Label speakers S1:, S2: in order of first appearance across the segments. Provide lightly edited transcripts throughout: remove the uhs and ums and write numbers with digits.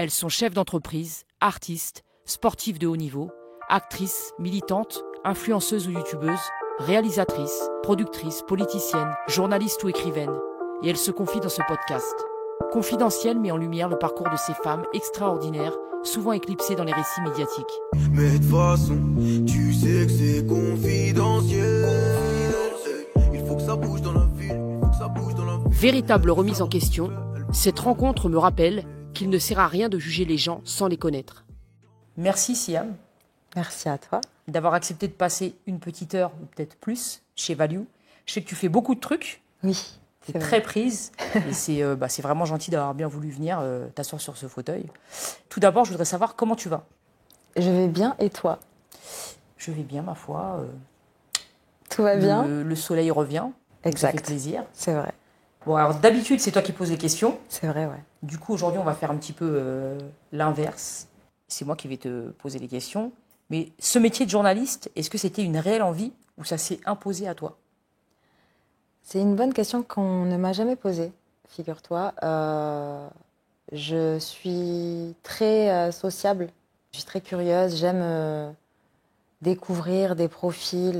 S1: Elles sont chefs d'entreprise, artistes, sportives de haut niveau, actrices, militantes, influenceuses ou youtubeuses, réalisatrices, productrices, politiciennes, journalistes ou écrivaines. Et elles se confient dans ce podcast. Confidentiel met en lumière le parcours de ces femmes extraordinaires, souvent éclipsées dans les récits médiatiques.
S2: Mais de toute façon, tu sais que c'est confidentiel. Il faut que ça bouge dans la ville, il faut que ça bouge dans la ville.
S1: Véritable remise en question, cette rencontre me rappelle qu'il ne sert à rien de juger les gens sans les connaître. Merci Siam.
S3: Merci à toi.
S1: D'avoir accepté de passer une petite heure, ou peut-être plus, chez Value. Je sais que tu fais beaucoup de trucs.
S3: Oui.
S1: Tu es très prise. Et c'est vraiment gentil d'avoir bien voulu venir t'asseoir sur ce fauteuil. Tout d'abord, je voudrais savoir comment tu vas.
S3: Je vais bien et toi?
S1: Je vais bien, ma foi.
S3: Tout va bien.
S1: Le soleil revient.
S3: Exact.
S1: Ça fait plaisir.
S3: C'est vrai.
S1: Bon, alors d'habitude, c'est toi qui poses les questions.
S3: C'est vrai, ouais.
S1: Du coup, aujourd'hui, on va faire un petit peu l'inverse. C'est moi qui vais te poser les questions. Mais ce métier de journaliste, est-ce que c'était une réelle envie ou ça s'est imposé à toi?
S3: C'est une bonne question qu'on ne m'a jamais posée, figure-toi. Je suis très sociable, je suis très curieuse, j'aime découvrir des profils,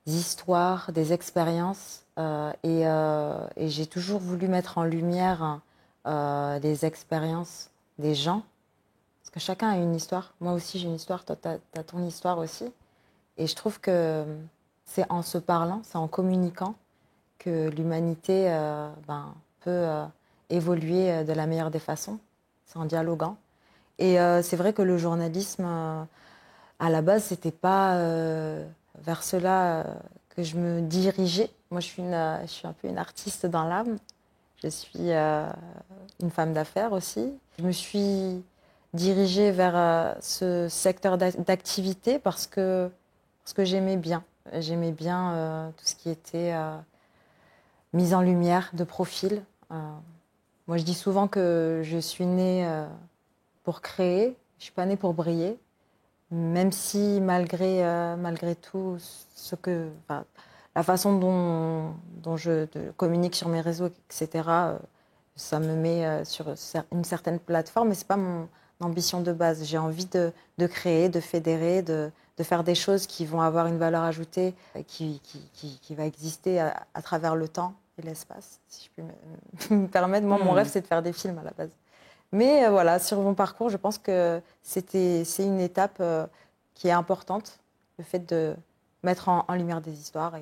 S3: des histoires, des expériences. Et j'ai toujours voulu mettre en lumière les expériences des gens. Parce que chacun a une histoire. Moi aussi, j'ai une histoire, toi, tu as ton histoire aussi. Et je trouve que c'est en se parlant, c'est en communiquant que l'humanité peut évoluer de la meilleure des façons. C'est en dialoguant. Et c'est vrai que le journalisme, à la base, c'était pas vers cela que je me dirigeais. Moi, je suis un peu une artiste dans l'âme. Je suis une femme d'affaires aussi. Je me suis dirigée vers ce secteur d'activité parce que j'aimais bien. J'aimais bien tout ce qui était mise en lumière de profil. Moi, je dis souvent que je suis née pour créer. Je ne suis pas née pour briller. Même si, malgré tout, la façon dont je communique sur mes réseaux, etc., ça me met sur une certaine plateforme, mais ce n'est pas mon ambition de base. J'ai envie de créer, de fédérer, de faire des choses qui vont avoir une valeur ajoutée, qui va exister à travers le temps et l'espace, si je puis me permettre. Moi, mon rêve, c'est de faire des films à la base. Mais voilà, sur mon parcours, je pense que c'est une étape qui est importante, le fait de mettre en lumière des histoires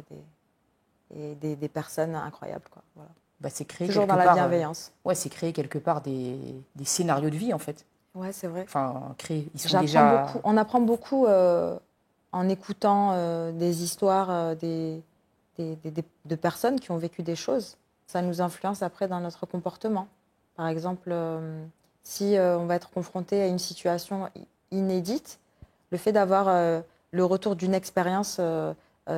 S3: et des personnes incroyables, quoi. Voilà.
S1: C'est créer
S3: toujours dans la bienveillance.
S1: C'est créer quelque part des scénarios de vie, en fait.
S3: Ouais, c'est vrai.
S1: Enfin, créer.
S3: On apprend beaucoup en écoutant des histoires de personnes qui ont vécu des choses. Ça nous influence après dans notre comportement. Par exemple, si on va être confronté à une situation inédite, le fait d'avoir le retour d'une expérience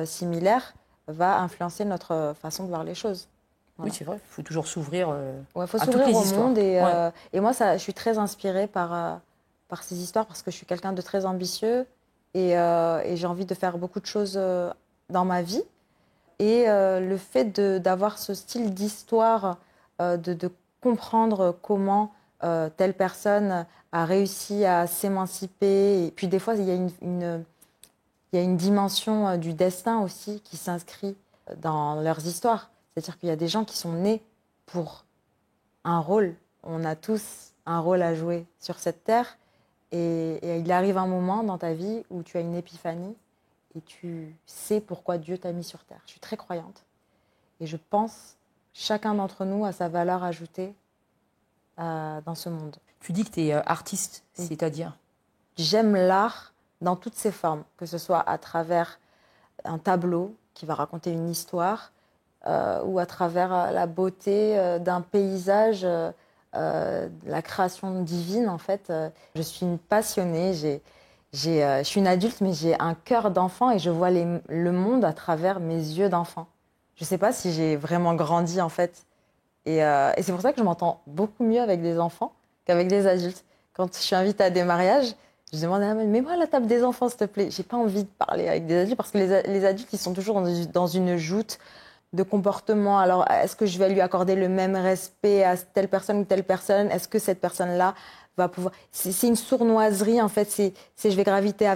S3: similaire va influencer notre façon de voir les choses. Voilà.
S1: Oui, c'est vrai. Il faut toujours s'ouvrir
S3: faut
S1: à
S3: s'ouvrir
S1: toutes les
S3: au
S1: histoires.
S3: monde. Et moi, je suis très inspirée par ces histoires parce que je suis quelqu'un de très ambitieux et j'ai envie de faire beaucoup de choses dans ma vie. Et le fait d'avoir ce style d'histoire, de comprendre comment telle personne a réussi à s'émanciper. Et puis des fois, il y a une dimension du destin aussi qui s'inscrit dans leurs histoires. C'est-à-dire qu'il y a des gens qui sont nés pour un rôle. On a tous un rôle à jouer sur cette terre. Et il arrive un moment dans ta vie où tu as une épiphanie et tu sais pourquoi Dieu t'a mis sur terre. Je suis très croyante. Et je pense chacun d'entre nous a sa valeur ajoutée dans ce monde.
S1: Tu dis que tu es artiste, oui. C'est-à-dire?
S3: J'aime l'art dans toutes ses formes, que ce soit à travers un tableau qui va raconter une histoire ou à travers la beauté d'un paysage, la création divine, en fait. Je suis une passionnée, je suis une adulte, mais j'ai un cœur d'enfant et je vois le monde à travers mes yeux d'enfant. Je ne sais pas si j'ai vraiment grandi, en fait. Et c'est pour ça que je m'entends beaucoup mieux avec des enfants qu'avec des adultes. Quand je suis invitée à des mariages, je demande à la mère, mets-moi à la table des enfants, s'il te plaît. J'ai pas envie de parler avec des adultes parce que les adultes, ils sont toujours dans une joute de comportement. Alors, est-ce que je vais lui accorder le même respect à telle personne ou telle personne? Est-ce que cette personne-là va pouvoir. C'est une sournoiserie en fait. Je vais graviter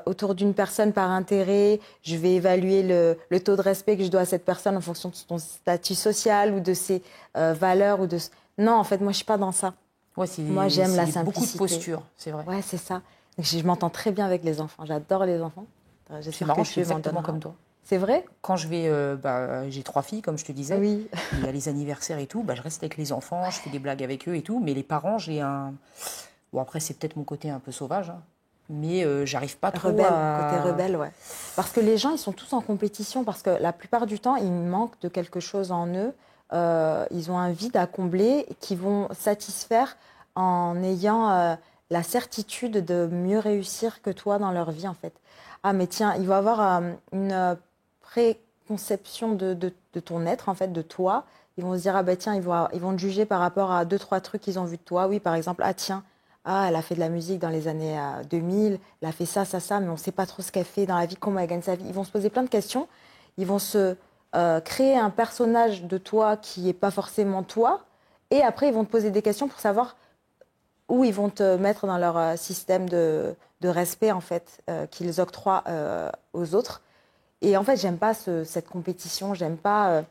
S3: autour d'une personne par intérêt. Je vais évaluer le taux de respect que je dois à cette personne en fonction de son statut social ou de ses valeurs ou de. Non, en fait, moi, je suis pas dans ça.
S1: Ouais,
S3: Moi, j'aime la simplicité.
S1: Beaucoup de posture, c'est vrai.
S3: Ouais, c'est ça. Donc, je m'entends très bien avec les enfants. J'adore les enfants.
S1: C'est marrant, je suis exactement comme toi.
S3: C'est vrai?
S1: Quand je vais, j'ai 3 filles, comme je te disais.
S3: Oui.
S1: Il y a les anniversaires et tout. Je reste avec les enfants, je fais des blagues avec eux et tout. Mais les parents, j'ai un. Bon, après, c'est peut-être mon côté un peu sauvage, hein. Mais j'arrive pas trop
S3: Rebelle,
S1: à...
S3: côté rebelle, ouais. Parce que les gens, ils sont tous en compétition. Parce que la plupart du temps, ils manquent de quelque chose en eux. Ils ont un vide à combler qu'ils vont satisfaire en ayant la certitude de mieux réussir que toi dans leur vie, en fait. Ah, mais tiens, il va y avoir une préconception de ton être, en fait, de toi. Ils vont se dire, ah ben tiens, ils vont te juger par rapport à 2-3 trucs qu'ils ont vus de toi. Oui, par exemple, ah tiens, ah, elle a fait de la musique dans les années 2000, elle a fait ça, mais on ne sait pas trop ce qu'elle fait dans la vie, comment elle gagne sa vie. Ils vont se poser plein de questions. Ils vont se créer un personnage de toi qui n'est pas forcément toi. Et après, ils vont te poser des questions pour savoir où ils vont te mettre dans leur système de respect, en fait, qu'ils octroient aux autres. Et en fait, j'aime pas cette compétition, j'aime pas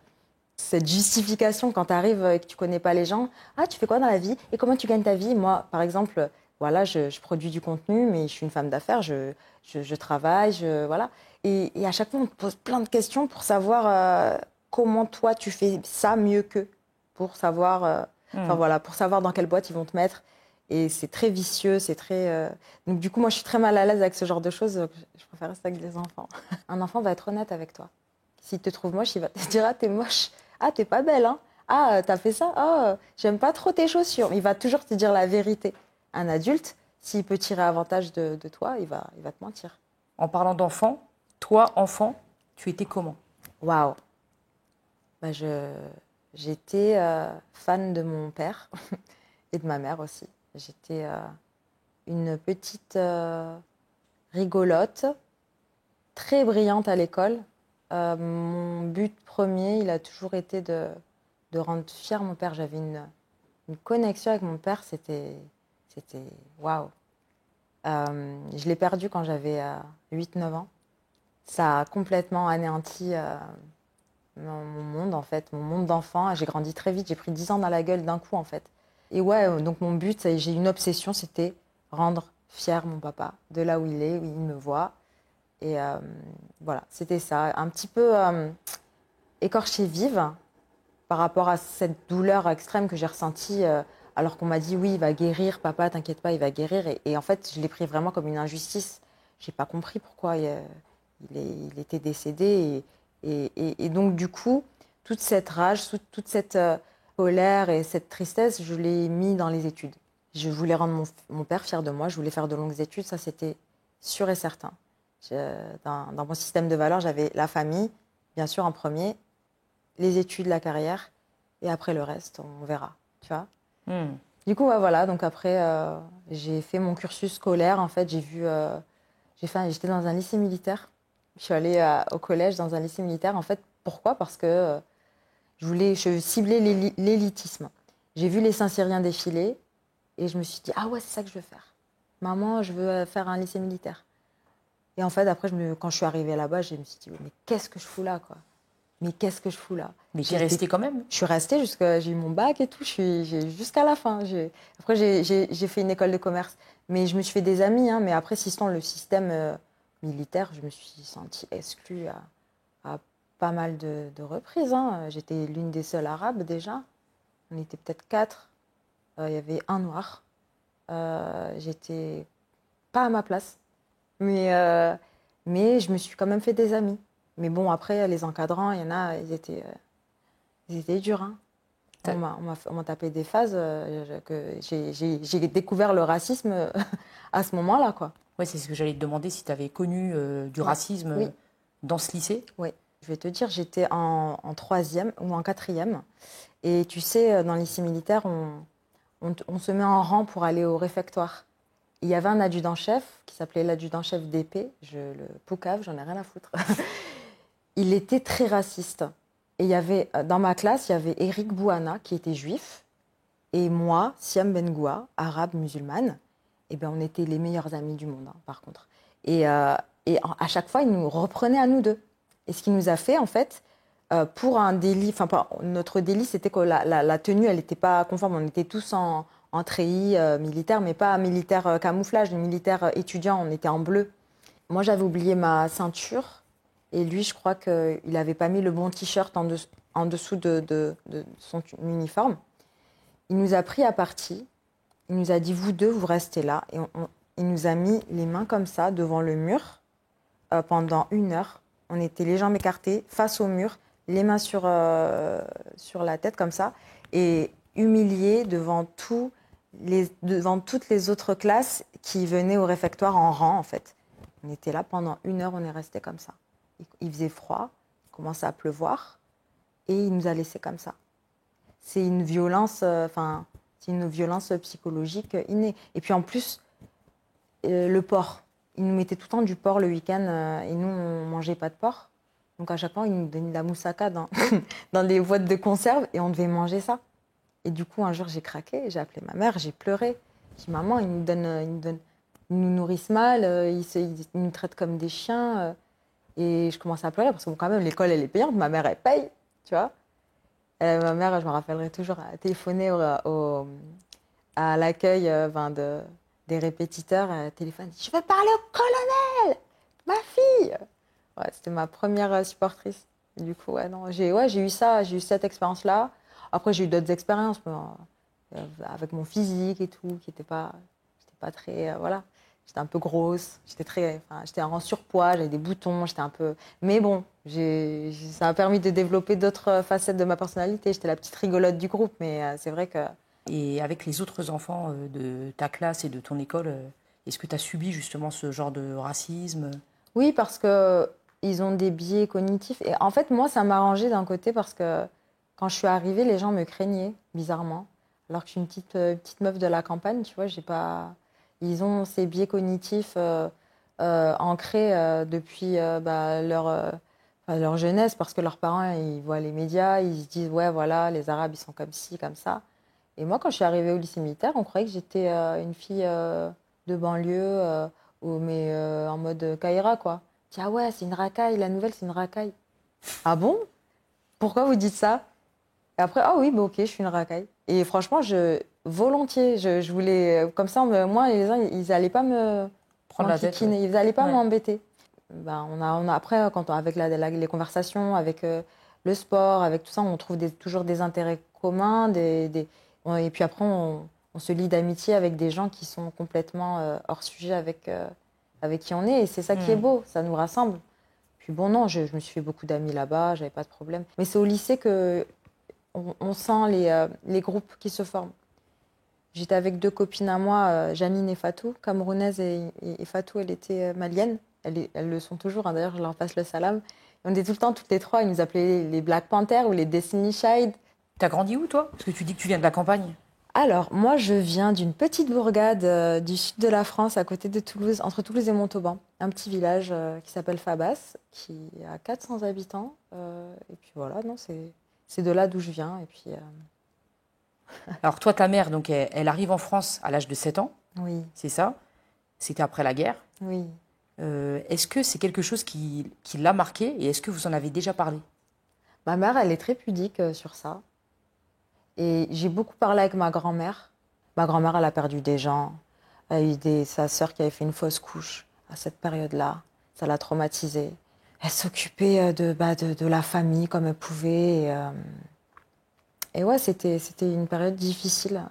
S3: cette justification quand tu arrives et que tu connais pas les gens. Ah, tu fais quoi dans la vie? Et comment tu gagnes ta vie? Moi, par exemple, voilà, je produis du contenu, mais je suis une femme d'affaires, je travaille, voilà. Et à chaque fois, on te pose plein de questions pour savoir comment toi, tu fais ça mieux qu'eux. Pour savoir, enfin voilà, pour savoir dans quelle boîte ils vont te mettre. Et c'est très vicieux, c'est très... Donc du coup, moi, je suis très mal à l'aise avec ce genre de choses. Je préfère rester avec les enfants. Un enfant va être honnête avec toi. S'il te trouve moche, il va te dire « Ah, t'es moche. Ah, t'es pas belle, hein. Ah, t'as fait ça. Ah, j'aime pas trop tes chaussures. » Il va toujours te dire la vérité. Un adulte, s'il peut tirer avantage de toi, il va te mentir.
S1: En parlant d'enfant, toi, enfant, tu étais comment?
S3: Waouh. Bah, j'étais fan de mon père et de ma mère aussi. J'étais une petite rigolote, très brillante à l'école. Mon but premier, il a toujours été de rendre fier mon père. J'avais une connexion avec mon père, c'était waouh. Je l'ai perdu quand j'avais 8-9 ans. Ça a complètement anéanti mon monde, en fait, mon monde d'enfant. J'ai grandi très vite, j'ai pris 10 ans dans la gueule d'un coup, en fait. Et ouais, donc mon but, j'ai une obsession, c'était rendre fier mon papa de là où il est, où il me voit. Et voilà, c'était ça. Un petit peu écorchée vive par rapport à cette douleur extrême que j'ai ressentie alors qu'on m'a dit oui, il va guérir, papa, t'inquiète pas, il va guérir. Et en fait, je l'ai pris vraiment comme une injustice. J'ai pas compris pourquoi il était décédé. Et donc, du coup, toute cette rage, toute cette colère et cette tristesse, je l'ai mis dans les études. Je voulais rendre mon père fier de moi, je voulais faire de longues études, ça c'était sûr et certain. Dans mon système de valeurs, j'avais la famille, bien sûr en premier, les études, la carrière, et après le reste, on verra, tu vois. Du coup, voilà, donc après, j'ai fait mon cursus scolaire, en fait, j'étais dans un lycée militaire. Je suis allée au collège dans un lycée militaire. En fait, pourquoi? Parce que je ciblais l'élitisme. J'ai vu les Saint-Cyriens défiler et je me suis dit, ah ouais, c'est ça que je veux faire. Maman, je veux faire un lycée militaire. Et en fait, après, quand je suis arrivée là-bas, je me suis dit, mais qu'est-ce que je fous là, quoi? Mais qu'est-ce que je fous là?
S1: Mais tu es restée quand même?
S3: Je suis restée j'ai eu mon bac et tout, jusqu'à la fin. Après, j'ai fait une école de commerce. Mais je me suis fait des amis, hein, mais après, sinon, le système militaire, je me suis sentie exclue à pas mal de reprises, hein. J'étais l'une des seules arabes déjà. On était peut-être 4. Il y avait un noir. J'étais pas à ma place. Mais je me suis quand même fait des amis. Mais bon, après, les encadrants, il y en a, ils étaient durs, hein. On m'a tapé des phases que j'ai découvert le racisme à ce moment-là, quoi.
S1: Oui, c'est ce que j'allais te demander, si tu avais connu du racisme dans ce lycée.
S3: Oui, je vais te dire, j'étais en 3e ou en 4e. Et tu sais, dans le lycée militaire, on se met en rang pour aller au réfectoire. Il y avait un adjudant-chef qui s'appelait l'adjudant-chef d'épée, le poucave, j'en ai rien à foutre. Il était très raciste. Et dans ma classe, il y avait Éric Bouana, qui était juif. Et moi, Siam Bengoua, arabe musulmane, eh ben, on était les meilleurs amis du monde, hein, par contre. À chaque fois, il nous reprenait à nous deux. Et ce qui nous a fait, en fait, pour un délit, notre délit, c'était que la tenue, elle n'était pas conforme. On était tous en treillis militaire, mais pas militaire camouflage, militaire étudiant, on était en bleu. Moi, j'avais oublié ma ceinture. Et lui, je crois qu'il n'avait pas mis le bon t-shirt en dessous de son uniforme. Il nous a pris à partie. Il nous a dit, vous deux, vous restez là. Et il nous a mis les mains comme ça, devant le mur, pendant 1 heure. On était les jambes écartées, face au mur, les mains sur la tête, comme ça. Et humiliés devant toutes les autres classes qui venaient au réfectoire en rang, en fait. On était là pendant 1 heure, on est resté comme ça. Il faisait froid, il commençait à pleuvoir, et il nous a laissés comme ça. C'est une violence, c'est une violence psychologique innée. Et puis en plus, le porc. Il nous mettait tout le temps du porc le week-end, et nous, on ne mangeait pas de porc. Donc à chaque fois, il nous donnait de la moussaka dans des boîtes de conserve, et on devait manger ça. Et du coup, un jour, j'ai craqué, j'ai appelé ma mère, j'ai pleuré. J'ai dit, maman, ils nous nourrissent mal, ils nous traitent comme des chiens. Et je commençais à pleurer parce que bon, quand même, l'école, elle est payante, ma mère, elle paye, tu vois. Ma mère, je me rappellerai toujours, a téléphoné à l'accueil des répétiteurs, téléphone, dit, je veux parler au colonel, ma fille. Ouais, c'était ma première supportrice. Et du coup, ouais, non, j'ai eu ça, j'ai eu cette expérience-là. Après, j'ai eu d'autres expériences, avec mon physique et tout, qui n'était pas très, voilà. J'étais un peu grosse, j'étais en surpoids, j'avais des boutons, j'étais un peu... Mais bon, ça a permis de développer d'autres facettes de ma personnalité. J'étais la petite rigolote du groupe, mais c'est vrai que...
S1: Et avec les autres enfants de ta classe et de ton école, est-ce que tu as subi justement ce genre de racisme ?
S3: Oui, parce qu'ils ont des biais cognitifs. Et en fait, moi, ça m'a arrangé d'un côté parce que quand je suis arrivée, les gens me craignaient, bizarrement. Alors que je suis une petite meuf de la campagne, tu vois, j'ai pas... Ils ont ces biais cognitifs ancrés depuis leur jeunesse, parce que leurs parents, ils voient les médias, ils se disent, ouais, voilà, les Arabes, ils sont comme ci, comme ça. Et moi, quand je suis arrivée au lycée militaire, on croyait que j'étais une fille de banlieue, mais en mode Kaira, quoi. Je dis, ah ouais, c'est une racaille, la nouvelle, c'est une racaille. Ah bon? Pourquoi vous dites ça? Et après, ah oui, bah ok, je suis une racaille. Et franchement, volontiers, je voulais, comme ça, moi, les gens, ils n'allaient pas
S1: Prendre la tête, ouais.
S3: ils n'allaient pas
S1: Ouais.
S3: m'embêter. Ben, après, avec les conversations, avec le sport, avec tout ça, on trouve toujours des intérêts communs. Et puis après, on se lie d'amitié avec des gens qui sont complètement hors sujet avec qui on est. Et c'est ça qui est beau, ça nous rassemble. Puis bon, non, je me suis fait beaucoup d'amis là-bas, j'avais pas de problème. Mais c'est au lycée que on sent les groupes qui se forment. J'étais avec 2 copines à moi, Janine et Fatou, camerounaise, et Fatou, elle était malienne. Elles le sont toujours, hein, d'ailleurs, je leur passe le salam. Et on était tout le temps, toutes les 3, ils nous appelaient les Black Panthers ou les Destiny Child.
S1: T'as grandi où, toi? Parce que tu dis que tu viens de la campagne.
S3: Alors, moi, je viens d'une petite bourgade du sud de la France, à côté de Toulouse, entre Toulouse et Montauban. Un petit village qui s'appelle Fabas, qui a 400 habitants. Et puis voilà, non, c'est de là d'où je viens. Et puis...
S1: Alors toi, ta mère, donc, elle arrive en France à l'âge de 7 ans,
S3: Oui,
S1: c'est ça? C'était après la guerre.
S3: oui.
S1: Est-ce que c'est quelque chose qui l'a marqué et est-ce que vous en avez déjà parlé?
S3: Ma mère, elle est très pudique sur ça. Et j'ai beaucoup parlé avec ma grand-mère. Ma grand-mère, elle a perdu des gens. Elle a eu sa sœur qui avait fait une fausse couche à cette période-là. Ça l'a traumatisée. Elle s'occupait de la famille comme elle pouvait. Et ouais, c'était une période difficile.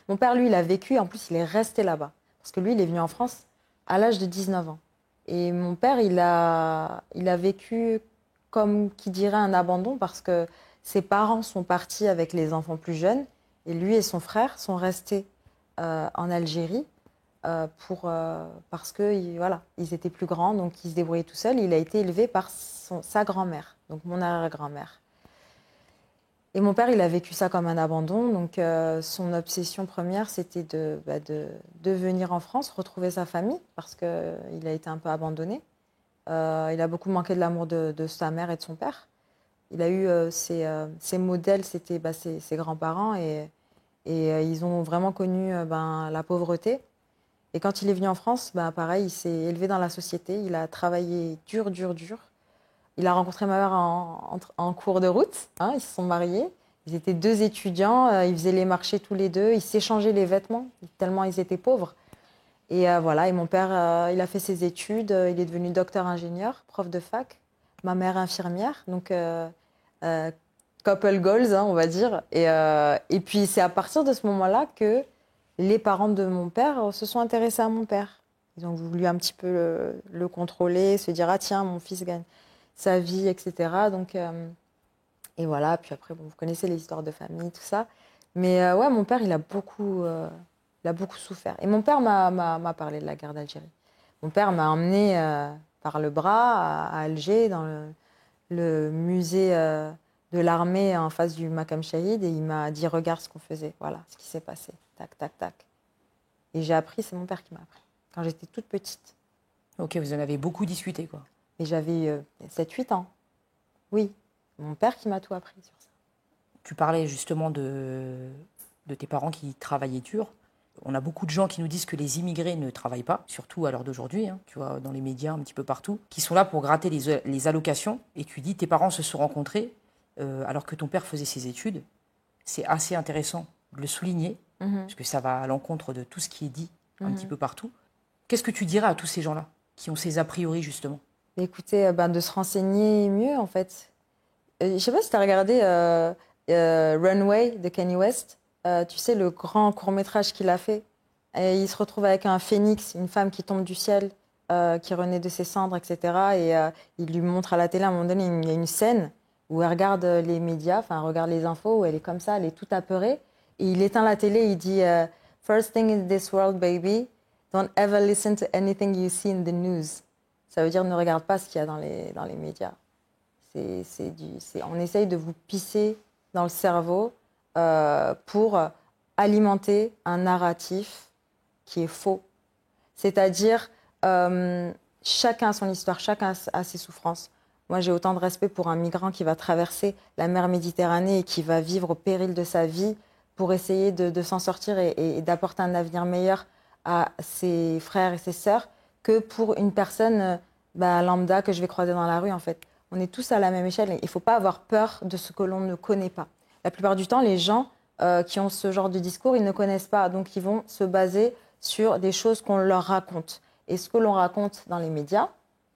S3: Mon père, lui, il a vécu, en plus, il est resté là-bas. Parce que lui, il est venu en France à l'âge de 19 ans. Et mon père, il a vécu comme qui dirait un abandon parce que ses parents sont partis avec les enfants plus jeunes et lui et son frère sont restés en Algérie parce que voilà, ils étaient plus grands, donc ils se débrouillaient tout seuls. Il a été élevé par sa grand-mère, donc mon arrière-grand-mère. Et mon père, il a vécu ça comme un abandon. Donc, son obsession première, c'était de venir en France, retrouver sa famille, parce qu'il a été un peu abandonné. Il a beaucoup manqué de l'amour de sa mère et de son père. Il a eu ses modèles, c'était ses grands-parents. Et Et ils ont vraiment connu la pauvreté. Et quand il est venu en France, pareil, il s'est élevé dans la société. Il a travaillé dur, dur, dur. Il a rencontré ma mère en cours de route. Hein, ils se sont mariés. Ils étaient 2 étudiants. Ils faisaient les marchés tous les 2. Ils s'échangeaient les vêtements, tellement ils étaient pauvres. Et voilà. Et mon père, il a fait ses études. Il est devenu docteur-ingénieur, prof de fac. Ma mère, infirmière. Donc, couple goals, hein, on va dire. Et puis, c'est à partir de ce moment-là que les parents de mon père se sont intéressés à mon père. Ils ont voulu un petit peu le contrôler, se dire « Ah tiens, mon fils gagne sa vie, etc. » Donc, et voilà, puis après, vous connaissez les histoires de famille, tout ça. Mais ouais, mon père, il a beaucoup souffert. Et mon père m'a parlé de la guerre d'Algérie. Mon père m'a emmené par le bras à Alger, dans le musée de l'armée en face du Makam Chahid, et il m'a dit « Regarde ce qu'on faisait, voilà ce qui s'est passé. » Tac, tac, tac. Et j'ai appris, c'est mon père qui m'a appris, quand j'étais toute petite.
S1: Ok, vous en avez beaucoup discuté, quoi.
S3: Et j'avais 7-8 ans. Oui, mon père qui m'a tout appris sur ça.
S1: Tu parlais justement de tes parents qui travaillaient dur. On a beaucoup de gens qui nous disent que les immigrés ne travaillent pas, surtout à l'heure d'aujourd'hui, hein, tu vois, dans les médias, un petit peu partout, qui sont là pour gratter les allocations. Et tu dis, tes parents se sont rencontrés alors que ton père faisait ses études. C'est assez intéressant de le souligner, parce que ça va à l'encontre de tout ce qui est dit un petit peu partout. Qu'est-ce que tu dirais à tous ces gens-là, qui ont ces a priori, justement?
S3: Écoutez, de se renseigner mieux, en fait. Je ne sais pas si tu as regardé Runway de Kanye West. Tu sais, le grand court-métrage qu'il a fait. Et il se retrouve avec un phénix, une femme qui tombe du ciel, qui renaît de ses cendres, etc. Et il lui montre à la télé, à un moment donné, il y a une scène où elle regarde les médias, enfin, elle regarde les infos, où elle est comme ça, elle est toute apeurée. Et il éteint la télé, il dit First thing in this world, baby, don't ever listen to anything you see in the news. Ça veut dire ne regarde pas ce qu'il y a dans les médias. On essaye de vous pisser dans le cerveau pour alimenter un narratif qui est faux. C'est-à-dire, chacun a son histoire, chacun a ses souffrances. Moi, j'ai autant de respect pour un migrant qui va traverser la mer Méditerranée et qui va vivre au péril de sa vie pour essayer de s'en sortir et d'apporter un avenir meilleur à ses frères et ses sœurs, que pour une personne lambda que je vais croiser dans la rue, en fait. On est tous à la même échelle et il ne faut pas avoir peur de ce que l'on ne connaît pas. La plupart du temps, les gens qui ont ce genre de discours, ils ne connaissent pas. Donc, ils vont se baser sur des choses qu'on leur raconte. Et ce que l'on raconte dans les médias,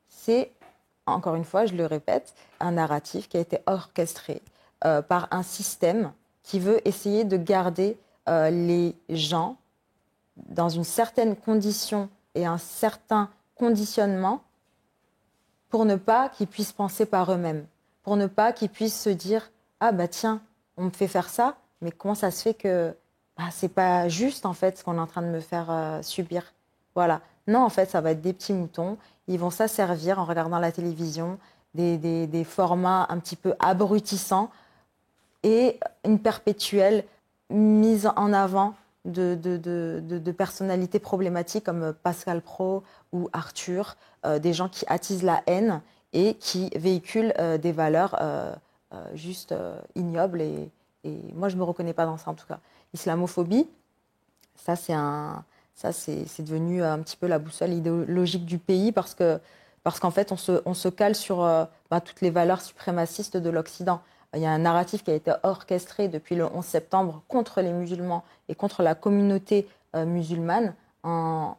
S3: c'est, encore une fois, je le répète, un narratif qui a été orchestré par un système qui veut essayer de garder les gens dans une certaine condition et un certain conditionnement pour ne pas qu'ils puissent penser par eux-mêmes, pour ne pas qu'ils puissent se dire « Ah tiens, on me fait faire ça, mais comment ça se fait que c'est pas juste en fait ce qu'on est en train de me faire subir ?» Voilà. Non, en fait, ça va être des petits moutons. Ils vont s'asservir en regardant la télévision, des formats un petit peu abrutissants et une perpétuelle mise en avant de personnalités problématiques comme Pascal Praud ou Arthur, des gens qui attisent la haine et qui véhiculent des valeurs juste ignobles. Et moi, je ne me reconnais pas dans ça, en tout cas. Islamophobie, ça, c'est devenu un petit peu la boussole idéologique du pays parce qu'en fait, on se cale sur toutes les valeurs suprémacistes de l'Occident. Il y a un narratif qui a été orchestré depuis le 11 septembre contre les musulmans et contre la communauté musulmane en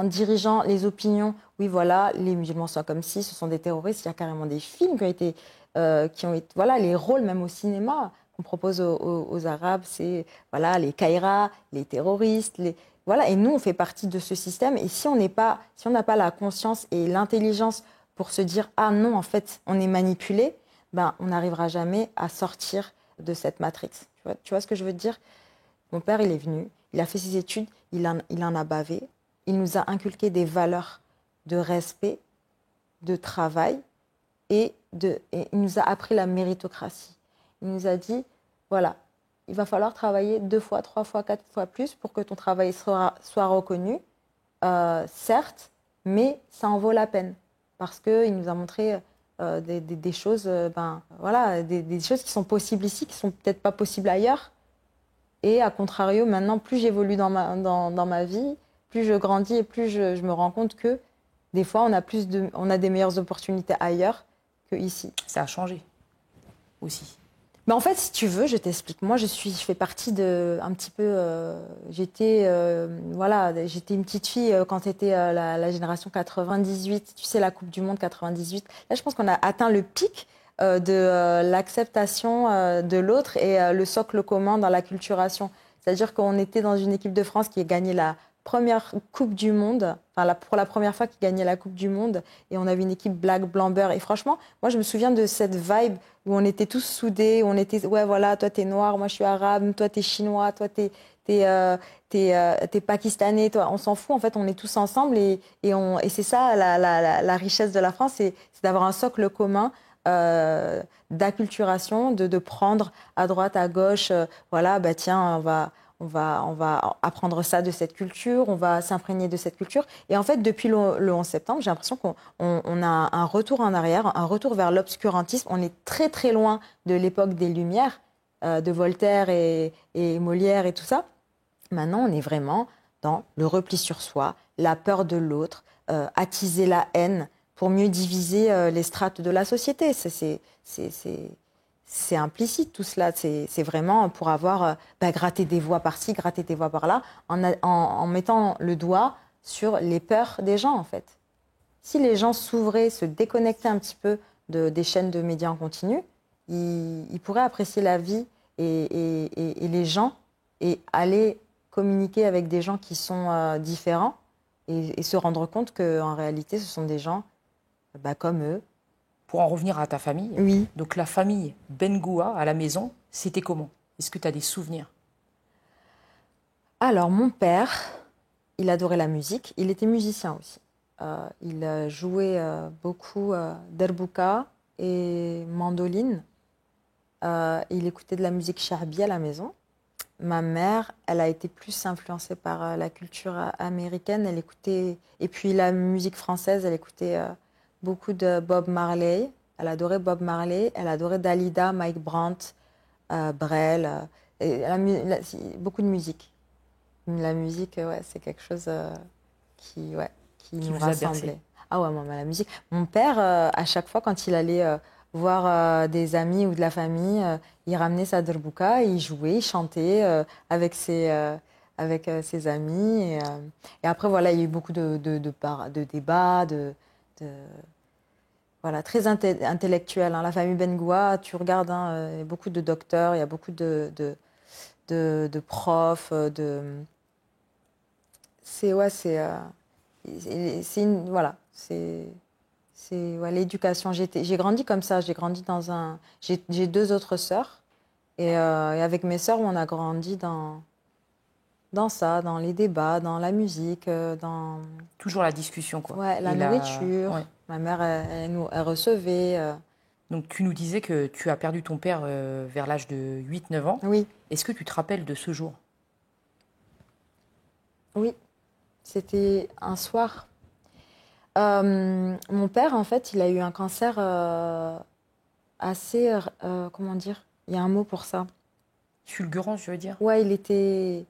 S3: dirigeant les opinions. Oui, voilà, les musulmans sont comme si, ce sont des terroristes. Il y a carrément des films qui ont été, voilà, les rôles même au cinéma qu'on propose aux Arabes, c'est voilà, les Kaira, les terroristes, voilà. Et nous, on fait partie de ce système. Et si on n'a pas la conscience et l'intelligence pour se dire ah non, en fait, on est manipulé, on n'arrivera jamais à sortir de cette matrix. Tu vois ce que je veux te dire? Mon père, il est venu, il a fait ses études, il en a bavé. Il nous a inculqué des valeurs de respect, de travail et il nous a appris la méritocratie. Il nous a dit, voilà, il va falloir travailler 2 fois, 3 fois, 4 fois plus pour que ton travail soit reconnu, certes, mais ça en vaut la peine. Parce qu'il nous a montré des choses, voilà, des choses qui sont possibles ici, qui ne sont peut-être pas possibles ailleurs. Et à contrario, maintenant, plus j'évolue dans ma vie, plus je grandis et plus je me rends compte que des fois, on a des meilleures opportunités ailleurs qu'ici.
S1: Ça a changé aussi.
S3: Mais en fait, si tu veux, je t'explique. Moi, je fais partie de un petit peu. J'étais une petite fille quand c'était la génération 98. Tu sais, la Coupe du Monde 98. Là, je pense qu'on a atteint le pic de l'acceptation de l'autre et le socle commun dans la culturation. C'est-à-dire qu'on était dans une équipe de France qui a gagné la première Coupe du Monde, pour la première fois qui gagnait la Coupe du Monde, et on avait une équipe black, blanc, beurre. Et franchement, moi, je me souviens de cette vibe où on était tous soudés, où on était, ouais, voilà, toi, t'es noir, moi, je suis arabe, toi, t'es chinois, toi, t'es pakistanais, toi, on s'en fout, en fait, on est tous ensemble, et c'est ça, la richesse de la France, c'est d'avoir un socle commun, d'acculturation, de prendre à droite, à gauche, voilà, bah tiens, on va apprendre ça de cette culture, on va s'imprégner de cette culture. Et en fait, depuis le 11 septembre, j'ai l'impression qu'on a un retour en arrière, un retour vers l'obscurantisme. On est très, très loin de l'époque des Lumières, de Voltaire et Molière et tout ça. Maintenant, on est vraiment dans le repli sur soi, la peur de l'autre, attiser la haine pour mieux diviser les strates de la société. C'est implicite tout cela, c'est vraiment pour avoir gratter des voix par-ci, gratter des voix par-là, en mettant le doigt sur les peurs des gens en fait. Si les gens s'ouvraient, se déconnectaient un petit peu des chaînes de médias en continu, ils pourraient apprécier la vie et les gens et aller communiquer avec des gens qui sont différents et se rendre compte qu'en réalité ce sont des gens comme eux.
S1: Pour en revenir à ta famille,
S3: oui.
S1: Donc la famille Bengoua à la maison, c'était comment? Est-ce que tu as des souvenirs?
S3: Alors, mon père, il adorait la musique. Il était musicien aussi. Il jouait beaucoup derbouka et mandoline. Il écoutait de la musique charbi à la maison. Ma mère, elle a été plus influencée par la culture américaine. Elle écoutait, et puis la musique française, elle écoutait beaucoup de Bob Marley. Elle adorait Bob Marley. Elle adorait Dalida, Mike Brandt, Brel. Beaucoup de musique. La musique, ouais, c'est quelque chose qui nous rassemblait. Ah ouais, moi, la musique. Mon père, à chaque fois, quand il allait voir des amis ou de la famille, il ramenait sa derbouka, il jouait, il chantait avec ses amis. Et après, voilà, il y a eu beaucoup de débats, voilà, très intellectuel. Hein. La famille Bengoua, tu regardes, il y a beaucoup de docteurs, il y a beaucoup de profs, c'est l'éducation. J'ai grandi comme ça. J'ai grandi j'ai 2 autres sœurs et avec mes sœurs, on a grandi dans ça, dans les débats, dans la musique, dans
S1: toujours la discussion, quoi.
S3: Ouais, la nourriture. Ouais. Ma mère, elle recevait.
S1: Donc tu nous disais que tu as perdu ton père vers l'âge de 8-9 ans.
S3: Oui.
S1: Est-ce que tu te rappelles de ce jour?
S3: Oui, c'était un soir. Mon père, en fait, il a eu un cancer assez... comment dire? Il y a un mot pour ça.
S1: Fulgurant, je veux dire?
S3: Ouais, il était...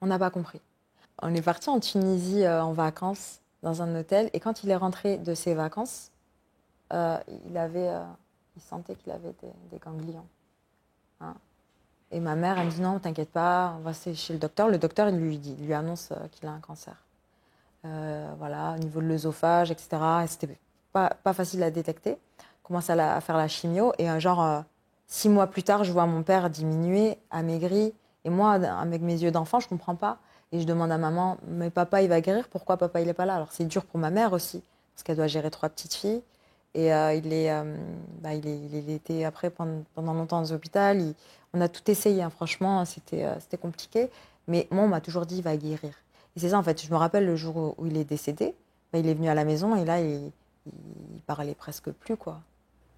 S3: On n'a pas compris. On est parti en Tunisie en vacances dans un hôtel. Et quand il est rentré de ses vacances, il sentait qu'il avait des ganglions. Hein. Et ma mère, elle me dit non, t'inquiète pas, on va chez le docteur. Le docteur, il lui annonce qu'il a un cancer. Voilà, au niveau de l'œsophage, etc. Et c'était pas facile à détecter. On commence à faire la chimio. Et 6 mois plus tard, je vois mon père diminuer, amaigri. Et moi, avec mes yeux d'enfant, je comprends pas. Et je demande à maman, mais papa, il va guérir, pourquoi papa, il est pas là? Alors c'est dur pour ma mère aussi, parce qu'elle doit gérer 3 petites filles. Et il était après pendant longtemps aux hôpitaux. On a tout essayé, hein. Franchement, c'était compliqué. Mais moi, on m'a toujours dit, il va guérir. Et c'est ça, en fait. Je me rappelle le jour où il est décédé. Il est venu à la maison et là, il parlait presque plus, quoi.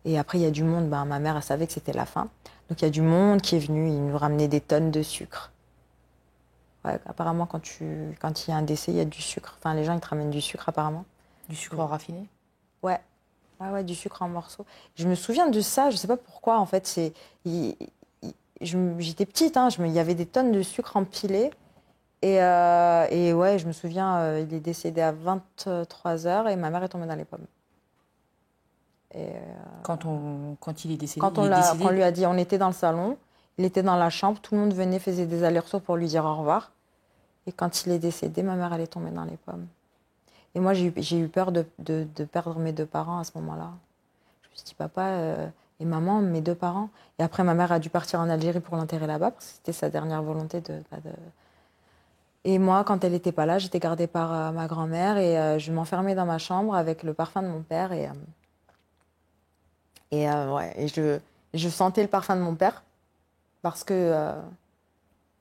S3: Et après, il y a du monde. Ma mère, elle savait que c'était la fin. Donc, il y a du monde qui est venu. Il nous ramenait des tonnes de sucre. Ouais, apparemment, quand il y a un décès, il y a du sucre. Enfin, les gens, ils te ramènent du sucre, apparemment.
S1: Du sucre raffiné?
S3: Ouais. Ouais, du sucre en morceaux. Je me souviens de ça. Je ne sais pas pourquoi, en fait. j'étais petite, hein, il y avait des tonnes de sucre empilé. Et ouais, je me souviens, il est décédé à 23h et ma mère est tombée dans les pommes. Et
S1: Quand il est décédé,
S3: quand on lui a dit, on était dans le salon, il était dans la chambre, tout le monde venait, faisait des allers-retours pour lui dire au revoir. Et quand il est décédé, ma mère, elle est tombée dans les pommes. Et moi, j'ai eu peur de perdre mes 2 parents à ce moment-là. Je me suis dit, papa et maman, mes 2 parents. Et après, ma mère a dû partir en Algérie pour l'enterrer là-bas, parce que c'était sa dernière volonté de... Et moi, quand elle n'était pas là, j'étais gardée par ma grand-mère et je m'enfermais dans ma chambre avec le parfum de mon père. Ouais, et je sentais le parfum de mon père parce que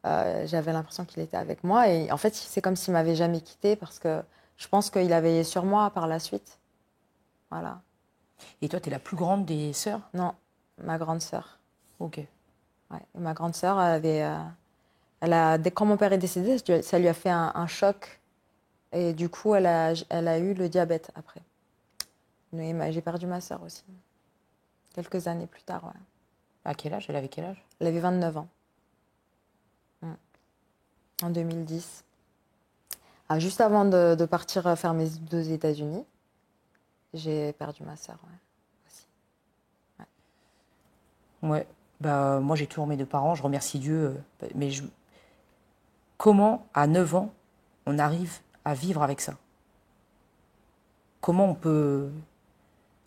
S3: j'avais l'impression qu'il était avec moi. Et en fait, c'est comme s'il ne m'avait jamais quittée parce que je pense qu'il a veillé sur moi par la suite. Voilà.
S1: Et toi, tu es la plus grande des sœurs?
S3: Non, ma grande sœur.
S1: Ok.
S3: Ouais. Et ma grande sœur quand mon père est décédé, ça lui a fait un choc. Et du coup, elle a eu le diabète après. Mais j'ai perdu ma sœur aussi. Quelques années plus tard, ouais.
S1: À quel âge? Elle avait quel âge?
S3: Elle avait 29 ans. En 2010. Ah, juste avant de partir faire mes études aux États-Unis, j'ai perdu ma sœur, ouais, aussi.
S1: Ouais. Bah, moi, j'ai toujours mes 2 parents. Je remercie Dieu. Mais comment, à 9 ans, on arrive à vivre avec ça? Comment on peut...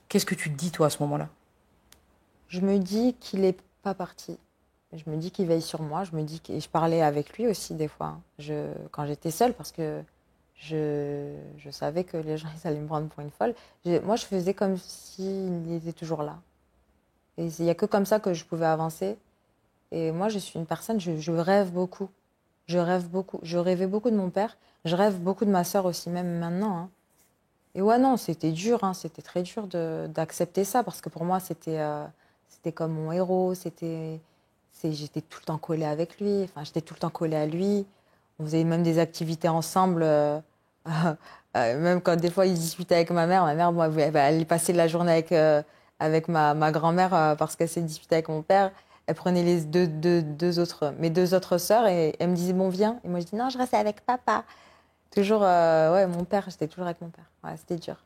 S1: Qu'est-ce que tu te dis, toi, à ce moment-là?
S3: Je me dis qu'il n'est pas parti. Je me dis qu'il veille sur moi. Et je parlais avec lui aussi des fois. Quand j'étais seule, parce que je savais que les gens ils allaient me prendre pour une folle. Moi, je faisais comme s'il était toujours là. Et il n'y a que comme ça que je pouvais avancer. Et moi, je suis une personne, je rêve beaucoup. Je rêve beaucoup. Je rêvais beaucoup de mon père. Je rêve beaucoup de ma sœur aussi, même maintenant, hein. Et ouais, non, c'était dur, hein. C'était très dur d'accepter ça, parce que pour moi, c'était comme mon héros. J'étais tout le temps collée avec lui. Enfin, j'étais tout le temps collée à lui. On faisait même des activités ensemble. Même quand des fois, il discutait avec ma mère, moi, elle passait la journée avec ma grand-mère parce qu'elle s'est disputée avec mon père. Elle prenait mes 2 autres sœurs et elle me disait, bon, viens. Et moi, je dis, non, je reste avec papa. Toujours, ouais, mon père, j'étais toujours avec mon père. Ouais, c'était dur.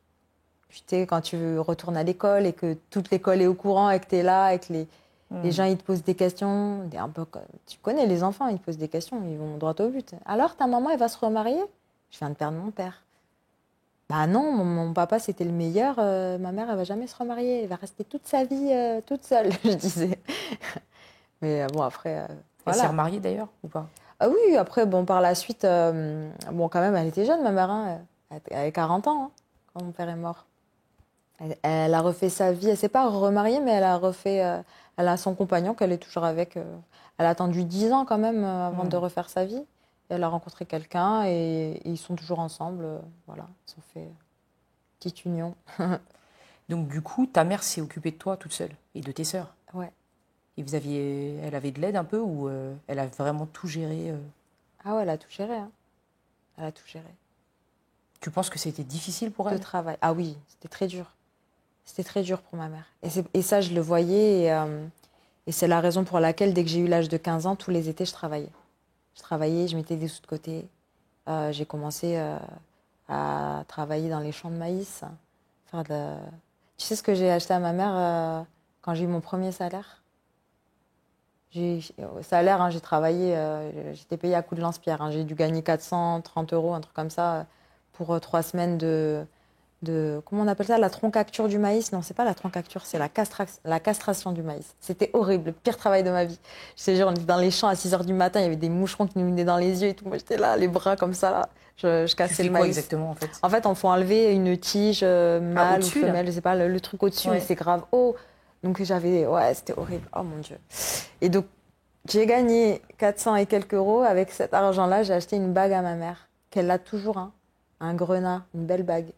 S3: Puis, tu sais, quand tu retournes à l'école et que toute l'école est au courant et que tu es là et que les gens, ils te posent des questions. Un peu tu connais les enfants, ils te posent des questions, ils vont droit au but. Alors, ta maman, elle va se remarier? Je viens de perdre mon père. Bah non, mon papa, c'était le meilleur. Ma mère, elle va jamais se remarier. Elle va rester toute sa vie toute seule, je disais. Mais bon, après,
S1: Elle
S3: voilà.
S1: s'est remariée, d'ailleurs, ou pas?
S3: Ah oui, après, bon, par la suite, bon, quand même, elle était jeune, ma mère, hein. Elle avait 40 ans, hein, quand mon père est mort. Elle a refait sa vie. Elle s'est pas remariée, mais elle a son compagnon qu'elle est toujours avec. Elle a attendu 10 ans quand même avant de refaire sa vie. Elle a rencontré quelqu'un et ils sont toujours ensemble. Voilà, ils ont fait petite union.
S1: Donc, du coup, ta mère s'est occupée de toi toute seule et de tes sœurs.
S3: Ouais.
S1: Et elle avait de l'aide un peu ou elle a vraiment tout géré
S3: Ah ouais, elle a tout géré, hein. Elle a tout géré.
S1: Tu penses que c'était difficile pour elle?
S3: Le travail. Ah oui, c'était très dur. C'était très dur pour ma mère. Et ça, je le voyais. Et c'est la raison pour laquelle, dès que j'ai eu l'âge de 15 ans, tous les étés, je travaillais. Je travaillais, je mettais des sous de côté. J'ai commencé à travailler dans les champs de maïs. Tu sais ce que j'ai acheté à ma mère quand j'ai eu mon premier salaire? Salaire, hein, j'ai travaillé, j'étais payée à coups de lance-pierre, hein. J'ai dû gagner 430 €, un truc comme ça, pour 3 semaines comment on appelle ça, la troncacture du maïs? Non, c'est pas la troncacture, c'est la castration du maïs. C'était horrible, le pire travail de ma vie. Je te jure, on était dans les champs à 6h du matin, il y avait des moucherons qui nous venaient dans les yeux et tout. Moi, j'étais là, les bras comme ça, là. Je cassais le maïs.
S1: Quoi exactement, en fait?
S3: En fait, on faut enlever une tige mâle ou femelle, je sais pas, le truc au-dessus,
S1: Ouais.
S3: mais c'est grave. Oh, donc ouais, c'était horrible. Oh mon Dieu. Et donc, j'ai gagné 400 et quelques euros. Avec cet argent-là, j'ai acheté une bague à ma mère, qu'elle a toujours, hein. Un grenat, une belle bague.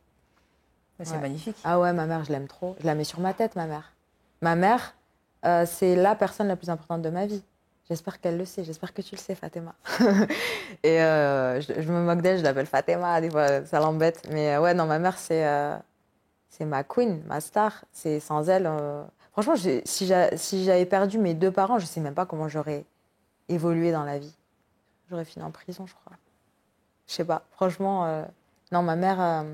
S1: C'est magnifique.
S3: Ah ouais, ma mère, je l'aime trop. Je la mets sur ma tête, ma mère. Ma mère, c'est la personne la plus importante de ma vie. J'espère qu'elle le sait. J'espère que tu le sais, Fatima. Et je me moque d'elle, je l'appelle Fatima. Des fois, ça l'embête. Mais ouais, non, ma mère, c'est ma queen, ma star. Sans elle, Franchement, si j'avais perdu mes 2 parents, je ne sais même pas comment j'aurais évolué dans la vie. J'aurais fini en prison, je crois. Je sais pas. Franchement, non, ma mère,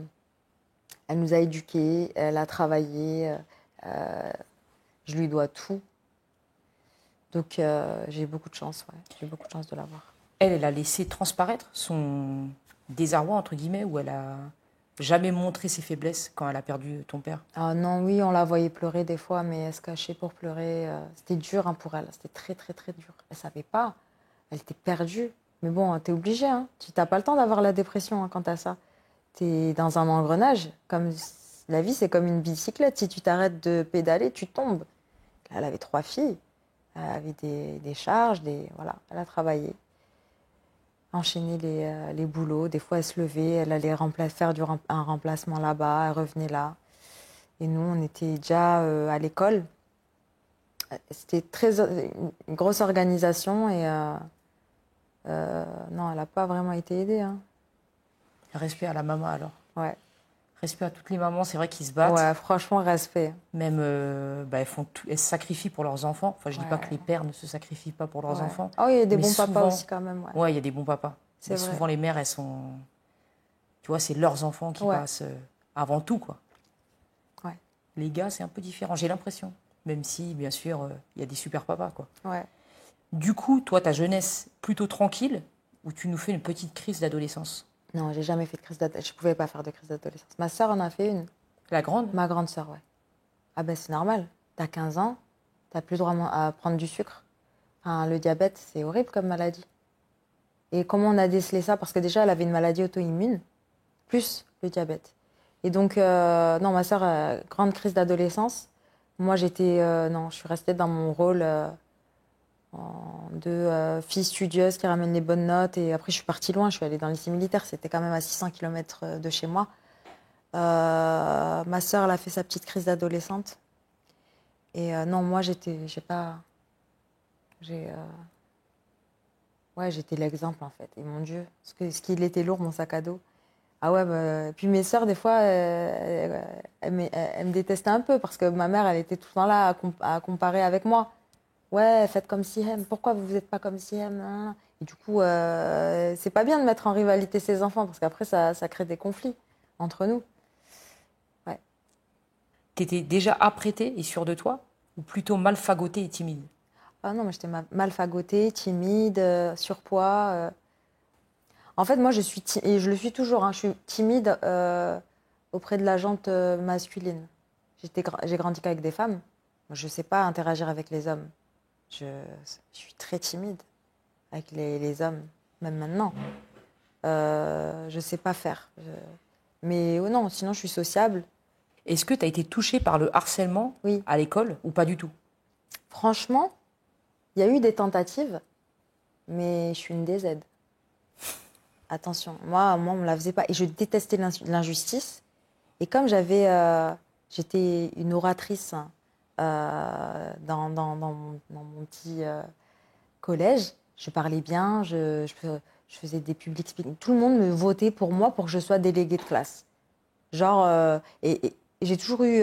S3: elle nous a éduqués, elle a travaillé. Je lui dois tout. Donc, j'ai beaucoup de chance, ouais. J'ai beaucoup de chance de l'avoir.
S1: Elle a laissé transparaître son désarroi, entre guillemets, ou elle a jamais montré ses faiblesses quand elle a perdu ton père?
S3: Ah non, oui, on la voyait pleurer des fois, mais elle se cachait pour pleurer. C'était dur hein, pour elle. C'était très, très, très dur. Elle savait pas. Elle était perdue. Mais bon, t'es obligée. Hein. Tu n'as pas le temps d'avoir la dépression hein, quand t'as ça. T'es dans un engrenage. La vie, c'est comme une bicyclette. Si tu t'arrêtes de pédaler, tu tombes. Là, elle avait 3 filles. Elle avait des charges. Voilà. Elle a travaillé. Enchaîner les boulots. Des fois, elle se levait, elle allait faire un remplacement là-bas, elle revenait là. Et nous, on était déjà à l'école. C'était une grosse organisation et non, elle n'a pas vraiment été aidée. Hein.
S1: Respect à la maman alors.
S3: Ouais.
S1: Respect à toutes les mamans, c'est vrai qu'ils se battent.
S3: Ouais, franchement, respect.
S1: Même, elles se sacrifient pour leurs enfants. Enfin, je dis pas que les pères ne se sacrifient pas pour leurs enfants.
S3: Oh, il y a des
S1: mais
S3: bons papas
S1: souvent,
S3: aussi quand même. Ouais,
S1: ouais, il y a des bons papas. Mais
S3: vrai.
S1: souvent, les mères, elles sont... Tu vois, c'est leurs enfants qui passent avant tout, quoi.
S3: Ouais.
S1: Les gars, c'est un peu différent, j'ai l'impression. Même si, bien sûr, il y a des super papas, quoi.
S3: Ouais.
S1: Du coup, toi, ta jeunesse plutôt tranquille, ou tu nous fais une petite crise d'adolescence?
S3: Non, j'ai jamais fait de crise d'adolescence. Je pouvais pas faire de crise d'adolescence. Ma sœur en a fait une.
S1: La grande?
S3: Ma grande sœur, ouais. Ah ben, c'est normal. T'as 15 ans, t'as plus le droit à prendre du sucre. Enfin, le diabète, c'est horrible comme maladie. Et comment on a décelé ça? Parce que déjà, elle avait une maladie auto-immune, plus le diabète. Et donc, non, ma sœur, grande crise d'adolescence. Moi, non, je suis restée dans mon rôle de fille studieuse qui ramène les bonnes notes. Et après, je suis partie loin, je suis allée dans le lycée militaire. C'était quand même à 600 km de chez moi. Ma sœur, elle a fait sa petite crise d'adolescente. Et non, moi, j'étais l'exemple, en fait. Et mon Dieu, ce qu'il était lourd, mon sac à dos. Ah ouais, puis mes sœurs, des fois, elles me détestaient un peu parce que ma mère, elle était tout le temps là à comparer avec moi. Ouais, faites comme Sihem. Pourquoi vous n'êtes pas comme Sihem? Et du coup, c'est pas bien de mettre en rivalité ses enfants parce qu'après, ça crée des conflits entre nous. Ouais.
S1: T'étais déjà apprêtée et sûre de toi, ou plutôt mal fagotée et timide?
S3: Ah non, moi j'étais mal fagotée, timide, surpoids. En fait, moi, et je le suis toujours, hein, je suis timide auprès de la gente masculine. J'ai grandi qu'avec des femmes. Moi, je ne sais pas interagir avec les hommes. Je suis très timide avec les hommes, même maintenant. Je ne sais pas faire. Mais oh non, sinon, je suis sociable.
S1: Est-ce que tu as été touchée par le harcèlement à l'école ou pas du tout?
S3: Franchement, il y a eu des tentatives, mais je suis une DZ. Attention, moi, on me la faisait pas. Et je détestais l'injustice. Et comme j'étais une oratrice dans mon petit collège, je parlais bien, je faisais des public speaking. Tout le monde me votait pour moi pour que je sois déléguée de classe. Genre, et j'ai toujours eu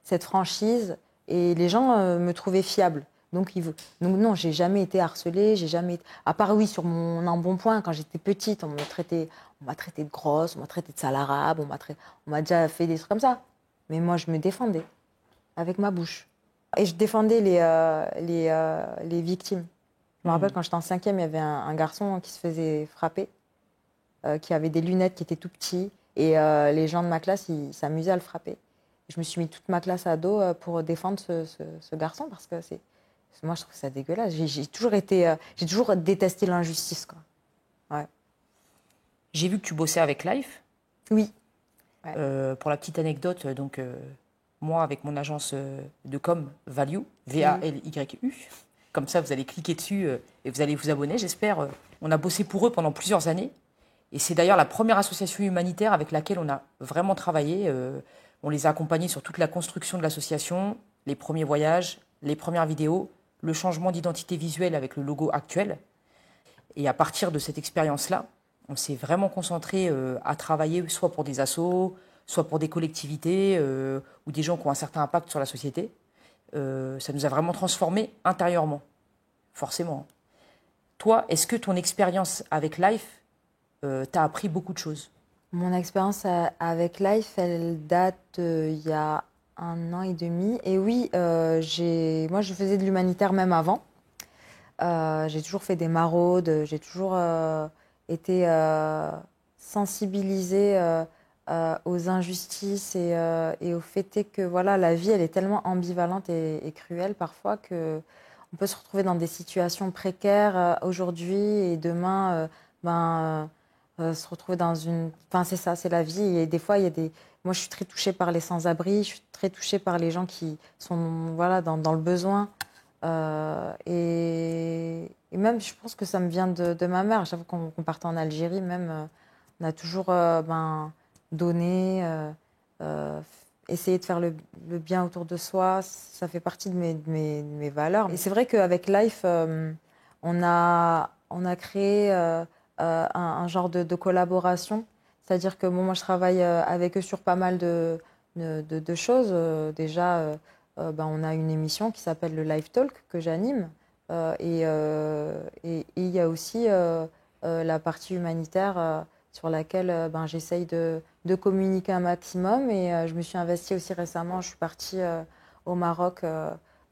S3: cette franchise et les gens me trouvaient fiable. Donc non, j'ai jamais été harcelée, à part oui sur mon embonpoint quand j'étais petite, on m'a traité de grosse, on m'a traité de sale arabe, on m'a déjà fait des trucs comme ça. Mais moi je me défendais avec ma bouche et je défendais les victimes. Je me rappelle quand j'étais en 5e, il y avait un garçon qui se faisait frapper, qui avait des lunettes qui étaient tout petits et les gens de ma classe ils s'amusaient à le frapper. Et je me suis mis toute ma classe à dos pour défendre ce garçon parce que moi, je trouve ça dégueulasse. J'ai toujours détesté l'injustice, quoi. Ouais.
S1: J'ai vu que tu bossais avec Life.
S3: Oui.
S1: Ouais. Pour la petite anecdote, donc moi, avec mon agence de com Value, VALYU, comme ça, vous allez cliquer dessus et vous allez vous abonner, j'espère. On a bossé pour eux pendant plusieurs années. Et c'est d'ailleurs la première association humanitaire avec laquelle on a vraiment travaillé. On les a accompagnés sur toute la construction de l'association, les premiers voyages, les premières vidéos, le changement d'identité visuelle avec le logo actuel. Et à partir de cette expérience-là, on s'est vraiment concentré à travailler soit pour des assos, soit pour des collectivités ou des gens qui ont un certain impact sur la société. ça nous a vraiment transformés intérieurement, forcément. Toi, est-ce que ton expérience avec Life t'a appris beaucoup de choses?
S3: Mon expérience avec Life, elle date il y a 1 an et demi. Et oui, moi je faisais de l'humanitaire même avant. J'ai toujours fait des maraudes, j'ai toujours été sensibilisée aux injustices et au fait est que voilà, la vie, elle est tellement ambivalente et cruelle parfois que on peut se retrouver dans des situations précaires aujourd'hui et demain, se retrouver dans une... Enfin, c'est ça, c'est la vie. Et des fois, il y a des... Moi, je suis très touchée par les sans-abri, je suis très touchée par les gens qui sont voilà, dans le besoin. Et même, je pense que ça me vient de ma mère. J'avoue qu'on partait en Algérie, même, on a toujours donné, essayé de faire le bien autour de soi. Ça fait partie de mes valeurs. Et c'est vrai qu'avec Life, on a créé un genre de collaboration. C'est-à-dire que bon, moi, je travaille avec eux sur pas mal de choses. On a une émission qui s'appelle le Live Talk que j'anime. Et il y a aussi la partie humanitaire sur laquelle j'essaye de communiquer un maximum. Et je me suis investie aussi récemment. Je suis partie au Maroc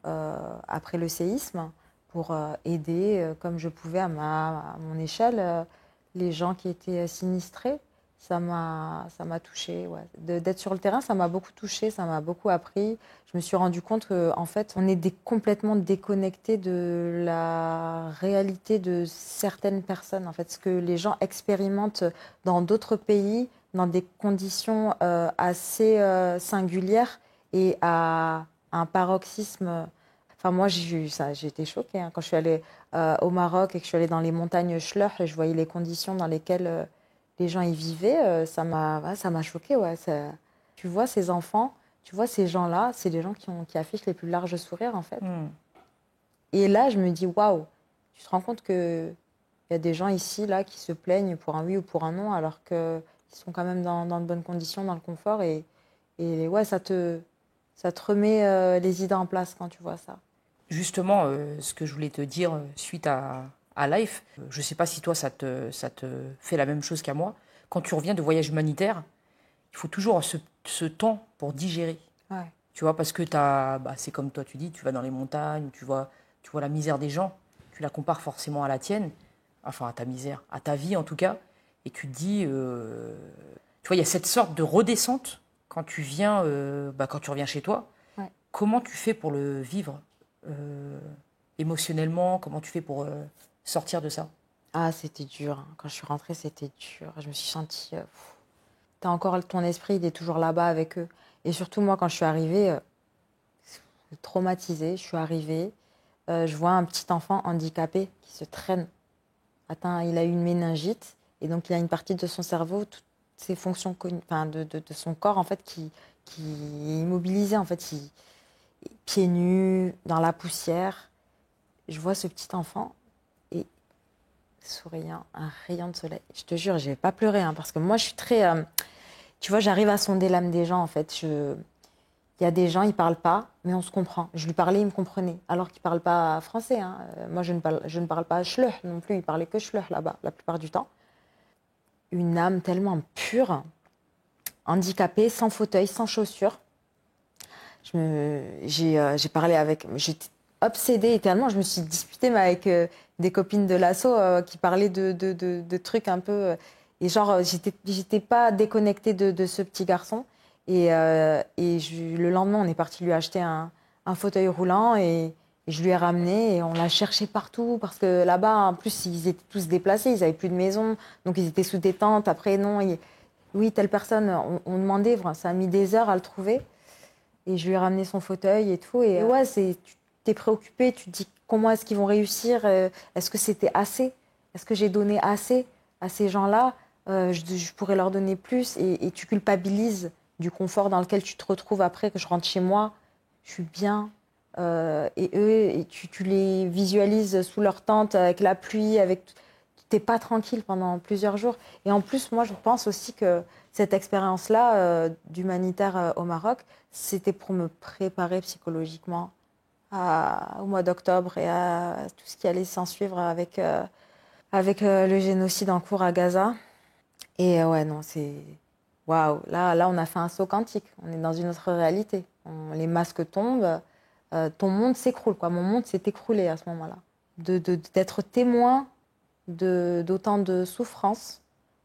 S3: après le séisme pour aider comme je pouvais à mon échelle les gens qui étaient sinistrés. Ça m'a touchée. Ouais. D'être sur le terrain, ça m'a beaucoup touchée, ça m'a beaucoup appris. Je me suis rendu compte qu'en fait, on est complètement déconnecté de la réalité de certaines personnes. En fait, ce que les gens expérimentent dans d'autres pays, dans des conditions assez singulières et à un paroxysme. Enfin, moi, j'ai été choquée hein, quand je suis allée au Maroc et que je suis allée dans les montagnes Schleur et je voyais les conditions dans lesquelles les gens y vivaient. Ça m'a choquée. Ouais. Tu vois ces enfants, tu vois ces gens-là, c'est des gens qui affichent les plus larges sourires, en fait. Et là, je me dis, waouh, tu te rends compte qu'il y a des gens ici, là, qui se plaignent pour un oui ou pour un non, alors qu'ils sont quand même dans de bonnes conditions, dans le confort. Et ouais, ça te remet les idées en place quand tu vois ça.
S1: Justement, ce que je voulais te dire suite à Life, je ne sais pas si toi, ça te fait la même chose qu'à moi. Quand tu reviens de voyage humanitaire, il faut toujours ce temps pour digérer.
S3: Ouais.
S1: Tu vois, parce que c'est comme toi, tu dis, tu vas dans les montagnes, tu vois la misère des gens, tu la compares forcément à la tienne, enfin à ta misère, à ta vie en tout cas, et tu te dis, tu vois, il y a cette sorte de redescente quand tu viens, quand tu reviens chez toi.
S3: Ouais.
S1: Comment tu fais pour le vivre émotionnellement? Comment tu fais pour sortir de ça?
S3: Ah, c'était dur. Hein. Quand je suis rentrée, c'était dur. Je me suis sentie... ton esprit, il est toujours là-bas avec eux. Et surtout, moi, quand je suis arrivée, traumatisée, je suis arrivée, je vois un petit enfant handicapé qui se traîne. Attends, il a eu une méningite, et donc il a une partie de son cerveau, toutes ses fonctions, de son corps, en fait, qui est immobilisée, en fait, pieds nus, dans la poussière. Je vois ce petit enfant, et souriant, un rayon de soleil. Je te jure, je vais pas pleurer, hein, parce que moi, je suis très... tu vois, j'arrive à sonder l'âme des gens, en fait. Il y a des gens, ils parlent pas, mais on se comprend. Je lui parlais, il me comprenait, alors qu'il parle pas français. Hein. Moi, je ne parle pas schleu non plus. Il parlait que schleu là-bas, la plupart du temps. Une âme tellement pure, handicapée, sans fauteuil, sans chaussures. J'ai parlé avec... J'étais obsédée et tellement, je me suis disputée mais avec des copines de l'asso qui parlaient de trucs un peu... et genre, j'étais pas déconnectée de ce petit garçon. Le lendemain, on est parti lui acheter un fauteuil roulant et je lui ai ramené et on l'a cherché partout parce que là-bas, en plus, ils étaient tous déplacés, ils n'avaient plus de maison, donc ils étaient sous des tentes. Après, non, oui, telle personne, on demandait, ça a mis des heures à le trouver. Et je lui ai ramené son fauteuil et tout. Et ouais, tu t'es préoccupée, tu te dis comment est-ce qu'ils vont réussir, est-ce que c'était assez, est-ce que j'ai donné assez à ces gens-là, je pourrais leur donner plus et tu culpabilises du confort dans lequel tu te retrouves après que je rentre chez moi, je suis bien. Et eux, tu les visualises sous leur tente avec la pluie, t'es pas tranquille pendant plusieurs jours. Et en plus, moi, je pense aussi que cette expérience-là d'humanitaire au Maroc, c'était pour me préparer psychologiquement au mois d'octobre et à tout ce qui allait s'en suivre avec le génocide en cours à Gaza. Et ouais, non, c'est... Waouh, là, on a fait un saut quantique. On est dans une autre réalité. Les masques tombent, ton monde s'écroule, quoi. Mon monde s'est écroulé à ce moment-là. D'être témoin d'autant de souffrance,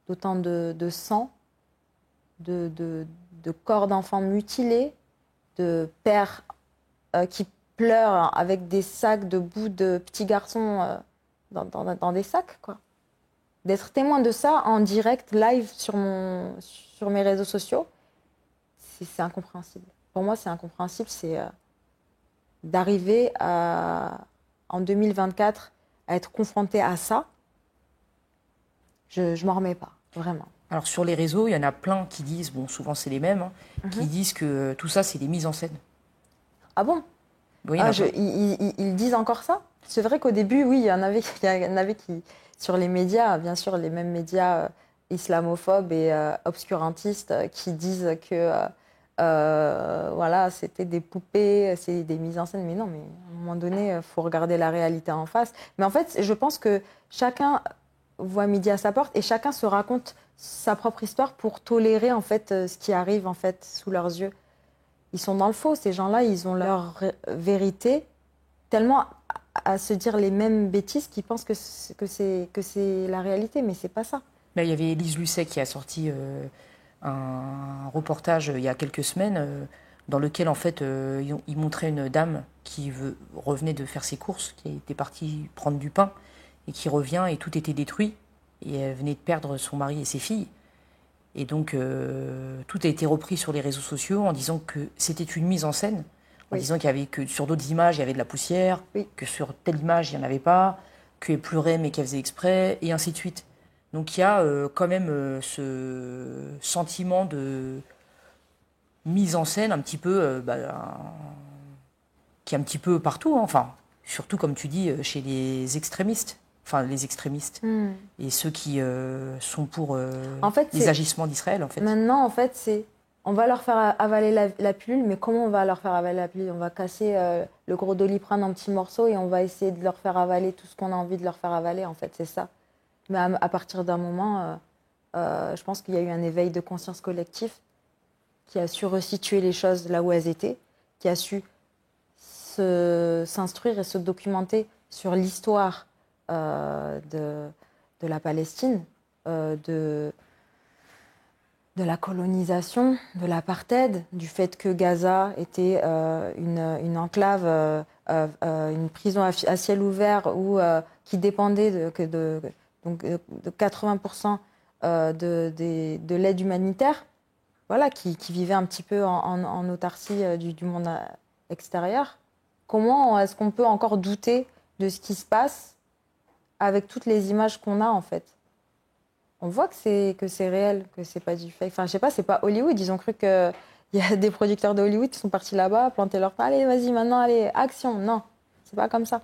S3: d'autant de sang, de corps d'enfants mutilés, de pères qui pleurent avec des sacs de bouts de petits garçons dans des sacs, quoi. D'être témoin de ça en direct, live sur mes réseaux sociaux, c'est incompréhensible. Pour moi, c'est incompréhensible. C'est d'arriver en 2024 à être confronté à ça. Je m'en remets pas, vraiment.
S1: Alors sur les réseaux, il y en a plein qui disent, bon souvent c'est les mêmes, qui disent que tout ça c'est des mises en scène.
S3: Ah bon?
S1: Oui,
S3: ils disent encore ça? C'est vrai qu'au début, oui, il y en avait qui, sur les médias, bien sûr, les mêmes médias islamophobes et obscurantistes qui disent que voilà, c'était des poupées, c'est des mises en scène. Mais non, mais à un moment donné, il faut regarder la réalité en face. Mais en fait, je pense que chacun voit midi à sa porte et chacun se raconte sa propre histoire pour tolérer en fait ce qui arrive en fait sous leurs yeux. Ils sont dans le faux, ces gens-là, ils ont leur vérité tellement à se dire les mêmes bêtises qu'ils pensent que c'est la réalité, mais c'est pas ça.
S1: Là, il y avait Élise Lucet qui a sorti un reportage il y a quelques semaines dans lequel en fait il montrait une dame qui revenait de faire ses courses, qui était partie prendre du pain et qui revient et tout était détruit et elle venait de perdre son mari et ses filles. Et donc tout a été repris sur les réseaux sociaux en disant que c'était une mise en scène, en disant qu'il y avait que sur d'autres images il y avait de la poussière, que sur telle image il n'y en avait pas, qu'elle pleurait mais qu'elle faisait exprès, et ainsi de suite. Donc il y a quand même ce sentiment de mise en scène un petit peu, qui est un petit peu partout, hein. Enfin, surtout comme tu dis, chez les extrémistes. Enfin, les extrémistes et ceux qui sont pour
S3: en fait,
S1: les agissements d'Israël, en fait.
S3: Maintenant, en fait, on va leur faire avaler la pilule, mais comment on va leur faire avaler la pilule? On va casser le gros Doliprane en petits morceaux et on va essayer de leur faire avaler tout ce qu'on a envie de leur faire avaler, en fait, c'est ça. Mais à partir d'un moment, je pense qu'il y a eu un éveil de conscience collectif qui a su resituer les choses là où elles étaient, qui a su s'instruire et se documenter sur l'histoire de la Palestine, de la colonisation, de l'apartheid, du fait que Gaza était une enclave, une prison à ciel ouvert qui dépendait de 80% de l'aide humanitaire, voilà, qui vivait un petit peu en autarcie du monde extérieur. Comment est-ce qu'on peut encore douter de ce qui se passe avec toutes les images qu'on a, en fait? On voit que c'est réel, que c'est pas du fake. Enfin, je sais pas, c'est pas Hollywood. Ils ont cru qu'il y a des producteurs de Hollywood qui sont partis là-bas, planter leur pain. Allez, vas-y, maintenant, allez, action. Non, c'est pas comme ça.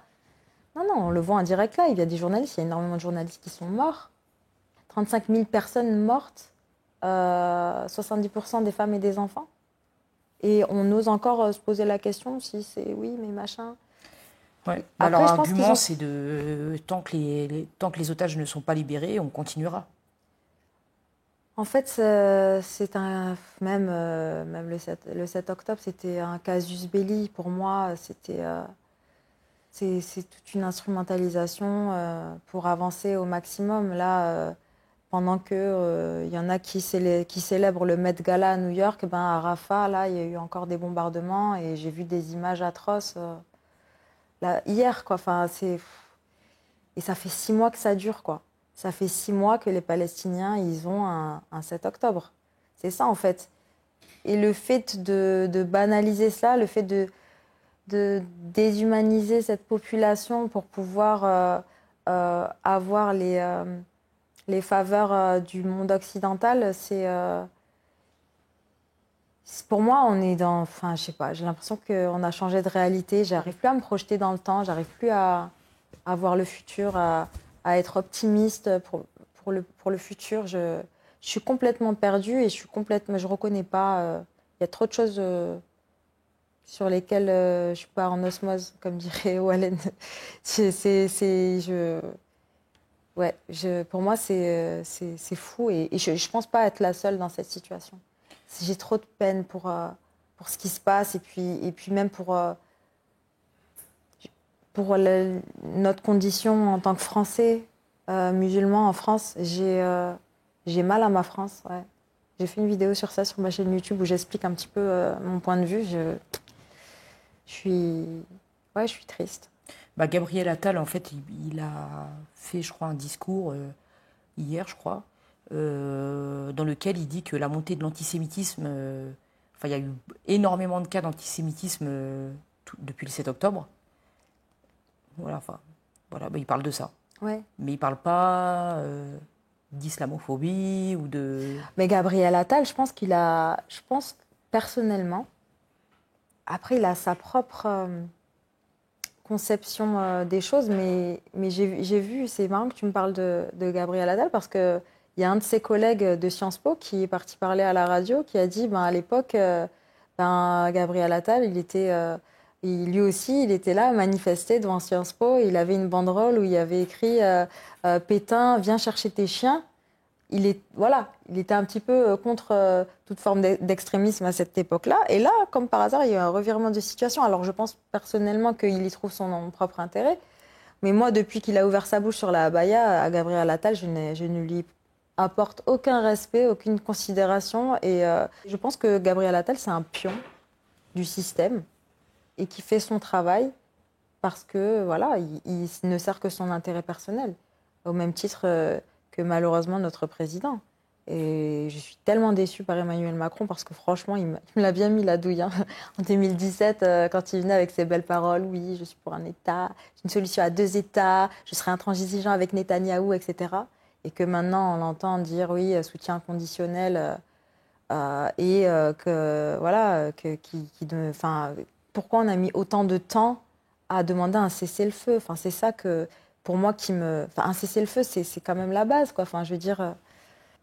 S3: Non, on le voit en direct live. Il y a des journalistes, il y a énormément de journalistes qui sont morts. 35 000 personnes mortes, 70% des femmes et des enfants. Et on ose encore se poser la question si c'est oui, mais machin.
S1: Ouais. Après, leur argument, c'est tant que les otages ne sont pas libérés, on continuera.
S3: En fait, même le 7 octobre, c'était un casus belli. Pour moi, c'est toute une instrumentalisation pour avancer au maximum. Là, pendant qu'il y en a qui célèbrent le Met Gala à New York, à Rafah, là, il y a eu encore des bombardements et j'ai vu des images atroces là, hier, quoi. Enfin, et ça fait 6 mois que ça dure, quoi. Ça fait 6 mois que les Palestiniens, ils ont un 7 octobre. C'est ça, en fait. Et le fait de banaliser cela, le fait de déshumaniser cette population pour pouvoir avoir les faveurs du monde occidental, pour moi, on est dans... Enfin, je sais pas, j'ai l'impression qu'on a changé de réalité. J'arrive plus à me projeter dans le temps, j'arrive plus à voir le futur, à être optimiste pour le futur. Je suis complètement perdue et je reconnais pas. Il y a trop de choses. sur lesquels je suis pas en osmose, comme dirait Wallen. Pour moi, c'est fou et je pense pas être la seule dans cette situation. J'ai trop de peine pour ce qui se passe et puis même pour notre condition en tant que Français, musulmans en France. J'ai mal à ma France, ouais. J'ai fait une vidéo sur ça sur ma chaîne YouTube où j'explique un petit peu mon point de vue. Je suis triste.
S1: Gabriel Attal, en fait, il a fait, je crois, un discours hier, je crois, dans lequel il dit que la montée de l'antisémitisme, il y a eu énormément de cas d'antisémitisme depuis le 7 octobre. Voilà, il parle de ça.
S3: Ouais.
S1: Mais il parle pas d'islamophobie ou de...
S3: Mais Gabriel Attal, je pense personnellement, après il a sa propre conception des choses, mais j'ai vu, c'est marrant que tu me parles de Gabriel Attal parce qu'il y a un de ses collègues de Sciences Po qui est parti parler à la radio, qui a dit à l'époque, Gabriel Attal, lui aussi, il était là, manifesté devant Sciences Po. Il avait une banderole où il y avait écrit Pétain, viens chercher tes chiens. Il était un petit peu contre toute forme d'extrémisme à cette époque-là. Et là, comme par hasard, il y a eu un revirement de situation. Alors, je pense personnellement qu'il y trouve son propre intérêt. Mais moi, depuis qu'il a ouvert sa bouche sur la abaya, à Gabriel Attal, je ne lui apporte aucun respect, aucune considération. Et je pense que Gabriel Attal, c'est un pion du système et qui fait son travail parce que, il ne sert que son intérêt personnel. Au même titre que malheureusement notre président. Et je suis tellement déçue par Emmanuel Macron parce que franchement, il me l'a bien mis la douille. Hein. En 2017, quand il venait avec ses belles paroles, oui, je suis pour un État, une solution à 2 États, je serai intransigeant avec Netanyahou, etc. Et que maintenant, on l'entend dire, oui, soutien conditionnel pourquoi on a mis autant de temps à demander un cessez-le-feu. Enfin, c'est ça que... Pour moi, un cessez-le-feu, c'est quand même la base, quoi. Enfin, je veux dire,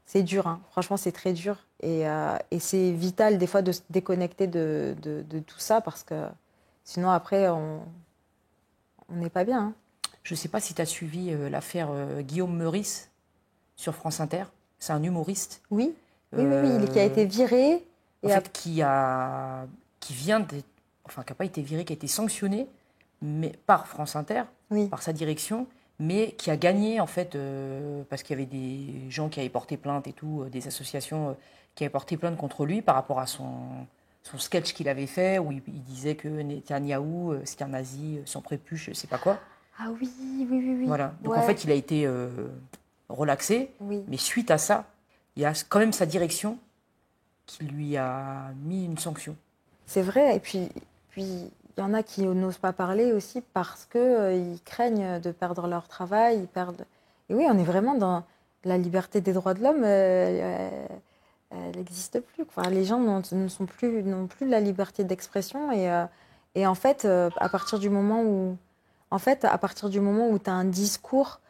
S3: c'est dur, hein. Franchement, c'est très dur. Et c'est vital, des fois, de se déconnecter de tout ça, parce que sinon, après, on n'est pas bien. Hein.
S1: Je ne sais pas si tu as suivi l'affaire Guillaume Meurice sur France Inter. C'est un humoriste.
S3: Oui, qui a été viré.
S1: Qui n'a pas été viré, qui a été sanctionné par France Inter, par sa direction, mais qui a gagné, en fait, parce qu'il y avait des gens qui avaient porté plainte et tout, des associations qui avaient porté plainte contre lui par rapport à son sketch qu'il avait fait, où il disait que Netanyahou, c'était un nazi sans prépuce, je ne sais pas quoi.
S3: Ah oui.
S1: Voilà. Donc, en fait, il a été relaxé, mais suite à ça, il y a quand même sa direction qui lui a mis une sanction.
S3: C'est vrai, et puis il y en a qui n'osent pas parler aussi parce qu'ils craignent de perdre leur travail. Et oui, on est vraiment dans la liberté des droits de l'homme, elle n'existe plus. Quoi. Les gens n'ont plus la liberté d'expression. Et en fait, à partir du moment où tu as un discours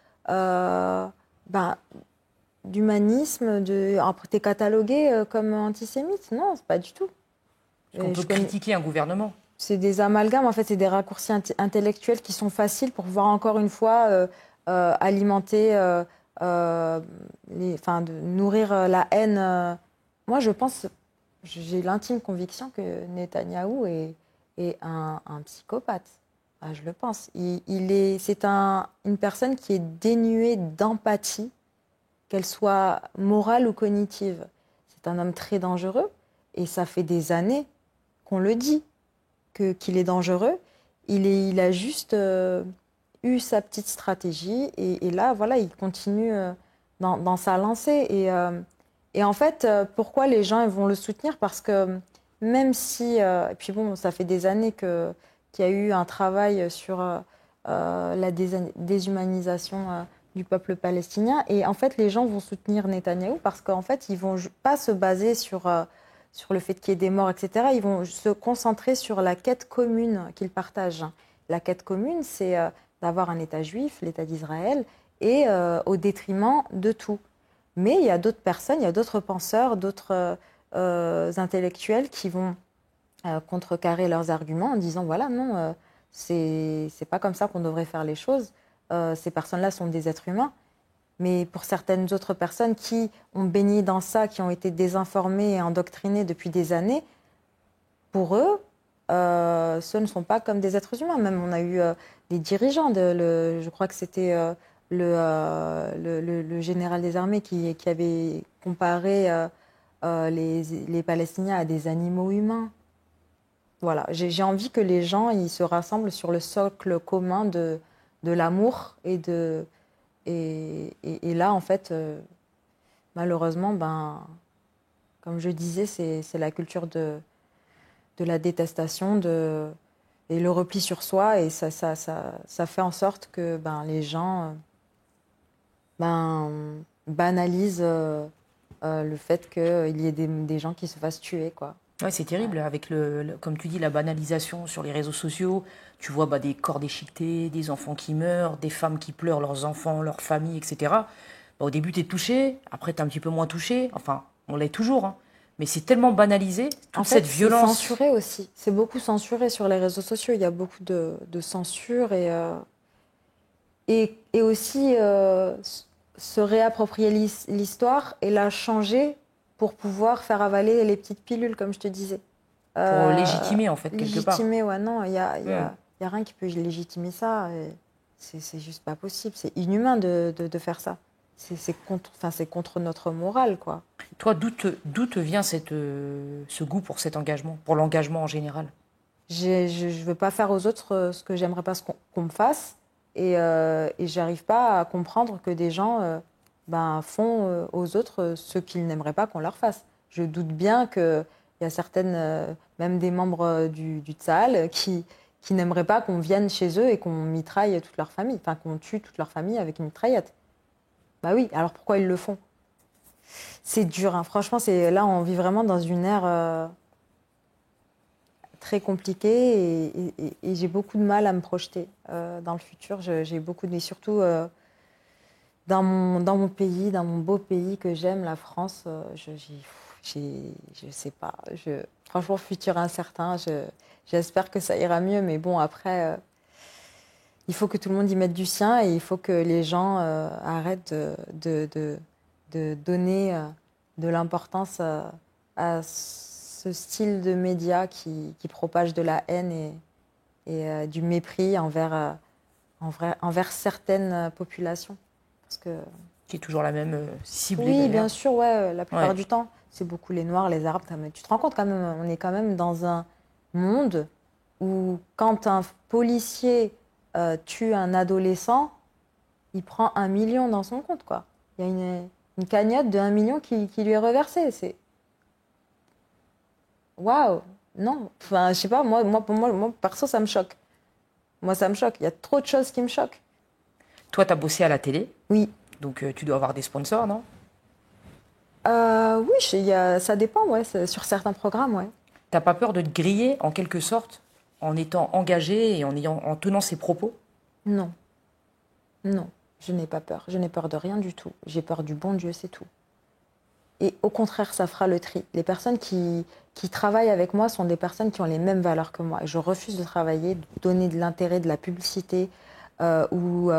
S3: d'humanisme, tu es catalogué comme antisémite. Non, c'est pas du tout.
S1: On peut critiquer un gouvernement.
S3: C'est des amalgames, en fait, c'est des raccourcis intellectuels qui sont faciles pour pouvoir encore une fois alimenter, de nourrir la haine. Moi, j'ai l'intime conviction que Netanyahou est un psychopathe. Je le pense. C'est une personne qui est dénuée d'empathie, qu'elle soit morale ou cognitive. C'est un homme très dangereux et ça fait des années qu'on le dit. Qu'il est dangereux, il a juste eu sa petite stratégie et là, il continue dans sa lancée. Et en fait, pourquoi les gens vont le soutenir? Parce que même si... et puis bon, ça fait des années qu'il y a eu un travail sur la déshumanisation du peuple palestinien. Et en fait, les gens vont soutenir Netanyahou parce qu'en fait, ils ne vont pas se baser sur le fait qu'il y ait des morts, etc. Ils vont se concentrer sur la quête commune qu'ils partagent. La quête commune, c'est d'avoir un État juif, l'État d'Israël, et au détriment de tout. Mais il y a d'autres personnes, il y a d'autres penseurs, d'autres intellectuels qui vont contrecarrer leurs arguments en disant voilà, non, c'est pas comme ça qu'on devrait faire les choses. Ces personnes-là sont des êtres humains. Mais pour certaines autres personnes qui ont baigné dans ça, qui ont été désinformées et endoctrinées depuis des années, pour eux, ce ne sont pas comme des êtres humains. Même on a eu des dirigeants, je crois que c'était le général des armées qui avait comparé les Palestiniens à des animaux humains. Voilà, j'ai envie que les gens ils se rassemblent sur le socle commun de l'amour et là, en fait, malheureusement, comme je disais, c'est la culture de la détestation et le repli sur soi. Et ça fait en sorte que les gens banalisent le fait qu'il y ait des gens qui se fassent tuer, quoi.
S1: Ouais, c'est terrible, avec comme tu dis, la banalisation sur les réseaux sociaux. Tu vois des corps déchiquetés, des enfants qui meurent, des femmes qui pleurent leurs enfants, leurs familles, etc. Au début, tu es touché, après, tu es un petit peu moins touché. Enfin, on l'est toujours, hein. Mais c'est tellement banalisé, toute cette violence.
S3: C'est censuré aussi. C'est beaucoup censuré sur les réseaux sociaux. Il y a beaucoup de censure et aussi se réapproprier l'histoire et la changer pour pouvoir faire avaler les petites pilules, comme je te disais.
S1: Pour légitimer, en fait, quelque part.
S3: Légitimer, ouais, non, il y a rien qui peut légitimer ça. C'est juste pas possible. C'est inhumain de faire ça. C'est contre notre morale, quoi.
S1: Toi, d'où te vient ce goût pour cet engagement, pour l'engagement en général?
S3: Je veux pas faire aux autres ce que j'aimerais pas qu'on me fasse. Et j'arrive pas à comprendre que des gens font aux autres ce qu'ils n'aimeraient pas qu'on leur fasse. Je doute bien qu'il y a certaines, même des membres du Tsahal, qui n'aimeraient pas qu'on vienne chez eux et qu'on mitraille toute leur famille, enfin qu'on tue toute leur famille avec une mitraillette. Bah oui, alors pourquoi ils le font? C'est dur, hein. Franchement, là on vit vraiment dans une ère très compliquée et j'ai beaucoup de mal à me projeter dans le futur. J'ai beaucoup de... surtout dans mon pays, dans mon beau pays que j'aime, la France, je sais pas. Franchement, futur incertain. J'espère que ça ira mieux, mais bon, après, il faut que tout le monde y mette du sien et il faut que les gens arrêtent de donner de l'importance à ce style de médias qui propage de la haine et du mépris envers certaines populations. Parce que...
S1: Qui est toujours la même cible.
S3: Oui, bien sûr, ouais, la plupart du temps. C'est beaucoup les Noirs, les Arabes. Tu te rends compte quand même, on est quand même dans un monde où quand un policier tue un adolescent, il prend 1 million dans son compte, quoi. Il y a une cagnotte de 1 million qui lui est reversée. C'est... Waouh! Non, enfin, je sais pas, moi, perso, ça me choque. Moi, ça me choque. Il y a trop de choses qui me choquent.
S1: Toi, tu as bossé à la télé.
S3: Oui.
S1: Donc, tu dois avoir des sponsors, non?
S3: Oui, ça dépend, ouais, sur certains programmes, ouais.
S1: T'as pas peur de te griller, en quelque sorte, en étant engagé et en tenant ses propos?
S3: Non. Non, je n'ai pas peur. Je n'ai peur de rien du tout. J'ai peur du bon Dieu, c'est tout. Et au contraire, ça fera le tri. Les personnes qui travaillent avec moi sont des personnes qui ont les mêmes valeurs que moi. Et je refuse de travailler, de donner de l'intérêt, de la publicité ou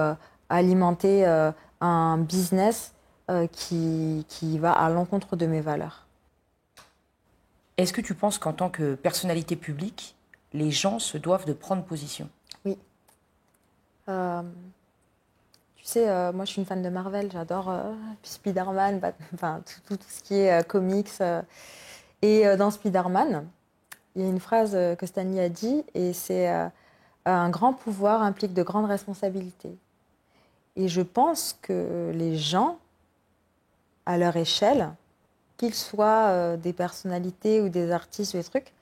S3: alimenter un business qui va à l'encontre de mes valeurs.
S1: Est-ce que tu penses qu'en tant que personnalité publique, les gens se doivent de prendre position?
S3: Oui. Tu sais, moi je suis une fan de Marvel, j'adore Spider-Man, enfin tout ce qui est comics. Et dans Spider-Man, il y a une phrase que Stan Lee a dit, et c'est un grand pouvoir implique de grandes responsabilités. Et je pense que les gens, à leur échelle, qu'ils soient des personnalités ou des artistes ou des trucs,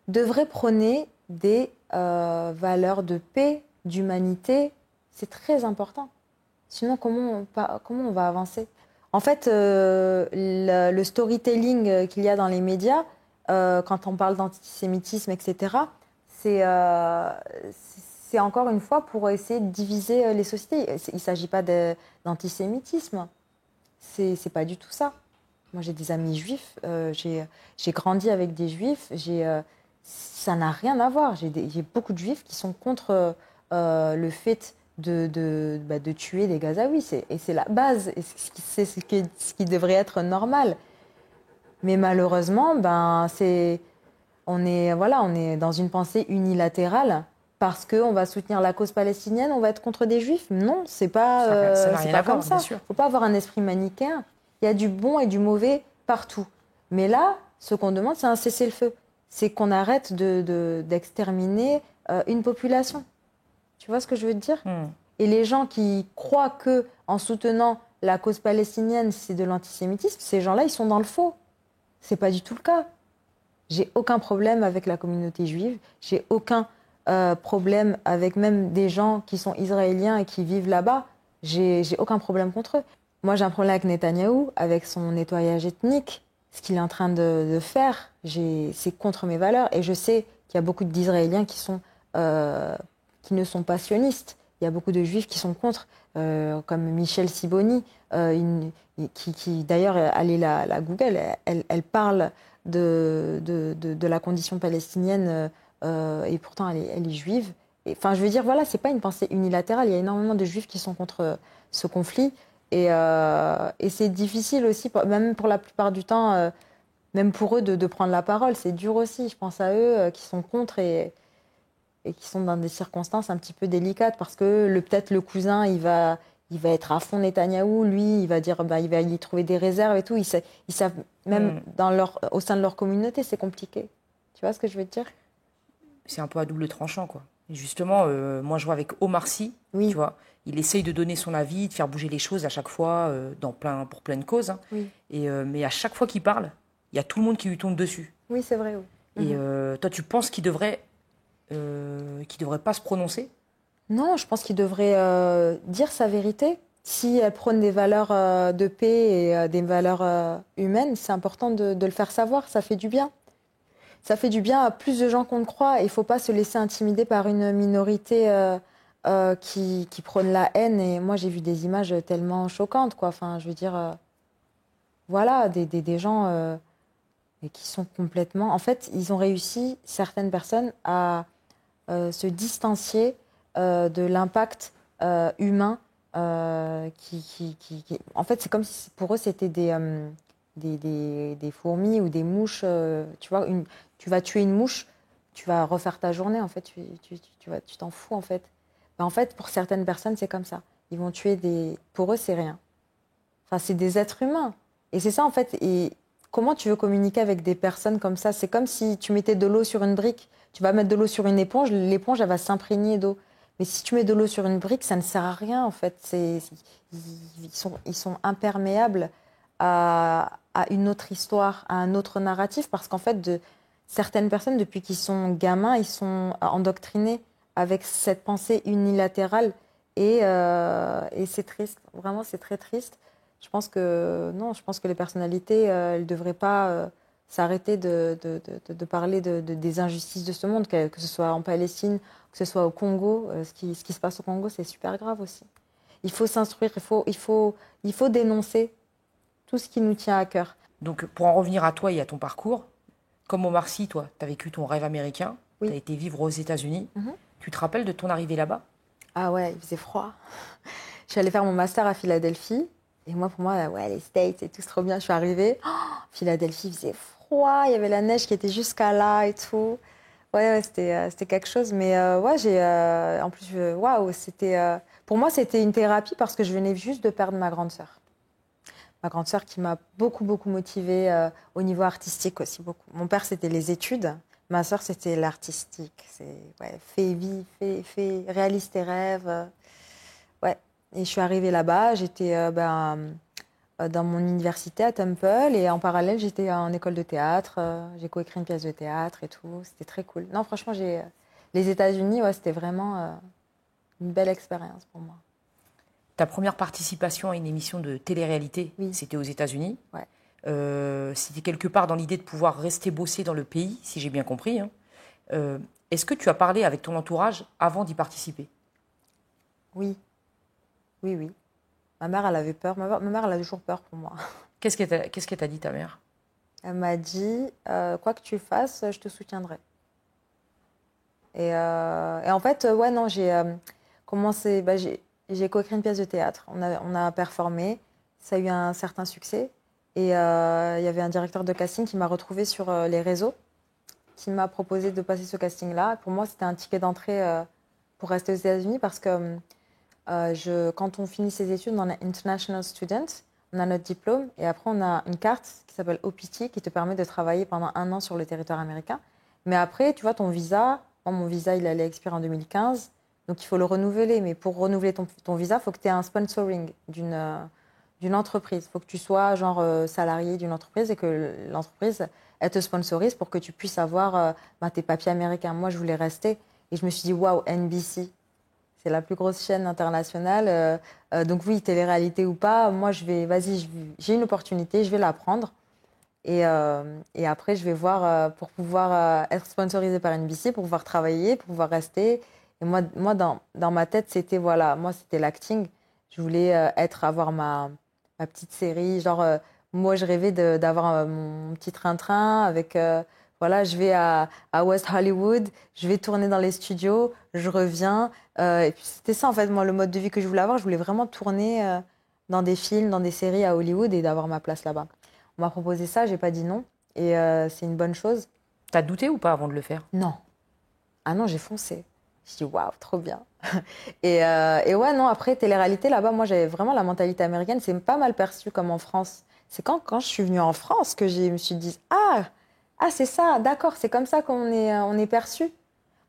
S3: devraient prôner des valeurs de paix, d'humanité. C'est très important. Sinon, comment on va avancer? En fait, le storytelling qu'il y a dans les médias, quand on parle d'antisémitisme, etc., c'est encore une fois pour essayer de diviser les sociétés. Il ne s'agit pas d'antisémitisme. C'est pas du tout ça. Moi, j'ai des amis juifs, j'ai grandi avec des juifs, j'ai Ça n'a rien à voir. J'ai beaucoup de juifs qui sont contre le fait de tuer des Gazaouis. Et c'est la base. Et c'est ce qui devrait être normal. Mais malheureusement, on est dans une pensée unilatérale parce qu'on va soutenir la cause palestinienne, on va être contre des juifs. Non,
S1: Ça n'a
S3: c'est
S1: rien
S3: pas
S1: à voir,
S3: comme ça.
S1: bien
S3: Il
S1: sûr.
S3: ne faut pas avoir un esprit manichéen. Il y a du bon et du mauvais partout. Mais là, ce qu'on demande, c'est un cessez-le-feu. C'est qu'on arrête d'exterminer une population. Tu vois ce que je veux te dire? Et les gens qui croient que en soutenant la cause palestinienne, c'est de l'antisémitisme, ces gens-là, ils sont dans le faux. C'est pas du tout le cas. J'ai aucun problème avec la communauté juive. J'ai aucun problème avec même des gens qui sont israéliens et qui vivent là-bas. J'ai aucun problème contre eux. Moi, j'ai un problème avec Netanyahou, avec son nettoyage ethnique. Ce qu'il est en train de faire, c'est contre mes valeurs. Et je sais qu'il y a beaucoup d'Israéliens qui ne sont pas sionistes. Il y a beaucoup de juifs qui sont contre, comme Michel Siboni, qui d'ailleurs, allez la Google, elle parle de la condition palestinienne et pourtant elle est juive. Enfin, je veux dire, voilà, c'est pas une pensée unilatérale. Il y a énormément de juifs qui sont contre ce conflit. Et c'est difficile aussi, même pour la plupart du temps, même pour eux, de prendre la parole. C'est dur aussi. Je pense à eux qui sont contre et qui sont dans des circonstances un petit peu délicates parce que peut-être le cousin, il va être à fond Netanyahou. Lui, il va dire, il va y trouver des réserves et tout. Ils savent, même au sein de leur communauté, c'est compliqué. Tu vois ce que je veux te dire?
S1: C'est un peu à double tranchant, quoi. Et justement, moi, je vois avec Omar Sy,
S3: Oui.
S1: tu vois, il essaye de donner son avis, de faire bouger les choses à chaque fois, pour plein de causes. Hein.
S3: Oui.
S1: Mais à chaque fois qu'il parle, il y a tout le monde qui lui tombe dessus.
S3: Oui, c'est vrai. Oui.
S1: Et toi, tu penses qu'il devrait pas se prononcer?
S3: Non, je pense qu'il devrait dire sa vérité. Si elle prône des valeurs de paix et des valeurs humaines, c'est important de le faire savoir. Ça fait du bien. Ça fait du bien à plus de gens qu'on ne croit. Il ne faut pas se laisser intimider par une minorité qui prône la haine. Et moi, j'ai vu des images tellement choquantes, quoi. Enfin, je veux dire, voilà, des gens qui sont complètement... En fait, ils ont réussi, certaines personnes, à se distancier de l'impact humain. En fait, c'est comme si pour eux, c'était des fourmis ou des mouches. Tu vois, tu vas tuer une mouche, tu vas refaire ta journée, en fait. Tu t'en fous, en fait. En fait, pour certaines personnes, c'est comme ça. Ils vont tuer des... Pour eux, c'est rien. Enfin, c'est des êtres humains. Et c'est ça, en fait. Et comment tu veux communiquer avec des personnes comme ça? C'est comme si tu mettais de l'eau sur une brique. Tu vas mettre de l'eau sur une éponge, l'éponge, elle va s'imprégner d'eau. Mais si tu mets de l'eau sur une brique, ça ne sert à rien, en fait. Ils sont imperméables à une autre histoire, à un autre narratif, parce qu'en fait, certaines personnes, depuis qu'ils sont gamins, ils sont endoctrinés avec cette pensée unilatérale. Et c'est triste. Vraiment, c'est très triste. Je pense que les personnalités, elles ne devraient pas s'arrêter de parler des injustices de ce monde, que ce soit en Palestine, que ce soit au Congo. Ce qui se passe au Congo, c'est super grave aussi. Il faut s'instruire, il faut dénoncer tout ce qui nous tient à cœur.
S1: Donc, pour en revenir à toi et à ton parcours, comme Omar Sy, toi, tu as vécu ton rêve américain,
S3: oui.
S1: Tu as été vivre aux États-Unis. Tu te rappelles de ton arrivée là-bas?
S3: Ah ouais, il faisait froid. Je suis allée faire mon master à Philadelphie. Et moi, pour moi, ouais, les States et tout, c'est trop bien. Je suis arrivée. Philadelphie, il faisait froid. Il y avait la neige qui était jusqu'à là et tout. Ouais, c'était quelque chose. Mais en plus, waouh, pour moi, c'était une thérapie parce que je venais juste de perdre ma grande sœur. Ma grande sœur qui m'a beaucoup, beaucoup motivée au niveau artistique aussi. Beaucoup. Mon père, c'était les études. Ma sœur, c'était l'artistique. Réalise tes rêves. Ouais. Et je suis arrivée là-bas. J'étais dans mon université à Temple. Et en parallèle, j'étais en école de théâtre. J'ai coécrit une pièce de théâtre et tout. C'était très cool. Non, franchement, les États-Unis, ouais, c'était vraiment une belle expérience pour moi.
S1: Ta première participation à une émission de télé-réalité,
S3: oui.
S1: C'était aux États-Unis.
S3: Ouais.
S1: C'était quelque part dans l'idée de pouvoir rester bosser dans le pays, si j'ai bien compris. Hein. Est-ce que tu as parlé avec ton entourage avant d'y participer?
S3: Oui. Oui. Ma mère, elle avait peur. Ma mère, elle a toujours peur pour moi.
S1: Qu'est-ce qu'elle t'a dit, ta mère?
S3: Elle m'a dit, quoi que tu fasses, je te soutiendrai. Et en fait, ouais, non, j'ai commencé. J'ai coécrit une pièce de théâtre. On a performé. Ça a eu un certain succès. Et il y avait un directeur de casting qui m'a retrouvée sur les réseaux, qui m'a proposé de passer ce casting-là. Pour moi, c'était un ticket d'entrée pour rester aux États-Unis parce que quand on finit ses études, on est international student, on a notre diplôme et après on a une carte qui s'appelle OPT qui te permet de travailler pendant 1 an sur le territoire américain. Mais après, tu vois, ton visa, moi, mon visa, il allait expirer en 2015, donc il faut le renouveler. Mais pour renouveler ton visa, il faut que tu aies un sponsoring d'une entreprise. Il faut que tu sois genre salarié d'une entreprise et que l'entreprise, elle te sponsorise pour que tu puisses avoir tes papiers américains. Moi, je voulais rester et je me suis dit, waouh, NBC. C'est la plus grosse chaîne internationale. Donc oui, télé-réalité ou pas, moi, j'ai une opportunité, je vais la prendre. Et après, je vais voir pour pouvoir être sponsorisée par NBC, pour pouvoir travailler, pour pouvoir rester. Et moi dans ma tête, c'était voilà, moi, c'était l'acting. Je voulais avoir ma petite série. Genre, moi, je rêvais d'avoir mon petit train-train avec. Voilà, je vais à West Hollywood, je vais tourner dans les studios, je reviens. Et puis c'était ça, en fait, moi, le mode de vie que je voulais avoir. Je voulais vraiment tourner dans des films, dans des séries à Hollywood et d'avoir ma place là-bas. On m'a proposé ça, j'ai pas dit non. Et c'est une bonne chose.
S1: T'as douté ou pas avant de le faire?
S3: Non. Ah non, j'ai foncé. Je dis waouh, trop bien. Et ouais, non, après, télé-réalité, là-bas, moi, j'avais vraiment la mentalité américaine. C'est pas mal perçu comme en France. C'est quand je suis venue en France que je me suis dit ah, c'est ça, d'accord, c'est comme ça on est perçu.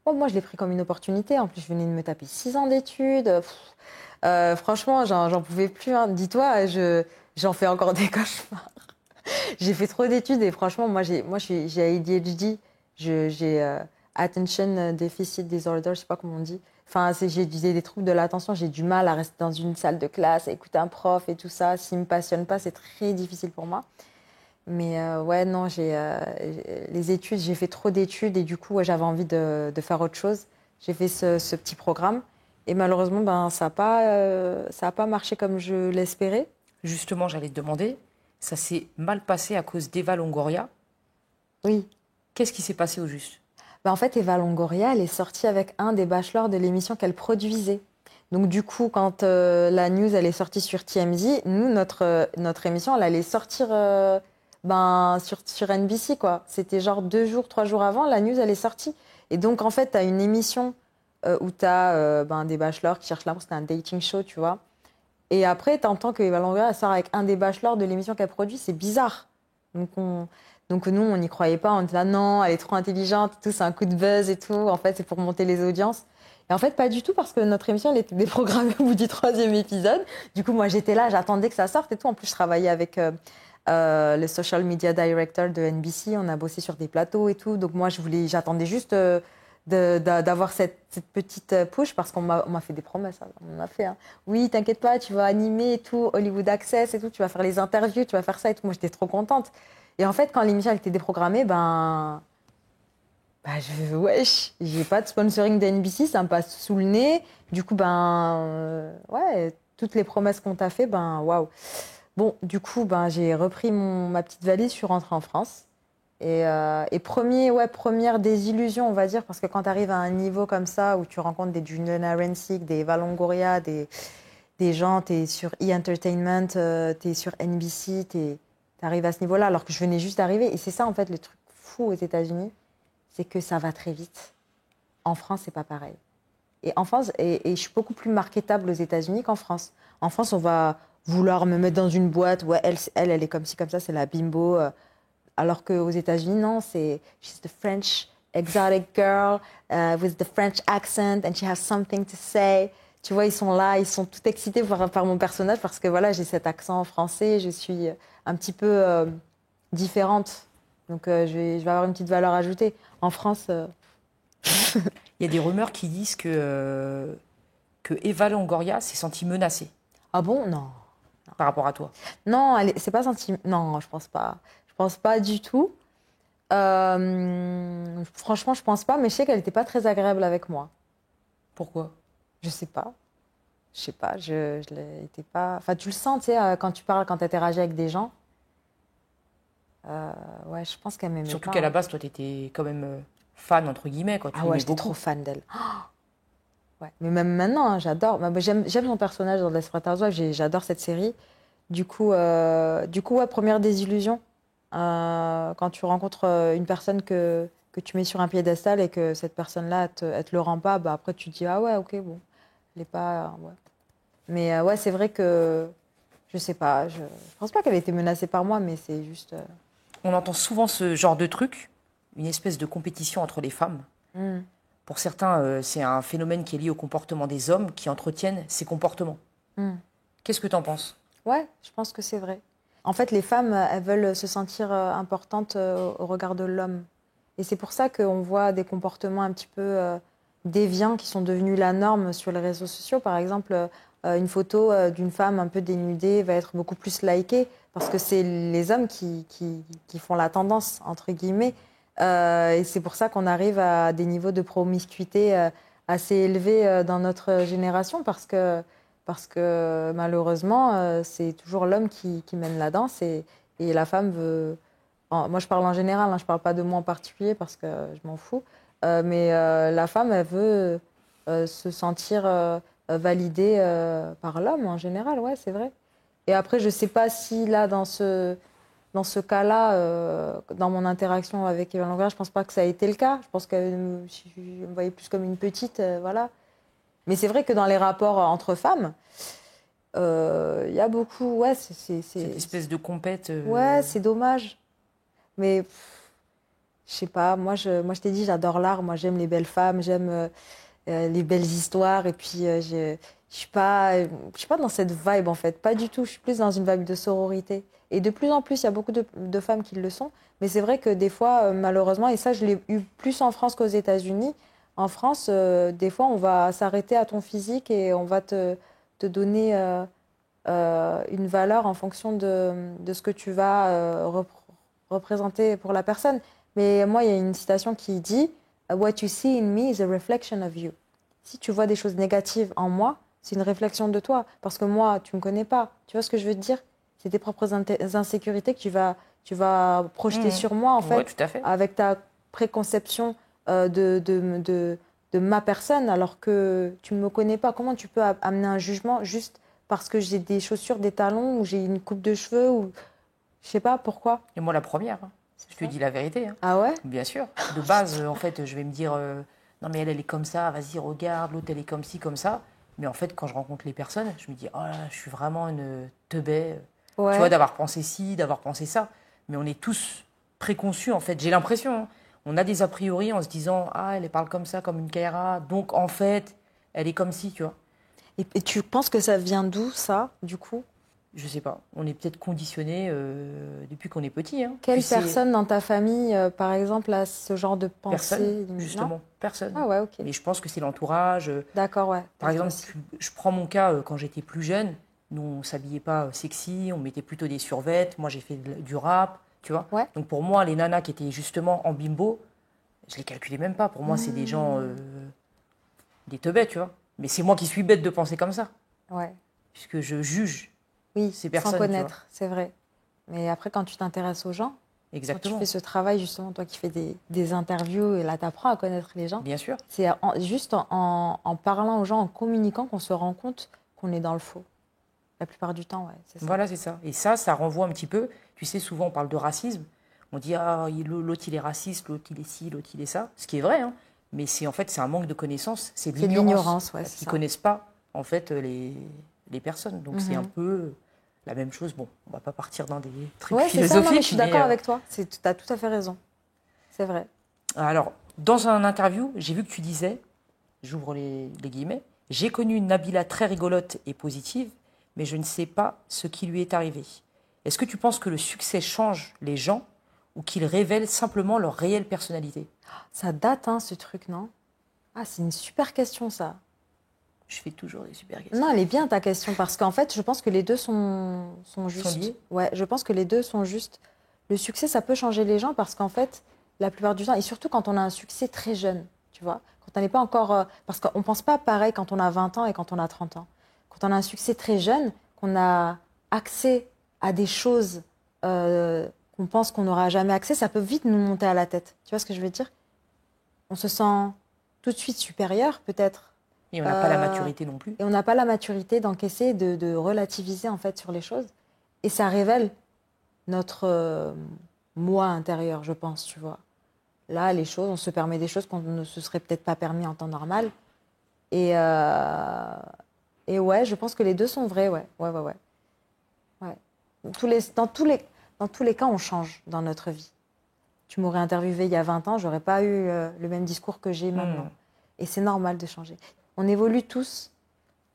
S3: Bon, moi, je l'ai pris comme une opportunité. En plus, je venais de me taper 6 ans d'études. Franchement, j'en pouvais plus. Hein. Dis-toi, j'en fais encore des cauchemars. J'ai fait trop d'études et franchement, j'ai ADHD, j'ai Attention Deficit Disorder, je sais pas comment on dit. Enfin, j'ai des troubles de l'attention, j'ai du mal à rester dans une salle de classe, à écouter un prof et tout ça. S'il me passionne pas, c'est très difficile pour moi. Mais ouais, non, les études, j'ai fait trop d'études et du coup, ouais, j'avais envie de faire autre chose. J'ai fait ce petit programme et malheureusement, ben, ça a pas marché comme je l'espérais.
S1: Justement, j'allais te demander, ça s'est mal passé à cause d'Eva Longoria.
S3: Oui.
S1: Qu'est-ce qui s'est passé au juste?
S3: En fait, Eva Longoria, elle est sortie avec un des bachelors de l'émission qu'elle produisait. Donc du coup, quand la news elle est sortie sur TMZ, nous, notre émission, elle allait sortir sur NBC, quoi. C'était genre 2 jours, 3 jours avant, la news, elle est sortie. Et donc, en fait, tu as une émission où tu as des bachelors qui cherchent l'amour, c'était un dating show, tu vois. Et après, tu entends que Eva Longoria elle sort avec un des bachelors de l'émission qu'elle produit, c'est bizarre. Donc, nous, on n'y croyait pas, on était là, non, elle est trop intelligente, tout, c'est un coup de buzz et tout. En fait, c'est pour monter les audiences. Et en fait, pas du tout, parce que notre émission, elle était déprogrammée au bout du 3e épisode. Du coup, moi, j'étais là, j'attendais que ça sorte et tout. En plus, je travaillais avec le social media director de NBC. On a bossé sur des plateaux et tout. Donc, moi, j'attendais juste d'avoir cette petite push parce on m'a fait des promesses. Hein. On m'a fait, hein. Oui, t'inquiète pas, tu vas animer et tout, Hollywood Access et tout, tu vas faire les interviews, tu vas faire ça et tout. Moi, j'étais trop contente. Et en fait, quand l'émission elle était déprogrammée, wesh, j'ai pas de sponsoring de NBC, ça me passe sous le nez. Du coup, ouais, toutes les promesses qu'on t'a fait, waouh. Bon, du coup, j'ai repris ma petite valise, je suis rentrée en France. Et première désillusion, on va dire, parce que quand tu arrives à un niveau comme ça, où tu rencontres des Juliana Rancic, des Eva Longoria, des gens, tu es sur E! Entertainment, tu es sur NBC, tu arrives à ce niveau-là, alors que je venais juste d'arriver. Et c'est ça, en fait, le truc fou aux États-Unis, c'est que ça va très vite. En France, c'est pas pareil. Et en France, et je suis beaucoup plus marketable aux États-Unis qu'en France. En France, on va vouloir me mettre dans une boîte, ouais, elle est comme ci, comme ça, c'est la bimbo. Alors qu'aux États-Unis, non, she's the French exotic girl with the French accent and she has something to say. Tu vois, ils sont là, ils sont tout excités par mon personnage parce que voilà, j'ai cet accent français, je suis un petit peu différente. Donc je vais avoir une petite valeur ajoutée. En France...
S1: Il y a des rumeurs qui disent que Eva Longoria s'est sentie menacée.
S3: Ah bon? Non.
S1: Par rapport à toi?
S3: Non, c'est pas senti... Non, je pense pas. Je pense pas du tout. Franchement, je pense pas, mais je sais qu'elle n'était pas très agréable avec moi.
S1: Pourquoi?
S3: Je sais pas. Je sais pas, je l'ai été pas... Enfin, tu le sens, tu sais, quand tu parles, quand tu interagis avec des gens. Ouais, je pense qu'elle m'aimait pas.
S1: Surtout qu'à la base, toi, t'étais quand même fan, entre guillemets, quoi. Tu
S3: Ah ouais,
S1: l'aimais
S3: j'étais
S1: beaucoup.
S3: trop fan d'elle. Ouais. Mais même maintenant, hein, j'adore. Bah, j'aime son personnage dans Desperate Housewives, j'adore cette série. Du coup, ouais, première désillusion. Quand tu rencontres une personne que tu mets sur un piédestal et que cette personne-là, elle te le rend pas, bah après tu te dis, ah ouais, ok, bon, elle est pas. Ouais. Mais ouais, c'est vrai que, je sais pas, je pense pas qu'elle ait été menacée par moi, mais c'est juste.
S1: On entend souvent ce genre de truc, une espèce de compétition entre les femmes.
S3: Hmm.
S1: Pour certains, c'est un phénomène qui est lié au comportement des hommes qui entretiennent ces comportements.
S3: Hmm.
S1: Qu'est-ce que tu en penses?
S3: Ouais, je pense que c'est vrai. En fait, les femmes, elles veulent se sentir importantes au regard de l'homme. Et c'est pour ça qu'on voit des comportements un petit peu déviants qui sont devenus la norme sur les réseaux sociaux. Par exemple, une photo d'une femme un peu dénudée va être beaucoup plus likée parce que c'est les hommes qui font la tendance, entre guillemets. Et c'est pour ça qu'on arrive à des niveaux de promiscuité assez élevés dans notre génération parce que malheureusement, c'est toujours l'homme qui mène la danse et la femme veut. Moi, je parle en général, hein, je ne parle pas de moi en particulier parce que je m'en fous. Mais la femme, elle veut se sentir validée par l'homme en général, ouais, c'est vrai. Et après, je ne sais pas si là, dans ce cas-là, dans mon interaction avec Eva Longoria, je ne pense pas que ça a été le cas. Je pense je me voyais plus comme une petite, voilà. Mais c'est vrai que dans les rapports entre femmes, il y a beaucoup. Ouais,
S1: Cette espèce de compète.
S3: ouais, c'est dommage. Mais je sais pas, moi je t'ai dit, j'adore l'art. Moi, j'aime les belles femmes, j'aime les belles histoires. Et puis, je suis pas dans cette vibe, en fait. Pas du tout. Je suis plus dans une vibe de sororité. Et de plus en plus, il y a beaucoup de femmes qui le sont. Mais c'est vrai que des fois, malheureusement, et ça, je l'ai eu plus en France qu'aux États-Unis. En France, des fois, on va s'arrêter à ton physique et on va te donner une valeur en fonction de ce que tu vas représenter pour la personne. Mais moi, il y a une citation qui dit What you see in me is a reflection of you. Si tu vois des choses négatives en moi, c'est une réflexion de toi. Parce que moi, tu ne me connais pas. Tu vois ce que je veux te dire? C'est tes propres insécurités que tu vas projeter
S1: Mhm.
S3: sur moi, en
S1: Ouais,
S3: fait,
S1: tout à fait.
S3: avec ta préconception de ma personne, alors que tu ne me connais pas. Comment tu peux amener un jugement juste parce que j'ai des chaussures, des talons, ou j'ai une coupe de cheveux, ou je sais pas pourquoi.
S1: Et moi, la première, hein. Je te
S3: ça.
S1: dis la vérité, hein.
S3: Ah ouais?
S1: Bien sûr. De base, en fait, je vais me dire non, mais elle est comme ça, vas-y, regarde, l'autre, elle est comme ci, comme ça. Mais en fait, quand je rencontre les personnes, je me dis oh là, je suis vraiment une teubée. Tu vois,
S3: Ouais.
S1: d'avoir pensé ci, d'avoir pensé ça. Mais on est tous préconçus, en fait. J'ai l'impression, hein. On a des a priori en se disant ah, elle parle comme ça, comme une Kaira. Donc, en fait, elle est comme ci, tu vois.
S3: Et tu penses que ça vient d'où, ça, du coup?
S1: Je sais pas. On est peut-être conditionné depuis qu'on est petit, hein. Tu
S3: Quelle
S1: sais,
S3: personne dans ta famille, par exemple, a ce genre de
S1: personne,
S3: pensée? Non?
S1: justement, personne.
S3: Ah ouais, ok.
S1: Mais je pense que c'est l'entourage.
S3: D'accord, ouais.
S1: Par
S3: Peut-être
S1: exemple,
S3: aussi.
S1: je prends mon cas quand j'étais plus jeune. Nous, on s'habillait pas sexy, on mettait plutôt des survêtements. Moi, j'ai fait du rap, tu vois.
S3: Ouais.
S1: Donc pour moi, les nanas qui étaient justement en bimbo, je les calculais même pas. Pour moi, c'est des gens, des teubés, tu vois. Mais c'est moi qui suis bête de penser comme ça,
S3: Ouais.
S1: puisque je juge
S3: Oui,
S1: ces
S3: sans
S1: personnes, tu vois.
S3: connaître, c'est vrai. Mais après, quand tu t'intéresses aux gens, quand tu
S1: Exactement,
S3: fais ce travail, justement, toi qui fais des interviews, et là, tu apprends à connaître les gens,
S1: bien sûr.
S3: c'est juste en parlant aux gens, en communiquant, qu'on se rend compte qu'on est dans le faux. La plupart du temps, ouais, c'est ça.
S1: Voilà, c'est ça. Et ça renvoie un petit peu. Tu sais, souvent, on parle de racisme. On dit, ah, l'autre, il est raciste, l'autre, il est ci, l'autre, il est ça. Ce qui est vrai, hein. Mais c'est en fait, c'est un manque de connaissances. C'est de
S3: C'est de
S1: l'ignorance.
S3: l'ignorance, ouais,
S1: Parce
S3: c'est
S1: qu'ils
S3: ça.
S1: connaissent pas, en fait, les personnes. Donc, c'est un peu la même chose. Bon, on va pas partir dans des trucs
S3: Ouais, c'est ça, non, mais je
S1: philosophiques.
S3: suis d'accord avec toi. Tu as tout à fait raison. C'est vrai.
S1: Alors, dans un interview, j'ai vu que tu disais, j'ouvre les guillemets, j'ai connu une Nabila très rigolote et positive, mais je ne sais pas ce qui lui est arrivé. Est-ce que tu penses que le succès change les gens ou qu'il révèle simplement leur réelle personnalité?
S3: Ça date, hein, ce truc, non? Ah, c'est une super question, ça.
S1: Je fais toujours des super questions.
S3: Non, elle est bien, ta question, parce qu'en fait, je pense que les deux sont justes.
S1: liés?
S3: Ouais, je pense que les deux sont justes. Le succès, ça peut changer les gens parce qu'en fait, la plupart du temps, et surtout quand on a un succès très jeune, tu vois, quand on n'est pas encore. Parce qu'on ne pense pas pareil quand on a 20 ans et quand on a 30 ans. Quand on a un succès très jeune, qu'on a accès à des choses qu'on pense qu'on n'aura jamais accès, ça peut vite nous monter à la tête. Tu vois ce que je veux dire? on se sent tout de suite supérieur, peut-être.
S1: Et on n'a pas la maturité non plus.
S3: Et on n'a pas la maturité d'encaisser, de relativiser, en fait, sur les choses. Et ça révèle notre moi intérieur, je pense, tu vois. Là, les choses, on se permet des choses qu'on ne se serait peut-être pas permis en temps normal. Et ouais, je pense que les deux sont vrais, ouais. Ouais. Dans tous les cas, on change dans notre vie. Tu m'aurais interviewé il y a 20 ans, j'aurais pas eu le même discours que j'ai maintenant. Et c'est normal de changer. On évolue tous.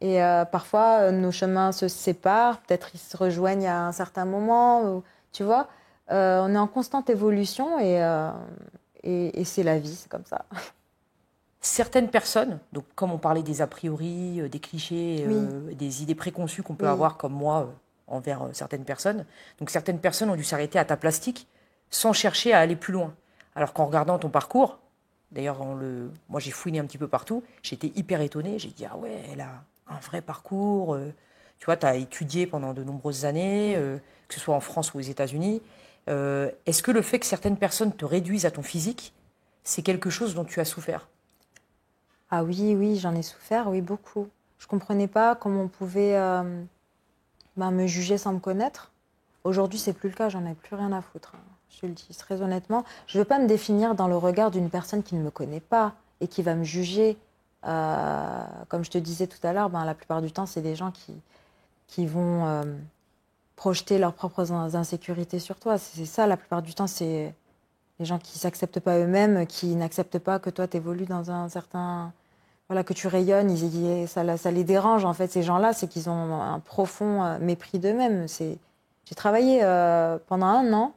S3: Et parfois, nos chemins se séparent, peut-être ils se rejoignent à un certain moment, tu vois. On est en constante évolution et c'est la vie, c'est comme ça.
S1: Certaines personnes, donc comme on parlait des a priori, des clichés, des idées préconçues qu'on peut avoir comme moi envers certaines personnes, donc certaines personnes ont dû s'arrêter à ta plastique sans chercher à aller plus loin. Alors qu'en regardant ton parcours, d'ailleurs moi j'ai fouiné un petit peu partout, j'étais hyper étonnée, j'ai dit ah ouais, elle a un vrai parcours, tu vois, tu as étudié pendant de nombreuses années, que ce soit en France ou aux États-Unis. Est-ce que le fait que certaines personnes te réduisent à ton physique, c'est quelque chose dont tu as souffert ?
S3: Ah oui, j'en ai souffert, oui, beaucoup. Je comprenais pas comment on pouvait me juger sans me connaître. Aujourd'hui, c'est plus le cas, j'en ai plus rien à foutre. Je te le dis très honnêtement. Je veux pas me définir dans le regard d'une personne qui ne me connaît pas et qui va me juger. Comme je te disais tout à l'heure, la plupart du temps, c'est des gens qui vont projeter leurs propres insécurités sur toi. C'est ça, la plupart du temps, c'est les gens qui ne s'acceptent pas eux-mêmes, qui n'acceptent pas que toi, tu évolues dans un certain... Voilà, que tu rayonnes, ça les dérange, en fait, ces gens-là, c'est qu'ils ont un profond mépris d'eux-mêmes. J'ai travaillé pendant 1 an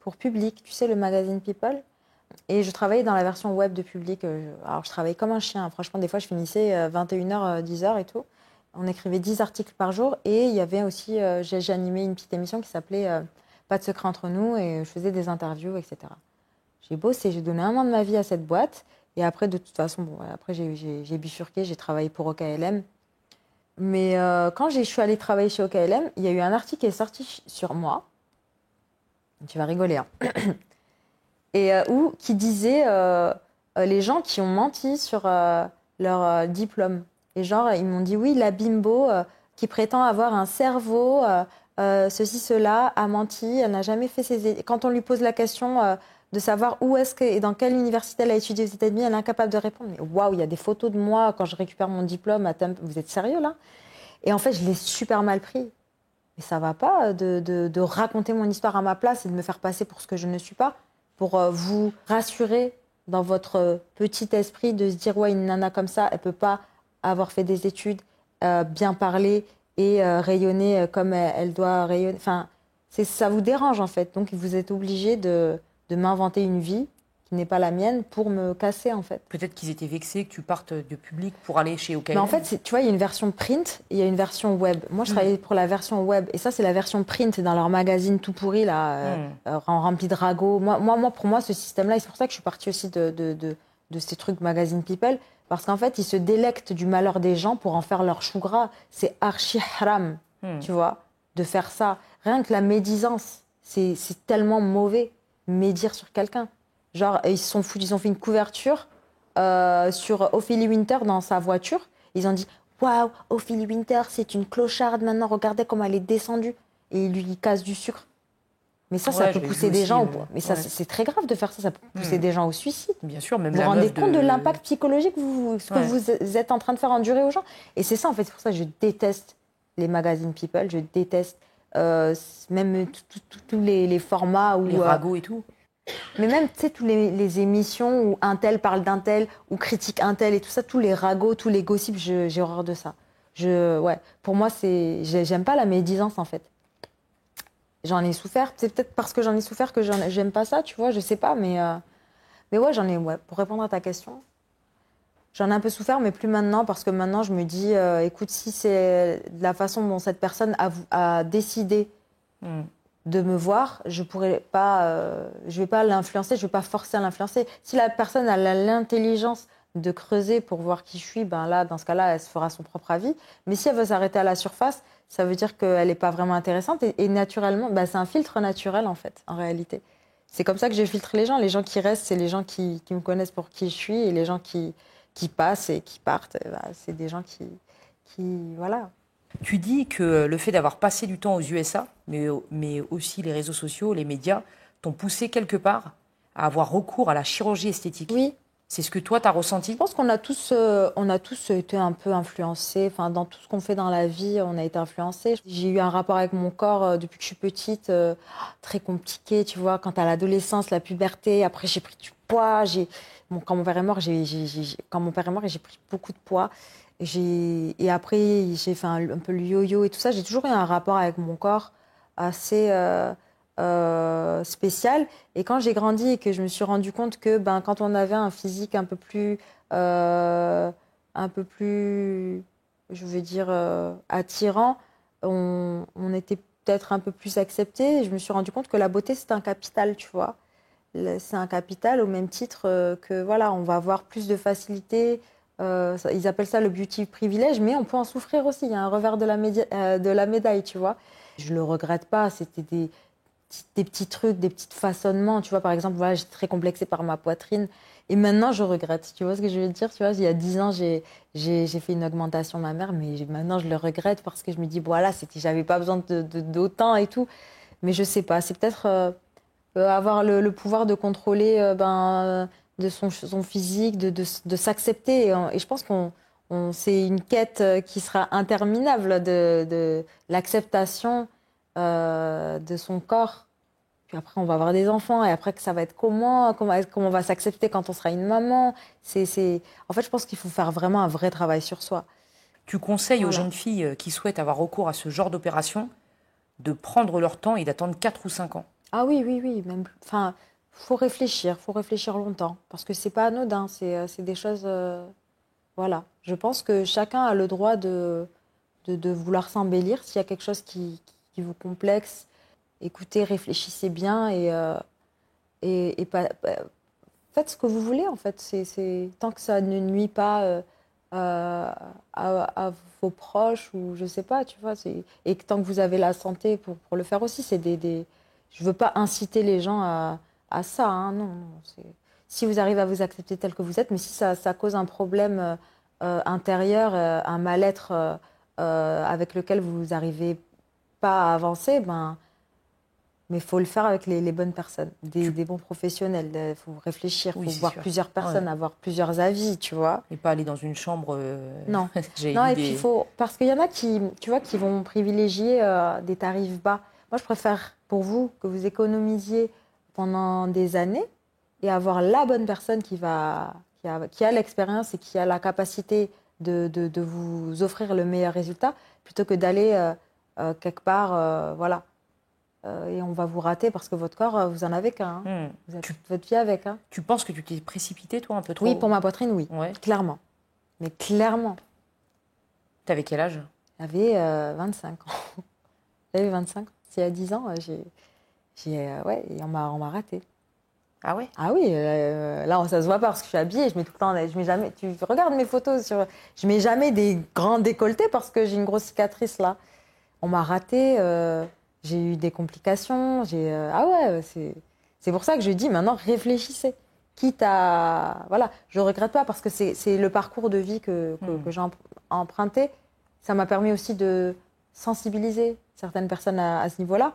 S3: pour Public, tu sais, le magazine People. Et je travaillais dans la version web de Public. Alors, je travaillais comme un chien. Franchement, des fois, je finissais 21h, 10h et tout. On écrivait 10 articles par jour. Et il y avait aussi... j'ai animé une petite émission qui s'appelait Pas de secret entre nous. Et je faisais des interviews, etc. J'ai bossé, j'ai donné 1 an de ma vie à cette boîte. Et après, de toute façon, après, j'ai bifurqué. J'ai travaillé pour OKLM. Mais quand je suis allée travailler chez OKLM, il y a eu un article qui est sorti sur moi. Tu vas rigoler, hein. Et qui disait les gens qui ont menti sur leur diplôme. Et genre, ils m'ont dit, oui, la bimbo qui prétend avoir un cerveau, ceci, cela, a menti, elle n'a jamais fait ses études. Quand on lui pose la question de savoir où est-ce que et dans quelle université elle a étudié aux États-Unis, elle est incapable de répondre. Mais waouh, il y a des photos de moi quand je récupère mon diplôme à Temple. Vous êtes sérieux, là? Et en fait, je l'ai super mal pris. Mais ça va pas de raconter mon histoire à ma place et de me faire passer pour ce que je ne suis pas, pour vous rassurer dans votre petit esprit de se dire ouais, une nana comme ça, elle peut pas avoir fait des études, bien parler et rayonner comme elle doit rayonner. Enfin, ça vous dérange en fait. Donc vous êtes obligé de m'inventer une vie qui n'est pas la mienne pour me casser en fait.
S1: Peut-être qu'ils étaient vexés que tu partes de Public pour aller chez OKLM.
S3: Mais en fait, tu vois, il y a une version print et il y a une version web. Moi, je travaillais pour la version web. Et ça, c'est la version print dans leur magazine tout pourri, là, rempli de ragots. Pour moi, ce système-là, et c'est pour ça que je suis partie aussi de ces trucs magazine People, parce qu'en fait, ils se délectent du malheur des gens pour en faire leur chou gras. C'est archi haram, tu vois, de faire ça. Rien que la médisance, c'est tellement mauvais, médire sur quelqu'un. Genre, ils ont fait une couverture sur Ophélie Winter dans sa voiture. Ils ont dit « Waouh, Ophélie Winter, c'est une clocharde maintenant, regardez comment elle est descendue. » Et ils lui cassent du sucre. Mais ça peut pousser des gens... Mais ça, c'est très grave de faire ça, ça peut pousser des gens au suicide.
S1: Bien sûr, même
S3: vous vous rendez compte de l'impact psychologique que vous êtes en train de faire endurer aux gens? Et c'est ça, en fait, c'est pour ça que je déteste les magazines People, je déteste même tous les formats où...
S1: Les ragots et tout.
S3: Mais même, tu sais, toutes les émissions où un tel parle d'un tel, ou critique un tel et tout ça, tous les ragots, tous les gossips, j'ai horreur de ça. Pour moi, j'aime pas la médisance, en fait. J'en ai souffert. C'est peut-être parce que j'en ai souffert que j'aime pas ça, tu vois, je sais pas, mais ouais, pour répondre à ta question, j'en ai un peu souffert, mais plus maintenant, parce que maintenant, je me dis, écoute, si c'est la façon dont cette personne a décidé de me voir, je vais pas l'influencer, je vais pas forcer à l'influencer. Si la personne a l'intelligence de creuser pour voir qui je suis, là, dans ce cas-là, elle se fera son propre avis. Mais si elle veut s'arrêter à la surface, ça veut dire qu'elle n'est pas vraiment intéressante. Et naturellement, c'est un filtre naturel, en fait, en réalité. C'est comme ça que je filtre les gens. Les gens qui restent, c'est les gens qui me connaissent pour qui je suis. Et les gens qui passent et qui partent, c'est des gens voilà.
S1: Tu dis que le fait d'avoir passé du temps aux USA, mais aussi les réseaux sociaux, les médias, t'ont poussé quelque part à avoir recours à la chirurgie esthétique.
S3: Oui.
S1: C'est ce que toi, t'as ressenti?
S3: Je pense qu'on a tous été un peu influencés. Enfin, dans tout ce qu'on fait dans la vie, on a été influencés. J'ai eu un rapport avec mon corps depuis que je suis petite, très compliqué, tu vois. Quand à l'adolescence, la puberté, après j'ai pris du poids. Quand mon père est mort, j'ai pris beaucoup de poids. Et après, j'ai fait un peu le yo-yo et tout ça. J'ai toujours eu un rapport avec mon corps assez spécial. Et quand j'ai grandi et que je me suis rendu compte que quand on avait un physique je veux dire, attirant, on était peut-être un peu plus accepté. Et je me suis rendu compte que la beauté, c'est un capital, tu vois. C'est un capital au même titre que, voilà, on va avoir plus de facilité. Ils appellent ça le beauty privilège, mais on peut en souffrir aussi. Il y a un revers de la médaille, tu vois. Je le regrette pas. C'était des petits trucs, des petits façonnements. Tu vois, par exemple, voilà, j'étais très complexée par ma poitrine. Et maintenant, je regrette. Tu vois ce que je veux dire? Tu vois, il y a 10 ans, j'ai fait une augmentation mammaire, mais maintenant, je le regrette parce que je me dis, voilà, j'avais pas besoin d'autant et tout. Mais je sais pas. C'est peut-être avoir le pouvoir de contrôler de son physique, de s'accepter. Et je pense c'est une quête qui sera interminable de l'acceptation de son corps. Puis après, on va avoir des enfants. Et après, que ça va être comment on va s'accepter quand on sera une maman. En fait, je pense qu'il faut faire vraiment un vrai travail sur soi.
S1: Tu conseilles aux
S3: Voilà.
S1: jeunes filles qui souhaitent avoir recours à ce genre d'opération de prendre leur temps et d'attendre 4 ou 5 ans.
S3: Ah oui, oui, oui. Même, enfin, faut réfléchir longtemps. Parce que c'est pas anodin. C'est des choses. Voilà. Je pense que chacun a le droit de vouloir s'embellir. S'il y a quelque chose qui vous complexe, écoutez, réfléchissez bien et faites ce que vous voulez, en fait. Tant que ça ne nuit pas à vos proches ou je sais pas, tu vois. Et que tant que vous avez la santé pour le faire aussi, je veux pas inciter les gens à ça, hein, non. Si vous arrivez à vous accepter tel que vous êtes, mais si ça cause un problème intérieur, un mal-être avec lequel vous n'arrivez pas à avancer, mais il faut le faire avec les bonnes personnes, des bons professionnels. Il faut réfléchir, il
S1: Oui,
S3: faut
S1: c'est
S3: voir
S1: sûr.
S3: plusieurs personnes,
S1: Ouais.
S3: avoir plusieurs avis, tu vois.
S1: Et pas aller dans une chambre.
S3: Non.
S1: J'ai
S3: Non,
S1: lu
S3: et puis parce qu'il y en a qui, tu vois, qui vont privilégier des tarifs bas. Moi, je préfère pour vous que vous économisiez pendant des années et avoir la bonne personne qui a l'expérience et qui a la capacité de vous offrir le meilleur résultat, plutôt que d'aller quelque part, voilà. Et on va vous rater parce que votre corps, vous en avez qu'un. Hein. Vous êtes toute votre vie avec. Hein.
S1: Tu penses que tu t'es précipitée, toi, un peu trop?
S3: Oui, pour ma poitrine, oui.
S1: Ouais.
S3: Clairement. Mais clairement.
S1: T'avais quel âge?
S3: J'avais 25 ans. J'avais 25 ans. Il y a 10 ans, ouais, et on m'a raté.
S1: Ah ouais?
S3: Ah oui, là, ça se voit pas parce que je suis habillée. Je mets tout le temps, je mets jamais. Tu regardes mes photos je mets jamais des grands décolletés parce que j'ai une grosse cicatrice là. On m'a raté. J'ai eu des complications. Ah ouais, c'est pour ça que je dis maintenant réfléchissez. Quitte à voilà, je regrette pas parce que c'est le parcours de vie que j'ai emprunté. Ça m'a permis aussi de sensibiliser certaines personnes à ce niveau-là.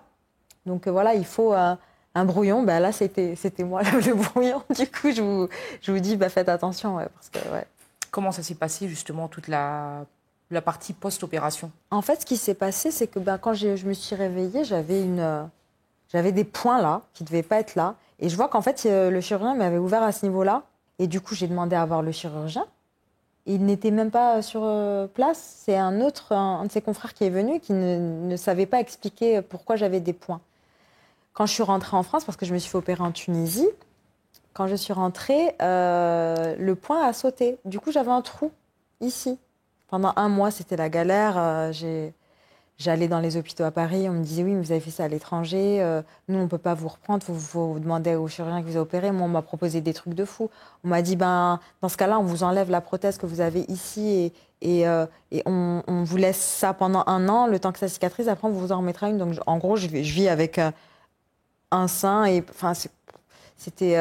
S3: Donc voilà, il faut un brouillon. Ben là, c'était moi le brouillon. Du coup, je vous dis, faites attention. Ouais, parce que, ouais.
S1: Comment ça s'est passé justement toute la partie post-opération?
S3: En fait, ce qui s'est passé, c'est que quand je me suis réveillée, j'avais des points là qui ne devaient pas être là. Et je vois qu'en fait, le chirurgien m'avait ouvert à ce niveau-là. Et du coup, j'ai demandé à voir le chirurgien. Il n'était même pas sur place. C'est un de ses confrères qui est venu qui ne savait pas expliquer pourquoi j'avais des points. Quand je suis rentrée en France, parce que je me suis fait opérer en Tunisie, quand je suis rentrée, le point a sauté. Du coup, j'avais un trou ici. Pendant 1 mois, c'était la galère. J'allais dans les hôpitaux à Paris, on me disait oui, mais vous avez fait ça à l'étranger, nous on peut pas vous reprendre, faut demander au chirurgien qui vous a opéré. Moi on m'a proposé des trucs de fou. On m'a dit dans ce cas-là on vous enlève la prothèse que vous avez ici et on vous laisse ça pendant 1 an, le temps que ça cicatrise, après on vous en remettra une. Donc en gros je vis avec un sein et enfin c'était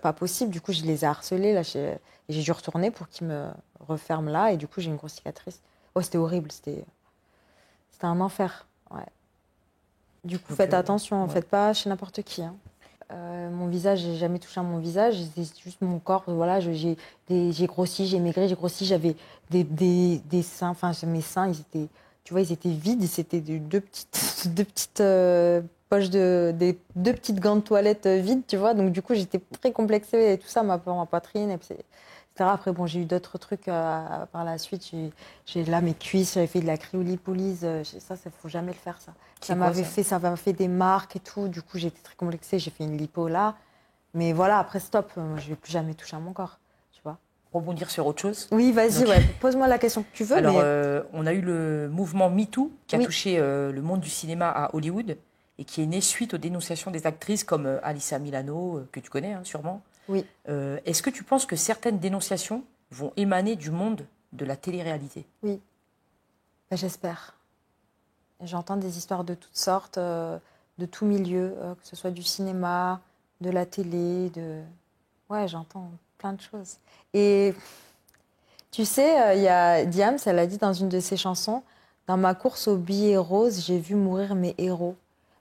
S3: pas possible. Du coup, je les ai harcelés. Là, et j'ai dû retourner pour qu'ils me referment là. Et du coup, j'ai une grosse cicatrice. Ouais, c'était horrible. C'était un enfer. Ouais. Du coup,
S1: Donc,
S3: faites attention.
S1: ouais.
S3: Faites pas chez n'importe qui. Hein. Mon visage, j'ai jamais touché à mon visage. C'est juste mon corps. Voilà, j'ai grossi, j'ai maigri, j'ai grossi. J'avais des seins. Enfin, mes seins, ils étaient, tu vois, ils étaient vides. C'était deux petites, deux petites poches des deux petites gants de toilette vides, tu vois. Donc du coup, j'étais très complexée et tout ça, ma poitrine, etc. Après, bon, j'ai eu d'autres trucs par la suite. J'ai là mes cuisses, j'avais fait de la cryolipolyse. Ça, faut jamais le faire, ça. Ça m'a fait des marques et tout. Du coup, j'étais très complexée. J'ai fait une lipo là. Mais voilà, après, stop. Moi, je vais plus jamais toucher à mon corps, tu vois.
S1: Rebondir sur autre chose.
S3: Oui, vas-y,
S1: Donc,
S3: ouais. Pose-moi la question que tu veux.
S1: alors,
S3: Mais...
S1: on a eu le mouvement MeToo qui a
S3: Oui.
S1: touché le monde du cinéma à Hollywood et qui est né suite aux dénonciations des actrices comme Alyssa Milano, que tu connais sûrement.
S3: Oui.
S1: Est-ce que tu penses que certaines dénonciations vont émaner du monde de la télé-réalité?
S3: Oui. Ben, j'espère. J'entends des histoires de toutes sortes, de tout milieu, que ce soit du cinéma, de la télé, Ouais, j'entends plein de choses. Et tu sais, il y a Diams, elle a dit dans une de ses chansons, « Dans ma course aux billets roses, j'ai vu mourir mes héros. »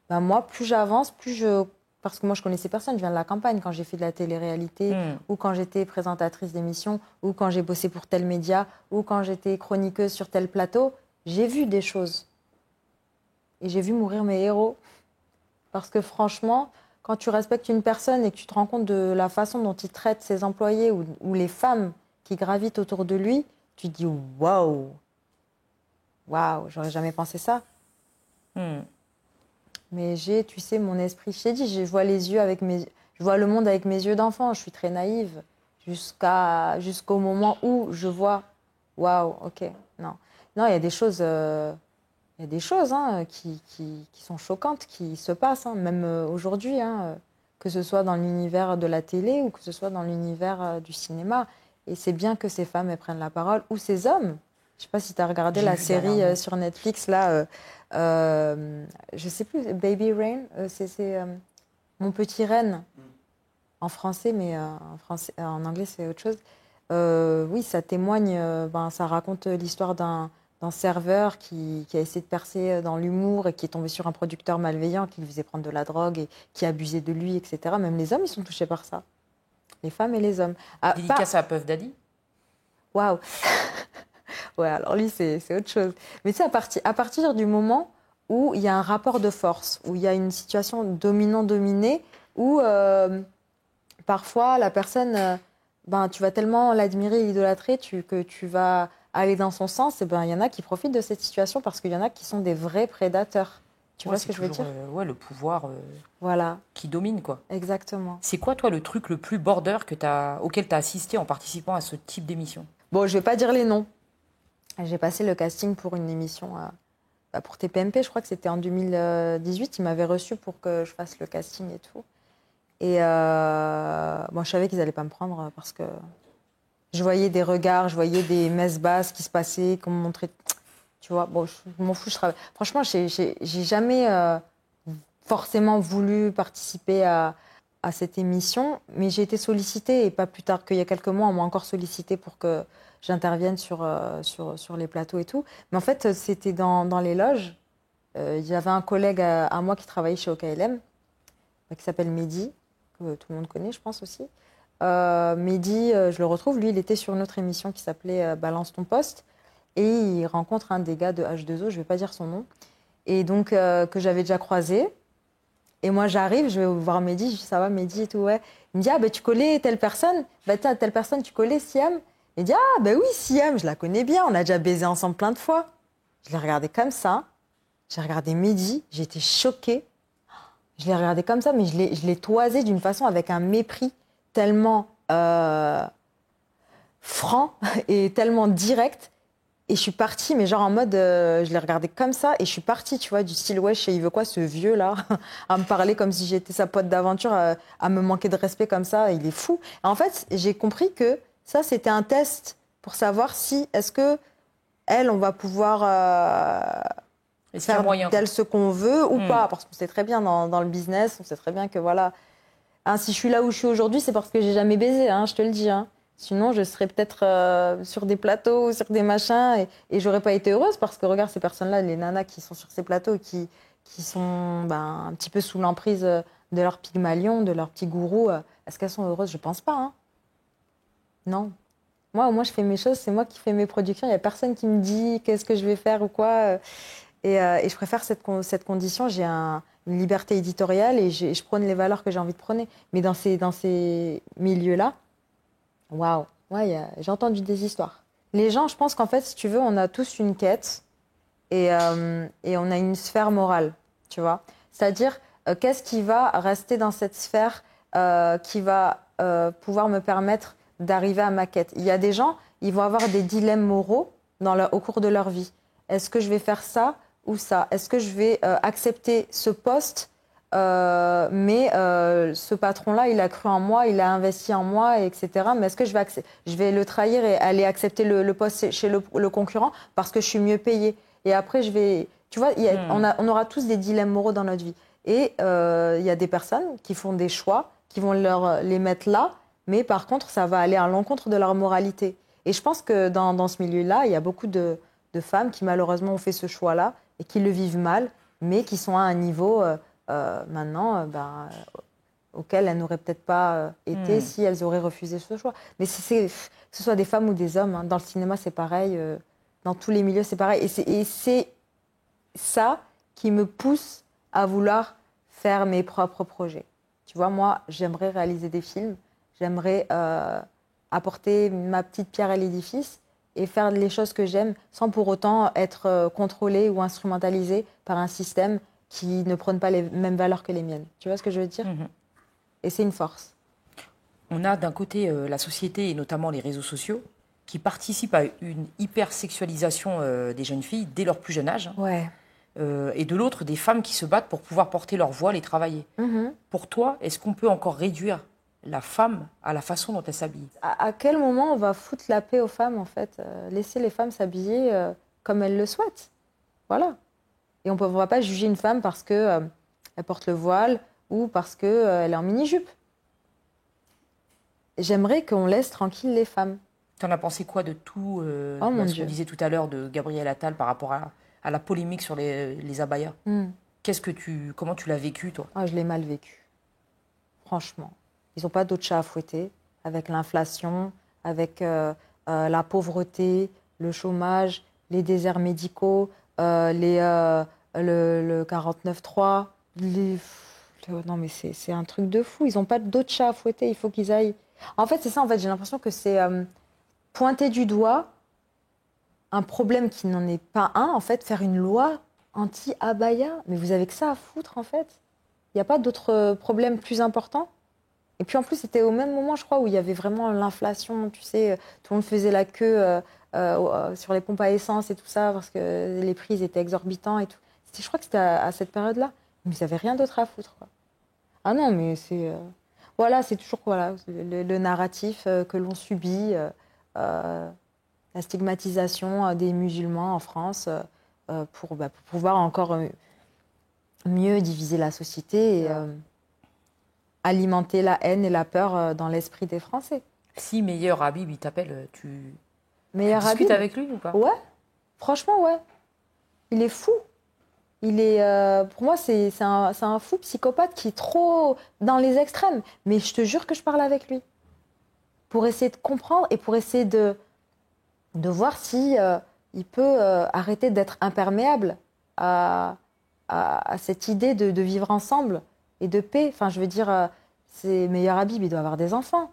S3: Ben moi, plus j'avance, plus je... Parce que moi, je connaissais personne, je viens de la campagne quand j'ai fait de la télé-réalité, ou quand j'étais présentatrice d'émissions, ou quand j'ai bossé pour tel média, ou quand j'étais chroniqueuse sur tel plateau. J'ai vu des choses. Et j'ai vu mourir mes héros. Parce que franchement, quand tu respectes une personne et que tu te rends compte de la façon dont il traite ses employés ou les femmes qui gravitent autour de lui, tu te dis waouh, waouh, j'aurais jamais pensé ça. Mais tu sais, mon esprit, je t'ai dit, je vois je vois le monde avec mes yeux d'enfant. Je suis très naïve jusqu'au moment où je vois waouh, ok, non, non, il y a des choses. Il y a des choses qui sont choquantes, qui se passent, hein, même aujourd'hui, que ce soit dans l'univers de la télé ou que ce soit dans l'univers du cinéma. Et c'est bien que ces femmes elles prennent la parole, ou ces hommes. Je ne sais pas si tu as regardé la série sur Netflix, là, je ne sais plus, Baby Rain, c'est Mon petit renne, en français, mais en anglais c'est autre chose. Oui, ça témoigne, ça raconte l'histoire d'un serveur qui a essayé de percer dans l'humour et qui est tombé sur un producteur malveillant qui lui faisait prendre de la drogue et qui abusait de lui, etc. Même les hommes, ils sont touchés par ça. Les femmes et les hommes.
S1: Dédicace à Puff Daddy.
S3: Waouh. Ouais, alors lui, c'est autre chose. Mais tu sais, à partir du moment où il y a un rapport de force, où il y a une situation dominant-dominé, où parfois la personne, tu vas tellement l'admirer et l'idolâtrer que tu vas aller dans son sens, et il y en a qui profitent de cette situation parce qu'il y en a qui sont des vrais prédateurs. Tu vois ce que je veux dire?
S1: Ouais, le pouvoir
S3: voilà.
S1: qui domine, quoi.
S3: Exactement.
S1: C'est quoi, toi, le truc le plus border auquel tu as assisté en participant à ce type d'émission?
S3: Bon, je vais pas dire les noms. J'ai passé le casting pour une émission pour TPMP, je crois que c'était en 2018. Ils m'avaient reçu pour que je fasse le casting et tout. Et je savais qu'ils n'allaient pas me prendre parce que je voyais des regards, je voyais des messes basses qui se passaient, qu'on me montrait. Tu vois, bon, je m'en fous, je travaille. Franchement, j'ai jamais forcément voulu participer à cette émission, mais j'ai été sollicitée, et pas plus tard qu'il y a quelques mois, on m'a encore sollicitée pour que j'intervienne sur les plateaux et tout. Mais en fait, c'était dans les loges. Il y avait un collègue à moi qui travaillait chez OKLM, qui s'appelle Mehdi, que tout le monde connaît, je pense aussi. Mehdi, je le retrouve, lui, il était sur une autre émission qui s'appelait Balance ton poste, et il rencontre un des gars de H2O, je ne vais pas dire son nom, et donc que j'avais déjà croisé. Et moi, j'arrive, je vais voir Mehdi, je dis, ça va, Mehdi et tout, ouais. Il me dit, ah, tu connais telle personne? Tiens, telle personne, tu connais Siam? Il dit, ah, oui, Siam, je la connais bien, on a déjà baisé ensemble plein de fois. Je l'ai regardé comme ça, j'ai regardé Mehdi, j'ai été choquée. Je l'ai regardé comme ça, mais je l'ai toisé d'une façon avec un mépris tellement franc et tellement direct. Et je suis partie, mais genre en mode, je l'ai regardé comme ça, et je suis partie, tu vois, du style, wesh, il veut quoi ce vieux-là, à me parler comme si j'étais sa pote d'aventure, à me manquer de respect comme ça, il est fou. En fait, j'ai compris que ça, c'était un test pour savoir si, est-ce que elle, on va pouvoir faire d'elle ce qu'on veut ou pas, parce qu'on sait très bien dans le business, on sait très bien que voilà, Hein, si je suis là où je suis aujourd'hui, c'est parce que j'ai jamais baisé, hein, je te le dis. Hein. Sinon, je serais peut-être sur des plateaux, sur des machins, et j'aurais pas été heureuse parce que regarde ces personnes-là, les nanas qui sont sur ces plateaux, qui sont un petit peu sous l'emprise de leur Pygmalion, de leur petit gourou. Est-ce qu'elles sont heureuses? Je pense pas. Hein. Non. Moi, au moins, je fais mes choses, c'est moi qui fais mes productions. Il n'y a personne qui me dit qu'est-ce que je vais faire ou quoi. Et je préfère cette condition. J'ai une liberté éditoriale et je prône les valeurs que j'ai envie de prôner. Mais dans ces milieux-là, waouh, ouais, j'ai entendu des histoires. Les gens, je pense qu'en fait, si tu veux, on a tous une quête et on a une sphère morale, tu vois. C'est-à-dire, qu'est-ce qui va rester dans cette sphère qui va pouvoir me permettre d'arriver à ma quête. Il y a des gens, ils vont avoir des dilemmes moraux au cours de leur vie. Est-ce que je vais faire ça ou ça? Est-ce que je vais accepter ce poste mais ce patron-là, il a cru en moi, il a investi en moi, etc. Mais est-ce que je vais le trahir et aller accepter le poste chez le concurrent parce que je suis mieux payée? Et après, tu vois, on aura tous des dilemmes moraux dans notre vie. Et il y a des personnes qui font des choix, qui vont les mettre là, mais par contre, ça va aller à l'encontre de leur moralité. Et je pense que dans ce milieu-là, il y a beaucoup de femmes qui malheureusement ont fait ce choix-là et qui le vivent mal, mais qui sont à un niveau maintenant auquel elles n'auraient peut-être pas été si elles auraient refusé ce choix. Mais que ce soit des femmes ou des hommes, hein, dans le cinéma c'est pareil, dans tous les milieux c'est pareil. Et c'est ça qui me pousse à vouloir faire mes propres projets. Tu vois, moi, j'aimerais réaliser des films, j'aimerais apporter ma petite pierre à l'édifice et faire les choses que j'aime sans pour autant être contrôlée ou instrumentalisée par un système qui ne prône pas les mêmes valeurs que les miennes. Tu vois ce que je veux dire? Et c'est une force.
S1: On a d'un côté la société et notamment les réseaux sociaux qui participent à une hypersexualisation des jeunes filles dès leur plus jeune âge.
S3: Ouais.
S1: Et de l'autre, des femmes qui se battent pour pouvoir porter leur voile et travailler. Pour toi, est-ce qu'on peut encore réduire la femme à la façon dont elle s'habille?
S3: À quel moment on va foutre la paix aux femmes, en fait? Laisser les femmes s'habiller comme elles le souhaitent. Voilà. Et on ne va pas juger une femme parce qu'elle porte le voile ou parce qu'elle est en mini-jupe. J'aimerais qu'on laisse tranquille les femmes.
S1: Tu en as pensé quoi de tout
S3: Oh, mon
S1: ce
S3: Dieu.
S1: qu'on disait tout à l'heure de Gabriel Attal par rapport à la polémique sur les abayas? Comment tu l'as vécu, toi?
S3: Oh, je l'ai mal vécu. Franchement. Ils n'ont pas d'autre chat à fouetter avec l'inflation, avec la pauvreté, le chômage, les déserts médicaux, le 49.3. Non, mais c'est un truc de fou. Ils n'ont pas d'autre chat à fouetter. Il faut qu'ils aillent. En fait, c'est ça. En fait, j'ai l'impression que c'est pointer du doigt un problème qui n'en est pas un. En fait, faire une loi anti-abaya. Mais vous avez que ça à foutre, en fait. Il n'y a pas d'autres problèmes plus importants. Et puis en plus, c'était au même moment, je crois, où il y avait vraiment l'inflation, tu sais, tout le monde faisait la queue sur les pompes à essence et tout ça, parce que les prix étaient exorbitants et tout. Je crois que c'était à cette période-là. Mais ils n'avaient rien d'autre à foutre, quoi. Ah non, mais c'est... Voilà, c'est toujours le narratif que l'on subit, la stigmatisation des musulmans en France pour pouvoir encore mieux diviser la société et alimenter la haine et la peur dans l'esprit des Français.
S1: Si Meilleur Habib, il t'appelle, tu
S3: Habib,
S1: discutes avec lui ou pas?
S3: Ouais, franchement, ouais. Il est fou. Il est, pour moi, c'est un fou psychopathe qui est trop dans les extrêmes. Mais je te jure que je parle avec lui. Pour essayer de comprendre et pour essayer de voir si il peut arrêter d'être imperméable à cette idée de vivre ensemble et de paix. Enfin, je veux dire, c'est Meilleur Habib, il doit avoir des enfants,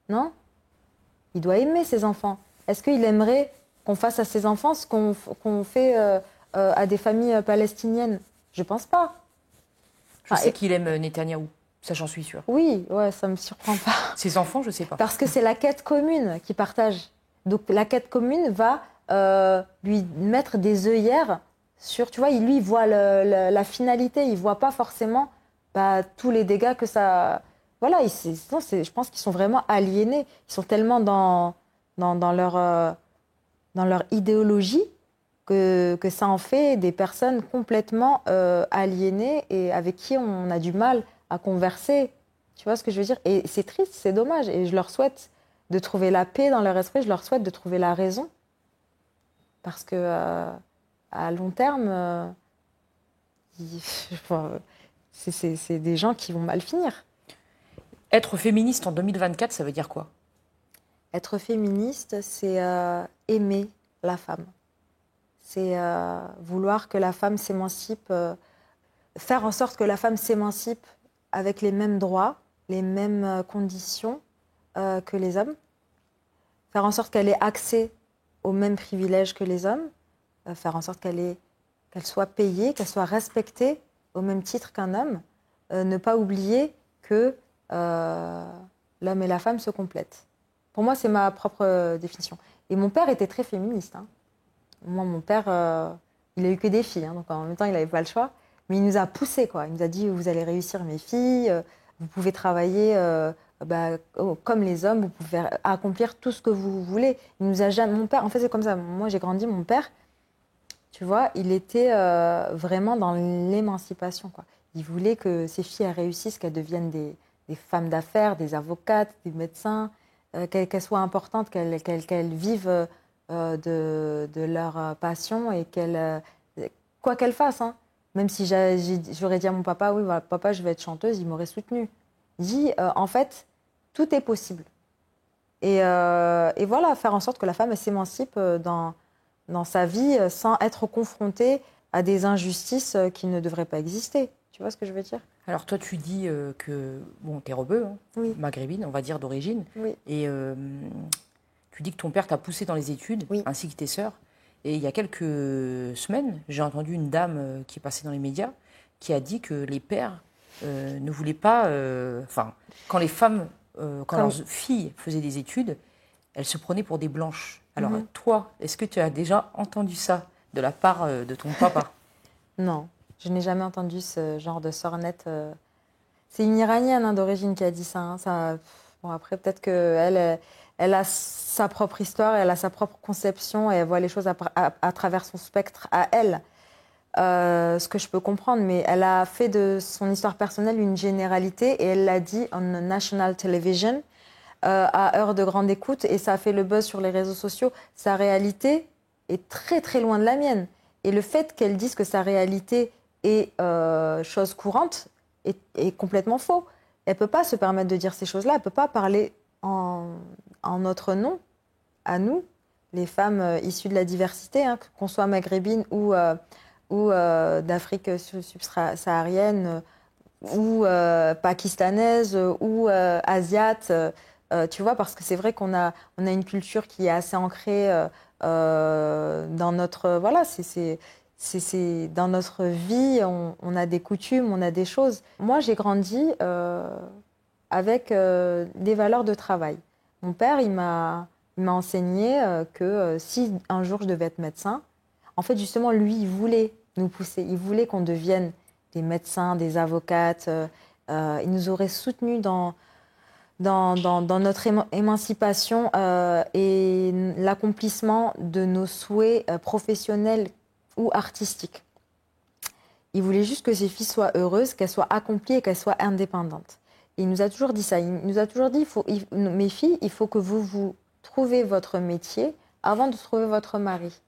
S3: non? Il doit aimer ses enfants. Est-ce qu'il aimerait qu'on fasse à ses enfants ce qu'on fait à des familles palestiniennes? Je pense pas.
S1: Je sais qu'il aime Netanyahou, ça j'en suis sûre.
S3: Oui, ouais, ça me surprend pas.
S1: Ses enfants, je sais pas.
S3: Parce que c'est la quête commune qu'il partage. Donc la quête commune va lui mettre des œillères sur, tu vois, lui il voit la finalité, il voit pas forcément tous les dégâts que ça... Voilà, je pense qu'ils sont vraiment aliénés. Ils sont tellement dans leur idéologie que ça en fait des personnes complètement aliénées et avec qui on a du mal à converser. Tu vois ce que je veux dire? Et c'est triste, c'est dommage. Et je leur souhaite de trouver la paix dans leur esprit, je leur souhaite de trouver la raison. Parce que à long terme, enfin, c'est des gens qui vont mal finir.
S1: Être féministe en 2024, ça veut dire quoi?
S3: Être féministe, c'est aimer la femme. C'est vouloir que la femme s'émancipe, faire en sorte que la femme s'émancipe avec les mêmes droits, les mêmes conditions que les hommes. Faire en sorte qu'elle ait accès aux mêmes privilèges que les hommes. Faire en sorte qu'elle soit payée, qu'elle soit respectée au même titre qu'un homme. Ne pas oublier que l'homme et la femme se complètent. Pour moi, c'est ma propre définition. Et mon père était très féministe. Hein. Moi, mon père, il a eu que des filles, hein, donc en même temps, il n'avait pas le choix. Mais il nous a poussés, quoi. Il nous a dit, vous allez réussir, mes filles, vous pouvez travailler comme les hommes, vous pouvez accomplir tout ce que vous voulez. Il nous a jamais... Mon père, en fait, c'est comme ça. Moi, j'ai grandi, mon père, tu vois, il était vraiment dans l'émancipation, quoi. Il voulait que ses filles elles réussissent, qu'elles deviennent des femmes d'affaires, des avocates, des médecins, qu'elles soient importantes, qu'elles vivent de leur passion et quoi qu'elles fassent. Hein. Même si j'aurais dit à mon papa, oui, voilà, papa, je vais être chanteuse, il m'aurait soutenue. Il dit, en fait, tout est possible. Et voilà, faire en sorte que la femme s'émancipe dans sa vie sans être confrontée à des injustices qui ne devraient pas exister. Tu vois ce que je veux dire?
S1: Alors toi, tu dis que bon, t'es rebeu, hein,
S3: Oui.
S1: maghrébine, on va dire d'origine,
S3: Oui.
S1: et tu dis que ton père t'a poussé dans les études,
S3: Oui.
S1: ainsi que tes sœurs. Et il y a quelques semaines, j'ai entendu une dame qui est passée dans les médias qui a dit que les pères ne voulaient pas, quand les femmes, quand leurs filles faisaient des études, elles se prenaient pour des blanches. Alors toi, est-ce que tu as déjà entendu ça de la part de ton papa?
S3: Non, je n'ai jamais entendu ce genre de sornette. C'est une Iranienne hein, d'origine qui a dit ça. Hein. Bon, après, peut-être qu'elle elle a sa propre histoire, elle a sa propre conception et elle voit les choses à travers son spectre à elle. Ce que je peux comprendre, mais elle a fait de son histoire personnelle une généralité et elle l'a dit en national television à heure de grande écoute et ça a fait le buzz sur les réseaux sociaux. Sa réalité est très très loin de la mienne et le fait qu'elle dise que sa réalité est chose courante est complètement faux. Elle peut pas se permettre de dire ces choses-là, elle peut pas parler en notre nom, à nous, les femmes issues de la diversité, hein, qu'on soit maghrébine ou d'Afrique subsaharienne ou pakistanaise ou asiate, tu vois, parce que c'est vrai qu'on a une culture qui est assez ancrée dans notre... Voilà, c'est dans notre vie, on a des coutumes, on a des choses. Moi, j'ai grandi avec des valeurs de travail. Mon père, il m'a enseigné que si un jour je devais être médecin, en fait, justement, lui, il voulait nous pousser. Il voulait qu'on devienne des médecins, des avocates. Il nous aurait soutenus dans notre émancipation et l'accomplissement de nos souhaits professionnels ou artistiques. Il voulait juste que ses filles soient heureuses, qu'elles soient accomplies et qu'elles soient indépendantes. Et il nous a toujours dit ça. Il nous a toujours dit, mes filles, il faut que vous trouvez votre métier avant de trouver votre mari.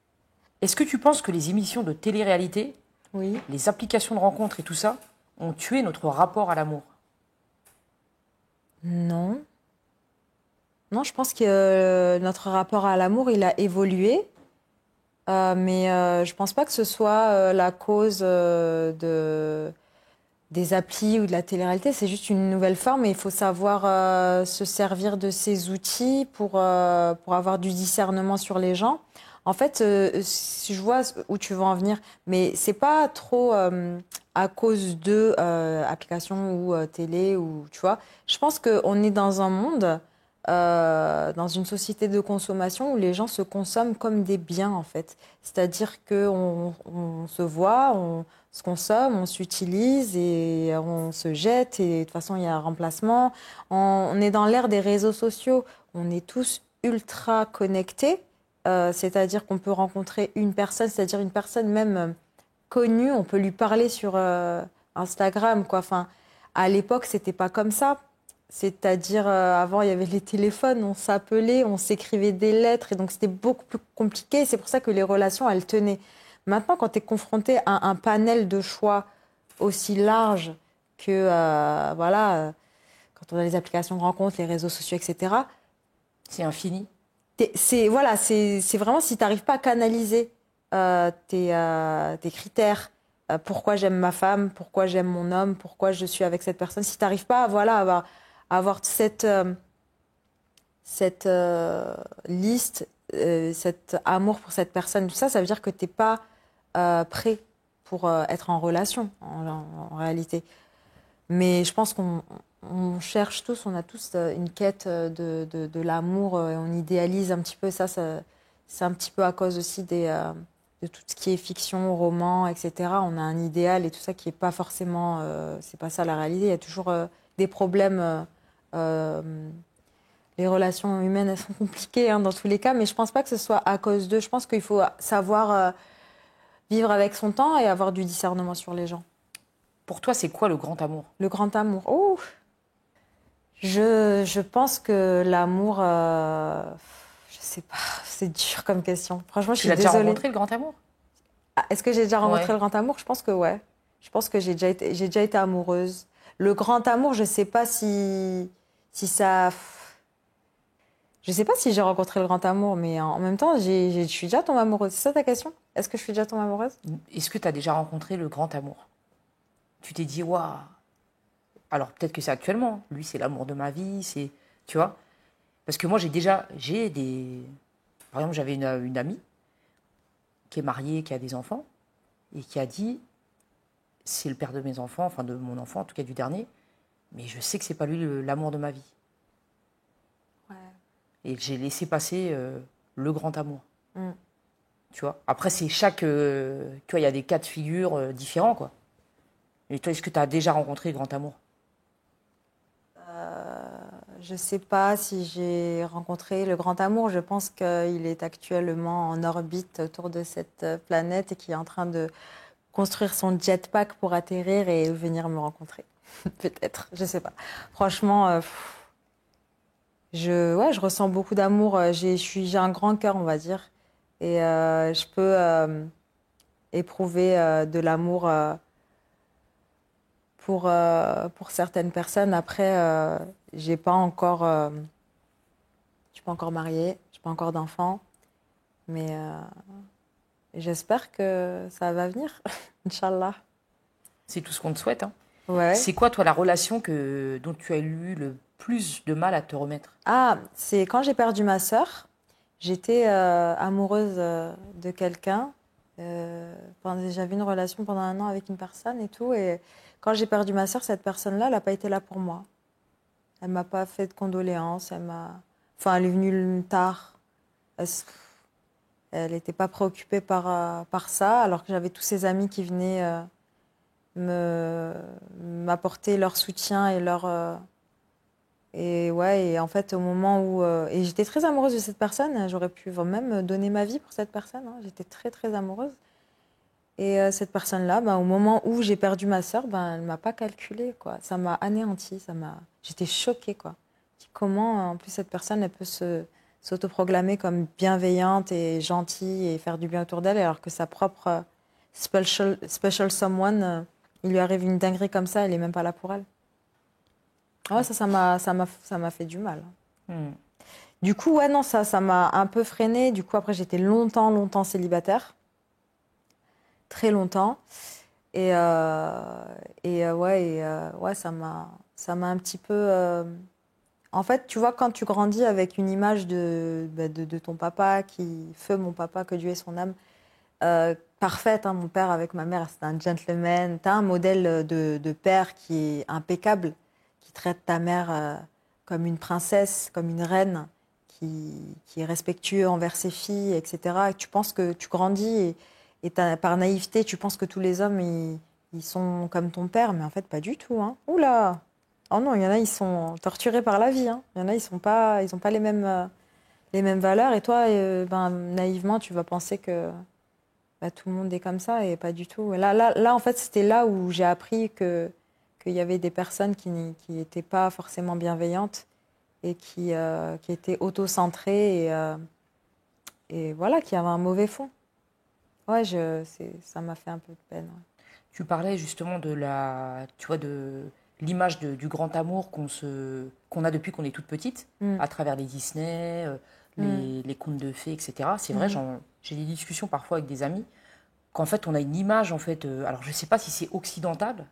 S1: Est-ce que tu penses que les émissions de télé-réalité,
S3: oui,
S1: les applications de rencontres et tout ça, ont tué notre rapport à l'amour?
S3: Non. Non, je pense que notre rapport à l'amour, il a évolué. Mais je pense pas que ce soit la cause des applis ou de la télé-réalité. C'est juste une nouvelle forme et il faut savoir se servir de ces outils pour avoir du discernement sur les gens. En fait, si je vois où tu veux en venir, mais c'est pas trop à cause de applications ou télé ou tu vois. Je pense qu'on est dans un monde, dans une société de consommation où les gens se consomment comme des biens en fait. C'est-à-dire qu'on se voit, on se consomme, on s'utilise et on se jette et de toute façon il y a un remplacement. On est dans l'ère des réseaux sociaux, on est tous ultra connectés. C'est-à-dire qu'on peut rencontrer une personne, c'est-à-dire une personne même connue, on peut lui parler sur Instagram, quoi. Enfin, à l'époque, c'était pas comme ça. C'est-à-dire, avant, il y avait les téléphones, on s'appelait, on s'écrivait des lettres, et donc c'était beaucoup plus compliqué. C'est pour ça que les relations, elles tenaient. Maintenant, quand tu es confronté à un panel de choix aussi large que, quand on a les applications de rencontres, les réseaux sociaux, etc.,
S1: C'est infini.
S3: c'est vraiment si tu n'arrives pas à canaliser tes critères, pourquoi j'aime ma femme, pourquoi j'aime mon homme, pourquoi je suis avec cette personne, si tu n'arrives pas à avoir cette liste, cet amour pour cette personne, tout ça, ça veut dire que tu n'es pas prêt pour être en relation, en réalité. Mais je pense qu'on cherche tous, on a tous une quête de l'amour, et on idéalise un petit peu ça, c'est un petit peu à cause aussi de tout ce qui est fiction, roman, etc. On a un idéal et tout ça qui n'est pas forcément, c'est pas ça la réalité. Il y a toujours des problèmes. Les relations humaines, elles sont compliquées hein, dans tous les cas, mais je pense pas que ce soit à cause d'eux. Je pense qu'il faut savoir vivre avec son temps et avoir du discernement sur les gens.
S1: Pour toi, c'est quoi le grand amour?
S3: Le grand amour. Oh, je pense que l'amour, je sais pas, c'est dur comme question. Franchement, je
S1: Tu
S3: suis
S1: l'as déjà
S3: désolée.
S1: rencontré, le grand amour?
S3: Ah, est-ce que j'ai déjà rencontré
S1: Ouais.
S3: le grand amour? Je pense que ouais. Je pense que j'ai déjà été amoureuse. Le grand amour, je sais pas si ça. Je sais pas si j'ai rencontré le grand amour, mais en même temps, je suis déjà tombée amoureuse. C'est ça ta question? Est-ce que je suis déjà tombée amoureuse?
S1: Est-ce que tu as déjà rencontré le grand amour? Tu t'es dit, waouh. Alors peut-être que c'est actuellement. Lui, c'est l'amour de ma vie. Tu vois? Parce que moi, j'ai des. Par exemple, j'avais une amie qui est mariée, qui a des enfants, et qui a dit, c'est le père de mes enfants, enfin de mon enfant, en tout cas du dernier, mais je sais que c'est pas lui l'amour de ma vie.
S3: Ouais.
S1: Et j'ai laissé passer le grand amour.
S3: Mm.
S1: Tu vois? Après, c'est chaque. Tu vois, il y a des cas de figure différents, quoi. Et toi, est-ce que tu as déjà rencontré le grand amour?
S3: Je sais pas si j'ai rencontré le grand amour. Je pense qu'il est actuellement en orbite autour de cette planète et qu'il est en train de construire son jetpack pour atterrir et venir me rencontrer. Peut-être, je sais pas. Franchement, je ressens beaucoup d'amour. J'ai un grand cœur, on va dire. Et je peux éprouver de l'amour pour certaines personnes. Après, j'ai pas encore, je suis pas encore mariée, j'ai pas encore d'enfants. Mais j'espère que ça va venir, Inch'Allah.
S1: C'est tout ce qu'on te souhaite, hein.
S3: Ouais.
S1: C'est quoi, toi, la relation dont tu as eu le plus de mal à te remettre?
S3: Ah, c'est quand j'ai perdu ma sœur. J'étais amoureuse de quelqu'un. J'avais une relation pendant 1 an avec une personne et tout. Et quand j'ai perdu ma sœur, cette personne-là, elle n'a pas été là pour moi. Elle m'a pas fait de condoléances. Enfin, elle est venue tard. Elle n'était pas préoccupée par ça, alors que j'avais tous ses amis qui venaient m'apporter leur soutien et et en fait, au moment où... et j'étais très amoureuse de cette personne. J'aurais pu même donner ma vie pour cette personne, hein. J'étais très, très amoureuse. Et cette personne-là, ben, au moment où j'ai perdu ma sœur, ben, elle ne m'a pas calculé, quoi. Ça m'a anéantie. J'étais choquée, quoi. Je dis, comment, en plus, cette personne, elle peut s'autoproclamer comme bienveillante et gentille et faire du bien autour d'elle, alors que sa propre special someone, il lui arrive une dinguerie comme ça, elle est même pas là pour elle. Ah ouais, ça m'a fait du mal.
S1: Hmm.
S3: Du coup, ouais, non, ça m'a un peu freinée. Du coup, après, j'étais longtemps célibataire. Très longtemps. Ouais, ça m'a un petit peu. En fait, tu vois, quand tu grandis avec une image de ton papa, feu mon papa, que Dieu ait son âme, parfaite, hein, mon père avec ma mère, c'était un gentleman. T'as un modèle de père qui est impeccable, qui traite ta mère comme une princesse, comme une reine, qui est respectueux envers ses filles, etc. Et tu penses que tu grandis et par naïveté, tu penses que tous les hommes, ils sont comme ton père, mais en fait, pas du tout, hein. Oula! Oh non, il y en a, ils sont torturés par la vie, hein. Il y en a, ils ont pas les mêmes valeurs. Et toi, ben, naïvement, tu vas penser que bah, tout le monde est comme ça et pas du tout. En fait, c'était là où j'ai appris que qu'il y avait des personnes qui n'étaient pas forcément bienveillantes et qui étaient auto-centrées et voilà, qui avaient un mauvais fond. Ouais, ça m'a fait un peu de peine. Ouais.
S1: Tu parlais justement de l'image du grand amour qu'on a depuis qu'on est toute petite, à travers les Disney, les contes de fées, etc. C'est vrai, j'ai des discussions parfois avec des amis, qu'en fait on a une image, en fait, alors je ne sais pas si c'est occidental,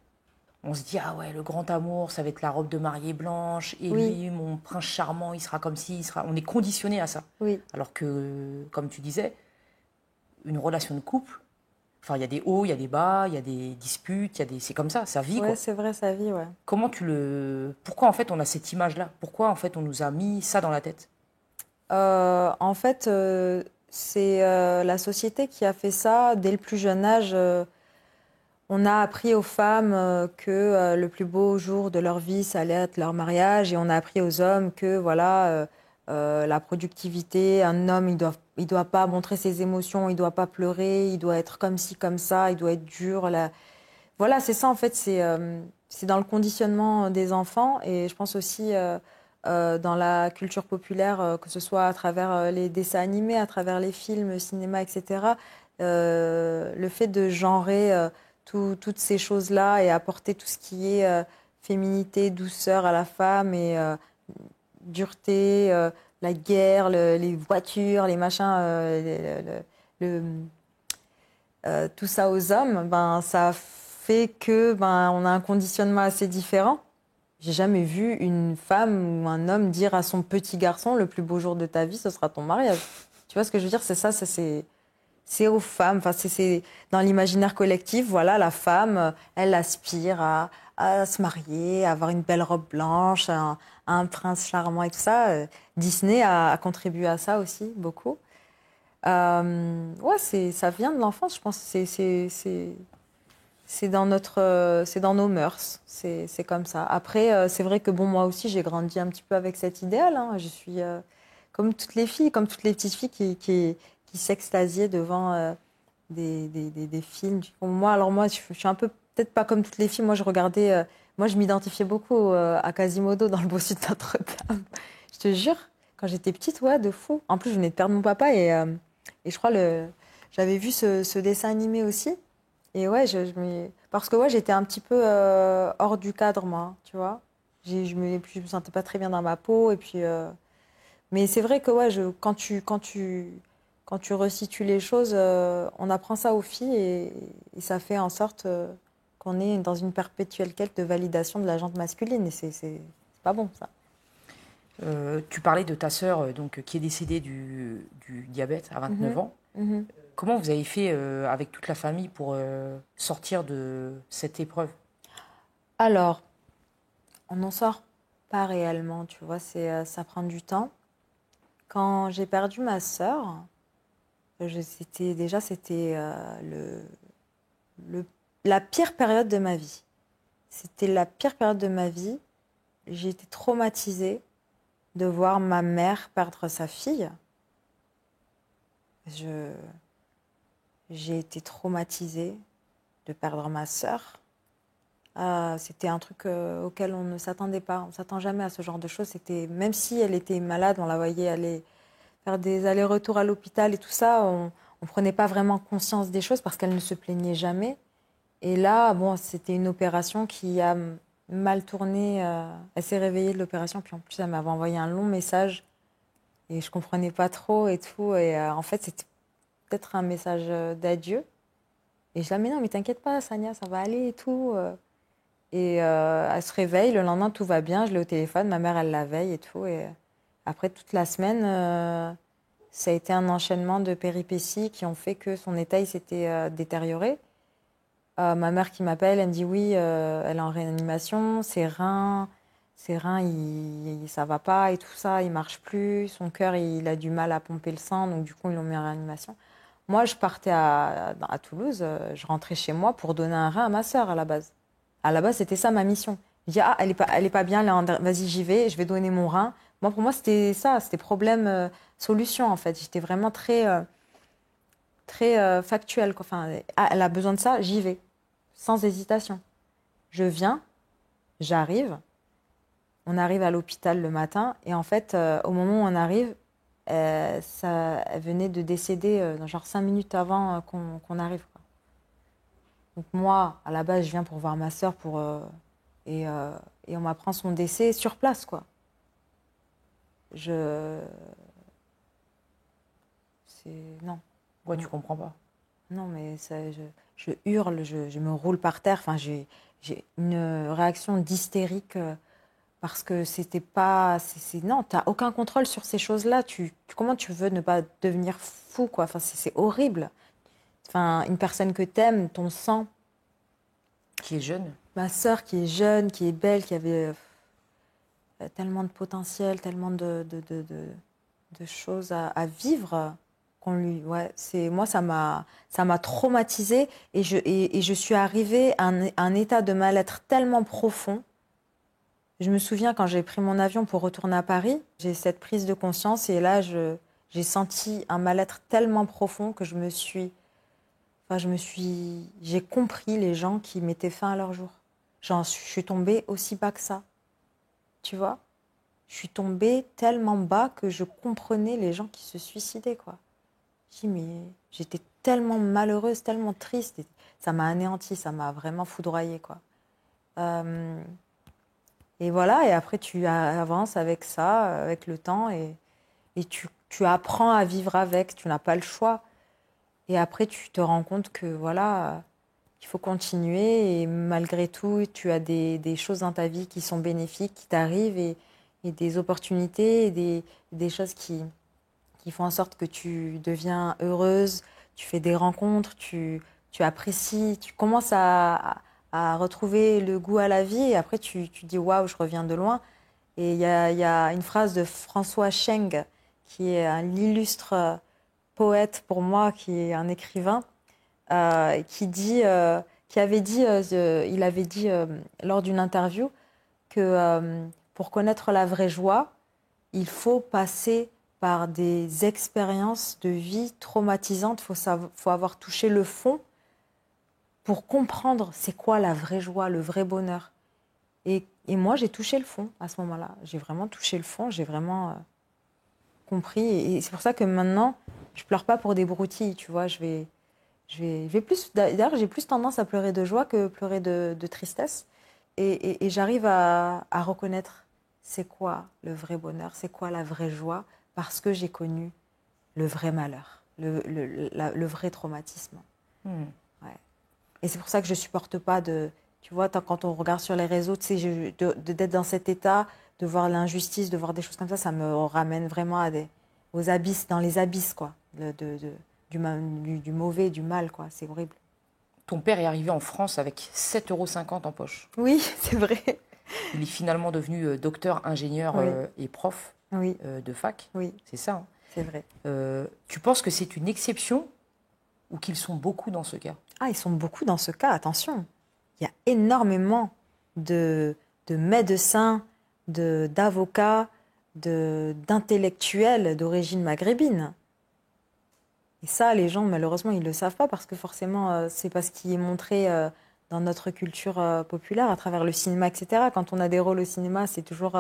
S1: on se dit, ah ouais, le grand amour, ça va être la robe de mariée blanche, et lui, mon prince charmant, il sera comme ci, on est conditionné à ça.
S3: Oui.
S1: Alors que, comme tu disais, une relation de couple, enfin, il y a des hauts, il y a des bas, il y a des disputes, c'est comme ça vit,
S3: Ouais,
S1: quoi.
S3: c'est vrai, ça vit, ouais.
S1: Pourquoi, en fait, on a cette image-là? Pourquoi, en fait, on nous a mis ça dans la tête?
S3: En fait, c'est la société qui a fait ça dès le plus jeune âge. On a appris aux femmes que le plus beau jour de leur vie, ça allait être leur mariage, et on a appris aux hommes que voilà, la productivité, un homme, il doit pas montrer ses émotions, il doit pas pleurer, il doit être comme ci, comme ça, il doit être dur. Voilà, c'est ça en fait, c'est dans le conditionnement des enfants, et je pense aussi dans la culture populaire, que ce soit à travers les dessins animés, à travers les films, le cinéma, etc. Le fait de genrer toutes ces choses-là et apporter tout ce qui est féminité, douceur à la femme et dureté, la guerre, les voitures, les machins, tout ça aux hommes, ben, ça fait que on a un conditionnement assez différent. J'ai jamais vu une femme ou un homme dire à son petit garçon, le plus beau jour de ta vie, ce sera ton mariage. Tu vois ce que je veux dire? C'est aux femmes. Enfin, c'est dans l'imaginaire collectif. Voilà, la femme, elle aspire à se marier, à avoir une belle robe blanche, un prince charmant et tout ça. Disney a contribué à ça aussi beaucoup. Ouais, ça vient de l'enfance, je pense. C'est dans nos mœurs. C'est comme ça. Après, c'est vrai que bon, moi aussi, j'ai grandi un petit peu avec cet idéal. Hein. Je suis comme toutes les filles, comme toutes les petites filles qui s'extasiaient devant des films. Moi, je suis un peu peut-être pas comme toutes les filles. Moi, je regardais. Moi, je m'identifiais beaucoup à Quasimodo dans Le Bossu de Notre-Dame. Je te jure, quand j'étais petite, ouais, de fou. En plus, je venais de perdre mon papa et je crois j'avais vu ce dessin animé aussi. Et ouais, parce que ouais, j'étais un petit peu hors du cadre, moi, tu vois. Je me sentais pas très bien dans ma peau. Et puis, mais c'est vrai que ouais, quand tu resitues les choses, on apprend ça aux filles et ça fait en sorte qu'on est dans une perpétuelle quête de validation de la gente masculine. Et c'est pas bon, ça.
S1: Tu parlais de ta sœur qui est décédée du diabète à 29 ans.
S3: Mhm.
S1: Comment vous avez fait avec toute la famille pour sortir de cette épreuve?
S3: Alors, on n'en sort pas réellement, tu vois, ça prend du temps. Quand j'ai perdu ma sœur, c'était la pire période de ma vie. C'était la pire période de ma vie. J'ai été traumatisée de voir ma mère perdre sa fille. J'ai été traumatisée de perdre ma sœur. C'était un truc auquel on ne s'attendait pas. On ne s'attend jamais à ce genre de choses. Même si elle était malade, on la voyait aller faire des allers-retours à l'hôpital et tout ça. On ne prenait pas vraiment conscience des choses parce qu'elle ne se plaignait jamais. Et là, bon, c'était une opération qui a mal tourné. Elle s'est réveillée de l'opération, puis en plus, elle m'avait envoyé un long message et je ne comprenais pas trop et tout. Et en fait, c'était peut-être un message d'adieu. Et je dis, mais non, mais t'inquiète pas, Sania, ça va aller et tout. Et elle se réveille, le lendemain, tout va bien, je l'ai au téléphone, ma mère, elle la veille et tout. Et après, toute la semaine, ça a été un enchaînement de péripéties qui ont fait que son état, il s'était détérioré. Ma mère qui m'appelle, elle me dit oui, elle est en réanimation, ses reins, ça va pas et tout ça, il marche plus, son cœur, il a du mal à pomper le sang, donc du coup, ils l'ont mis en réanimation. Moi, je partais à Toulouse, je rentrais chez moi pour donner un rein à ma sœur à la base. À la base, c'était ça ma mission. Je dis, elle est pas bien, vas-y, j'y vais, je vais donner mon rein. Moi, pour moi, c'était ça, c'était problème, solution, en fait. J'étais vraiment très factuelle, quoi. Enfin, elle a besoin de ça, j'y vais, sans hésitation. Je viens, J'arrive, on arrive à l'hôpital le matin, et en fait, au moment où on arrive, elle venait de décéder dans genre 5 minutes avant qu'on arrive, quoi. Donc moi, à la base, je viens pour voir ma sœur et on m'apprend son décès sur place, quoi. Non.
S1: Ouais, tu comprends pas.
S3: Non, mais je hurle, je me roule par terre. Enfin, j'ai une réaction d'hystérique parce que c'était pas... non, t'as aucun contrôle sur ces choses-là. Comment tu veux ne pas devenir fou, quoi? Enfin, c'est horrible. Enfin, une personne que t'aimes, ton sang.
S1: Qui est jeune.
S3: Ma sœur qui est jeune, qui est belle, qui avait tellement de potentiel, tellement de choses à vivre qu'on lui... Ouais, moi, ça m'a traumatisée et je suis arrivée à un état de mal-être tellement profond. Je me souviens quand j'ai pris mon avion pour retourner à Paris, j'ai cette prise de conscience et là, j'ai senti un mal-être tellement profond que j'ai compris les gens qui mettaient fin à leur jour. Je suis tombée aussi bas que ça, tu vois. Je suis tombée tellement bas que je comprenais les gens qui se suicidaient, quoi. Mais j'étais tellement malheureuse, tellement triste. Et ça m'a anéantie, ça m'a vraiment foudroyée, quoi. Et voilà, et après tu avances avec ça, avec le temps, et tu apprends à vivre avec, tu n'as pas le choix. Et après, tu te rends compte que voilà, il faut continuer, et malgré tout, tu as des choses dans ta vie qui sont bénéfiques, qui t'arrivent, et des opportunités, et des choses qui font en sorte que tu deviens heureuse, tu fais des rencontres, tu apprécies, tu commences à retrouver le goût à la vie, et après tu dis waouh, je reviens de loin. Et il y a une phrase de François Cheng, qui est un illustre poète pour moi, qui est un écrivain, qui avait dit, il avait dit lors d'une interview que pour connaître la vraie joie, il faut passer par des expériences de vie traumatisantes. Faut avoir touché le fond pour comprendre c'est quoi la vraie joie, le vrai bonheur. Et moi, j'ai touché le fond à ce moment-là. J'ai vraiment touché le fond, j'ai vraiment compris. Et c'est pour ça que maintenant, je pleure pas pour des broutilles, tu vois. Je vais plus, d'ailleurs, j'ai plus tendance à pleurer de joie que pleurer de tristesse. Et j'arrive à reconnaître c'est quoi le vrai bonheur, c'est quoi la vraie joie, parce que j'ai connu le vrai malheur, le vrai traumatisme. Ouais. Et c'est pour ça que je supporte pas tu vois, quand on regarde sur les réseaux, tu sais, d'être dans cet état, de voir l'injustice, de voir des choses comme ça me ramène vraiment aux abysses, dans les abysses, quoi, du mauvais, du mal, quoi. C'est horrible.
S1: Ton père est arrivé en France avec 7,50 € en poche.
S3: Oui, c'est vrai.
S1: Il est finalement devenu docteur, ingénieur et prof de fac.
S3: Oui.
S1: C'est ça. Hein.
S3: C'est vrai.
S1: Tu penses que c'est une exception ou qu'ils sont beaucoup dans ce cas?
S3: Ah, ils sont beaucoup dans ce cas, attention. Il y a énormément de médecins, d'avocats, d'intellectuels d'origine maghrébine. Et ça, les gens, malheureusement, ils ne le savent pas parce que forcément, c'est pas ce qui est montré dans notre culture populaire à travers le cinéma, etc. Quand on a des rôles au cinéma, c'est toujours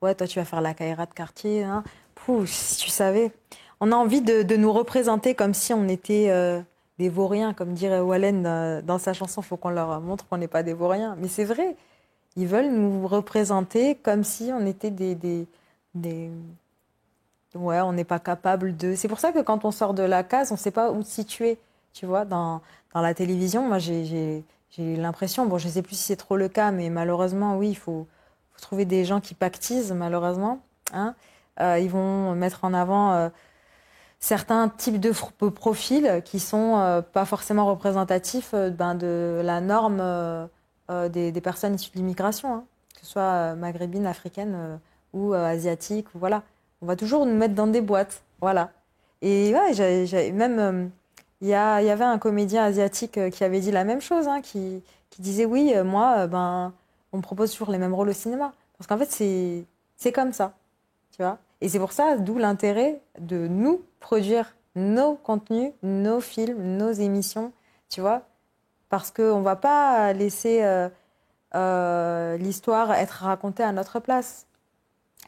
S3: ouais, toi, tu vas faire la Kaira de quartier. Hein. Pouh, si tu savais. On a envie de nous représenter comme si on était des vauriens, comme dirait Wallen dans sa chanson. Il faut qu'on leur montre qu'on n'est pas des vauriens. Mais c'est vrai. Ils veulent nous représenter comme si on était ouais, on n'est pas capable de... C'est pour ça que quand on sort de la case, on ne sait pas où se situer. Tu vois, dans la télévision, moi, j'ai l'impression, bon, je ne sais plus si c'est trop le cas, mais malheureusement, oui, il faut trouver des gens qui pactisent, malheureusement. Hein. Ils vont mettre en avant certains types de profils qui ne sont pas forcément représentatifs de la norme des personnes issues de l'immigration, hein, que ce soit maghrébine, africaine ou asiatique, voilà. On va toujours nous mettre dans des boîtes, voilà. Et ouais, même il y avait un comédien asiatique qui avait dit la même chose, hein, qui disait oui, moi, on me propose toujours les mêmes rôles au cinéma, parce qu'en fait c'est comme ça, tu vois. Et c'est pour ça, d'où l'intérêt de nous produire nos contenus, nos films, nos émissions, tu vois, parce qu'on va pas laisser l'histoire être racontée à notre place.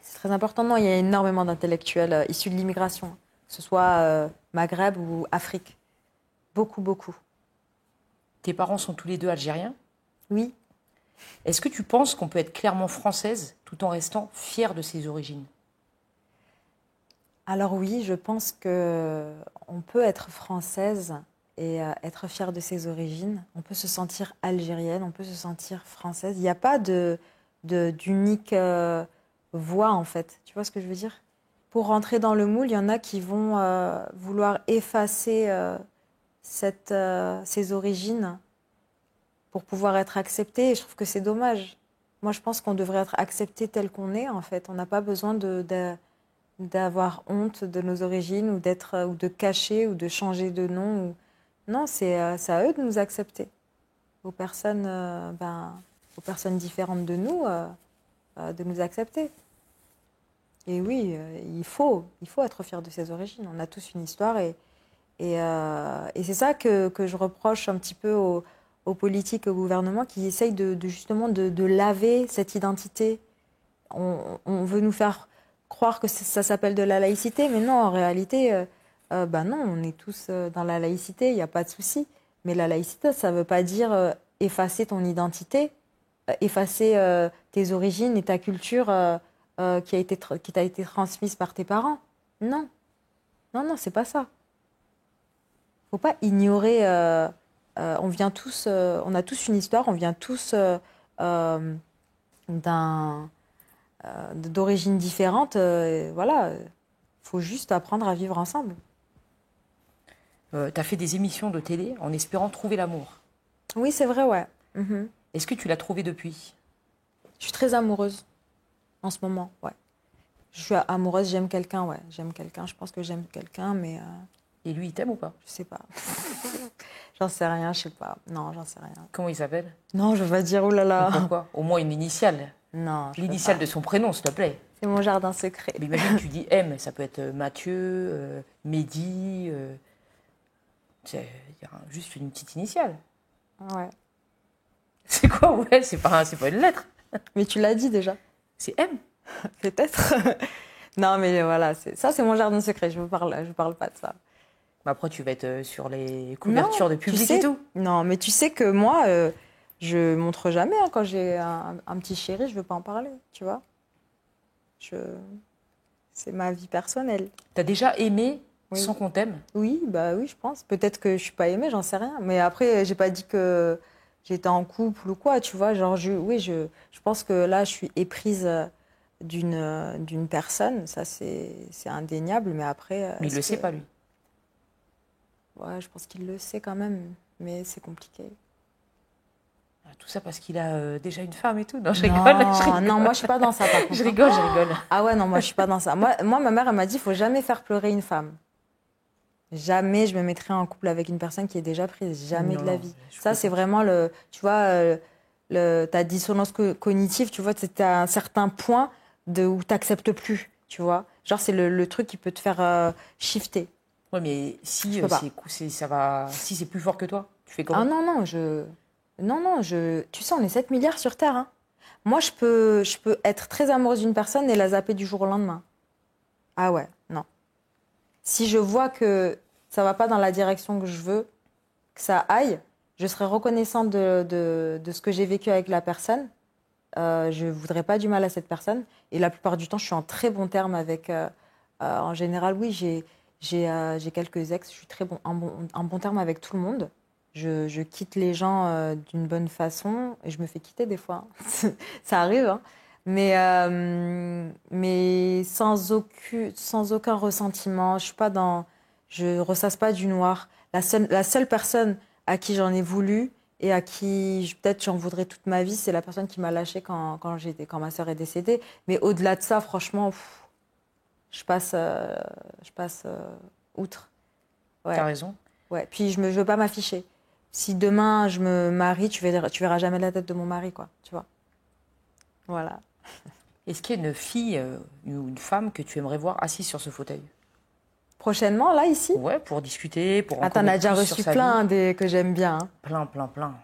S3: C'est très important. Non, il y a énormément d'intellectuels issus de l'immigration, que ce soit Maghreb ou Afrique. Beaucoup, beaucoup.
S1: Tes parents sont tous les deux algériens.
S3: Oui.
S1: Est-ce que tu penses qu'on peut être clairement française tout en restant fière de ses origines?
S3: Alors oui, je pense que on peut être française et être fière de ses origines. On peut se sentir algérienne, on peut se sentir française. Il n'y a pas d'unique voix, en fait. Tu vois ce que je veux dire? Pour rentrer dans le moule, il y en a qui vont vouloir effacer ses origines pour pouvoir être accepté. Et je trouve que c'est dommage. Moi, je pense qu'on devrait être accepté tel qu'on est, en fait. On n'a pas besoin d'avoir honte de nos origines ou ou de cacher ou de changer de nom. Non, c'est à eux de nous accepter. Aux personnes, aux personnes différentes de nous, de nous accepter. Et oui, il faut être fier de ses origines. On a tous une histoire et c'est ça que je reproche un petit peu aux politiques, au gouvernement qui essayent justement de laver cette identité. On veut nous faire croire que ça s'appelle de la laïcité, mais non, en réalité, non, on est tous dans la laïcité, il n'y a pas de souci. Mais la laïcité, ça ne veut pas dire effacer ton identité, effacer tes origines et ta culture qui t'a été transmise par tes parents. Non, non, non, c'est pas ça. Faut pas ignorer. On vient tous, on a tous une histoire, on vient tous d'origines différentes. Voilà, faut juste apprendre à vivre ensemble.
S1: Tu as fait des émissions de télé en espérant trouver l'amour.
S3: Oui, c'est vrai, ouais. Mhm.
S1: Est-ce que tu l'as trouvé depuis?
S3: Je suis très amoureuse en ce moment, ouais. Je suis amoureuse, j'aime quelqu'un, ouais. J'aime quelqu'un, je pense que j'aime quelqu'un, mais...
S1: Et lui, il t'aime ou pas?
S3: Je sais pas. J'en sais rien, je sais pas. Non, j'en sais rien.
S1: Comment il s'appelle?
S3: Non, je vais pas dire, oulala.
S1: Mais pourquoi? Au moins une initiale.
S3: Non,
S1: l'initiale de son prénom, s'il te plaît.
S3: C'est mon jardin secret.
S1: Mais imagine, tu dis M, ça peut être Mathieu, Mehdi. C'est juste une petite initiale.
S3: Ouais.
S1: C'est quoi? Ouais, c'est pas une lettre.
S3: Mais tu l'as dit déjà.
S1: C'est M.
S3: Peut-être. Non, mais voilà, ça, c'est mon jardin secret. Je parle pas de ça.
S1: Après, tu vas être sur les couvertures de Public
S3: sais,
S1: et tout.
S3: Non, mais tu sais que moi, je montre jamais. Hein, quand j'ai un petit chéri, je veux pas en parler, tu vois. C'est ma vie personnelle.
S1: T'as déjà aimé
S3: Oui.
S1: sans qu'on t'aime?
S3: Oui, bah oui, je pense. Peut-être que je suis pas aimée, j'en sais rien. Mais après, j'ai pas dit que j'étais en couple ou quoi, tu vois. Genre, je pense que là, je suis éprise d'une personne. Ça, c'est indéniable. Mais après.
S1: Mais il le sait pas, lui.
S3: Ouais, je pense qu'il le sait quand même. Mais c'est compliqué.
S1: Tout ça parce qu'il a déjà une femme et tout. Non, je rigole.
S3: Non, moi, je suis pas dans ça, par contre.
S1: Je rigole.
S3: Ah ouais, non, moi, je suis pas dans ça. Moi, ma mère, elle m'a dit, il faut jamais faire pleurer une femme. Jamais je me mettrai en couple avec une personne qui est déjà prise. Jamais de la vie. Ça, c'est vraiment tu vois, ta dissonance cognitive, tu vois, c'est à un certain point où tu n'acceptes plus, tu vois. Genre, c'est le truc qui peut te faire shifter.
S1: Ouais, mais si c'est plus fort que toi, tu fais comment?
S3: Ah non, tu sais, on est 7 milliards sur Terre. Hein. Moi, je peux être très amoureuse d'une personne et la zapper du jour au lendemain. Ah ouais, non. Si je vois que ça va pas dans la direction que je veux que ça aille, je serai reconnaissante de ce que j'ai vécu avec la personne. Je voudrais pas du mal à cette personne. Et la plupart du temps, je suis en très bon terme avec... en général, oui, j'ai quelques ex. Je suis en bon terme avec tout le monde. Je quitte les gens d'une bonne façon. Et je me fais quitter des fois. Ça arrive, hein. Mais sans aucun ressentiment. Je ressasse pas du noir. La seule personne à qui j'en ai voulu et à qui peut-être j'en voudrais toute ma vie, c'est la personne qui m'a lâchée quand ma sœur est décédée. Mais au-delà de ça, franchement, je passe outre. Ouais.
S1: T'as raison.
S3: Ouais. Puis je veux pas m'afficher. Si demain je me marie, tu verras jamais la tête de mon mari, quoi. Tu vois. Voilà.
S1: Est-ce qu'il y a une fille ou une femme que tu aimerais voir assise sur ce fauteuil?
S3: Prochainement, là, ici?
S1: Ouais, pour discuter, pour en
S3: t'en as déjà
S1: connaître plus
S3: reçu
S1: sur sa
S3: plein
S1: vie.
S3: que j'aime bien. Hein.
S1: Plein.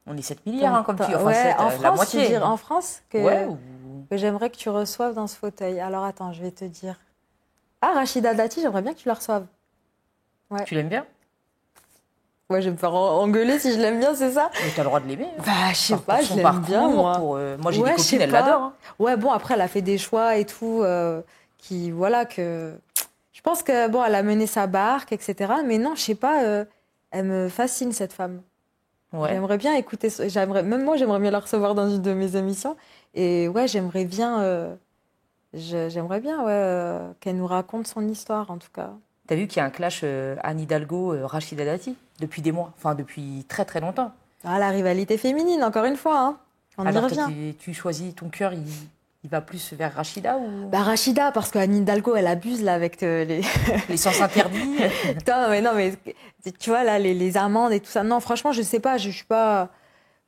S1: On est 7 milliards, hein, comme tu dis. Enfin,
S3: ouais,
S1: 7,
S3: en
S1: la
S3: France,
S1: moitié.
S3: tu veux dire en France
S1: Ouais,
S3: que j'aimerais que tu reçoives dans ce fauteuil. Alors attends, je vais te dire. Ah, Rachida Dati, j'aimerais bien que tu la reçoives. Ouais.
S1: Tu l'aimes bien?
S3: Ouais, je vais me faire engueuler si je l'aime bien, c'est ça?
S1: Mais t'as le droit de l'aimer. Hein.
S3: Bah, je sais
S1: Enfin,
S3: pas,
S1: pour
S3: je
S1: son
S3: l'aime
S1: parcours,
S3: bien, moi.
S1: moi, j'ai
S3: Ouais,
S1: des
S3: je sais
S1: copines, elles
S3: pas.
S1: l'adorent. Hein.
S3: Ouais, bon, après, elle a fait des choix et tout, qui, voilà, que... Je pense que, bon, elle a mené sa barque, etc. Mais non, je sais pas, elle me fascine, cette femme.
S1: Ouais.
S3: J'aimerais bien écouter, même moi, j'aimerais bien la recevoir dans une de mes émissions. Et ouais, j'aimerais bien, ouais, qu'elle nous raconte son histoire, en tout cas.
S1: T'as vu qu'il y a un clash Anne Hidalgo, Rachida Dati depuis des mois, enfin depuis très très longtemps.
S3: Ah, la rivalité féminine, encore une fois, hein. On y
S1: Alors toi,
S3: revient.
S1: tu choisis ton cœur, il va plus vers Rachida ou
S3: Bah, Rachida, parce qu'Anne Hidalgo, elle abuse, là, avec les...
S1: les sens interdits?
S3: Putain, mais non, mais tu vois, là, les amendes et tout ça. Non, franchement, je sais pas, je suis pas...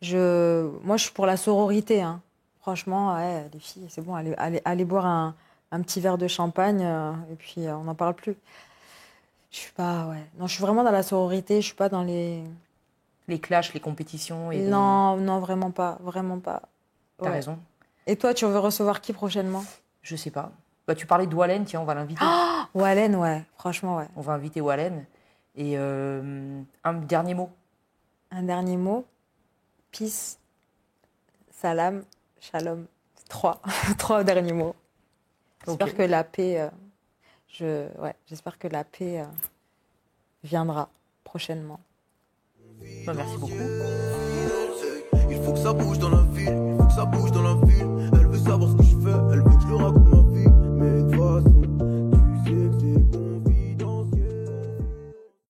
S3: Moi, je suis pour la sororité, hein. Franchement, ouais, les filles, c'est bon, allez boire un petit verre de champagne, et puis on n'en parle plus. Je suis pas, ouais. Non, je suis vraiment dans la sororité, je suis pas dans les...
S1: Les clashs, les compétitions et
S3: Non, non, vraiment pas, vraiment pas.
S1: T'as
S3: Ouais.
S1: raison.
S3: Et toi, tu veux recevoir qui prochainement?
S1: Je sais pas. Bah, tu parlais de Wallen, tiens, on va l'inviter.
S3: Wallen, ouais, franchement, ouais.
S1: On va inviter Wallen. Et un dernier mot.
S3: Un dernier mot. Peace, salam, shalom. Trois. Trois derniers mots. J'espère
S1: Ok.
S3: que la paix, j'espère que la paix viendra prochainement.
S1: Bah, merci beaucoup.
S2: Il faut que ça bouge dans la ville, il faut que ça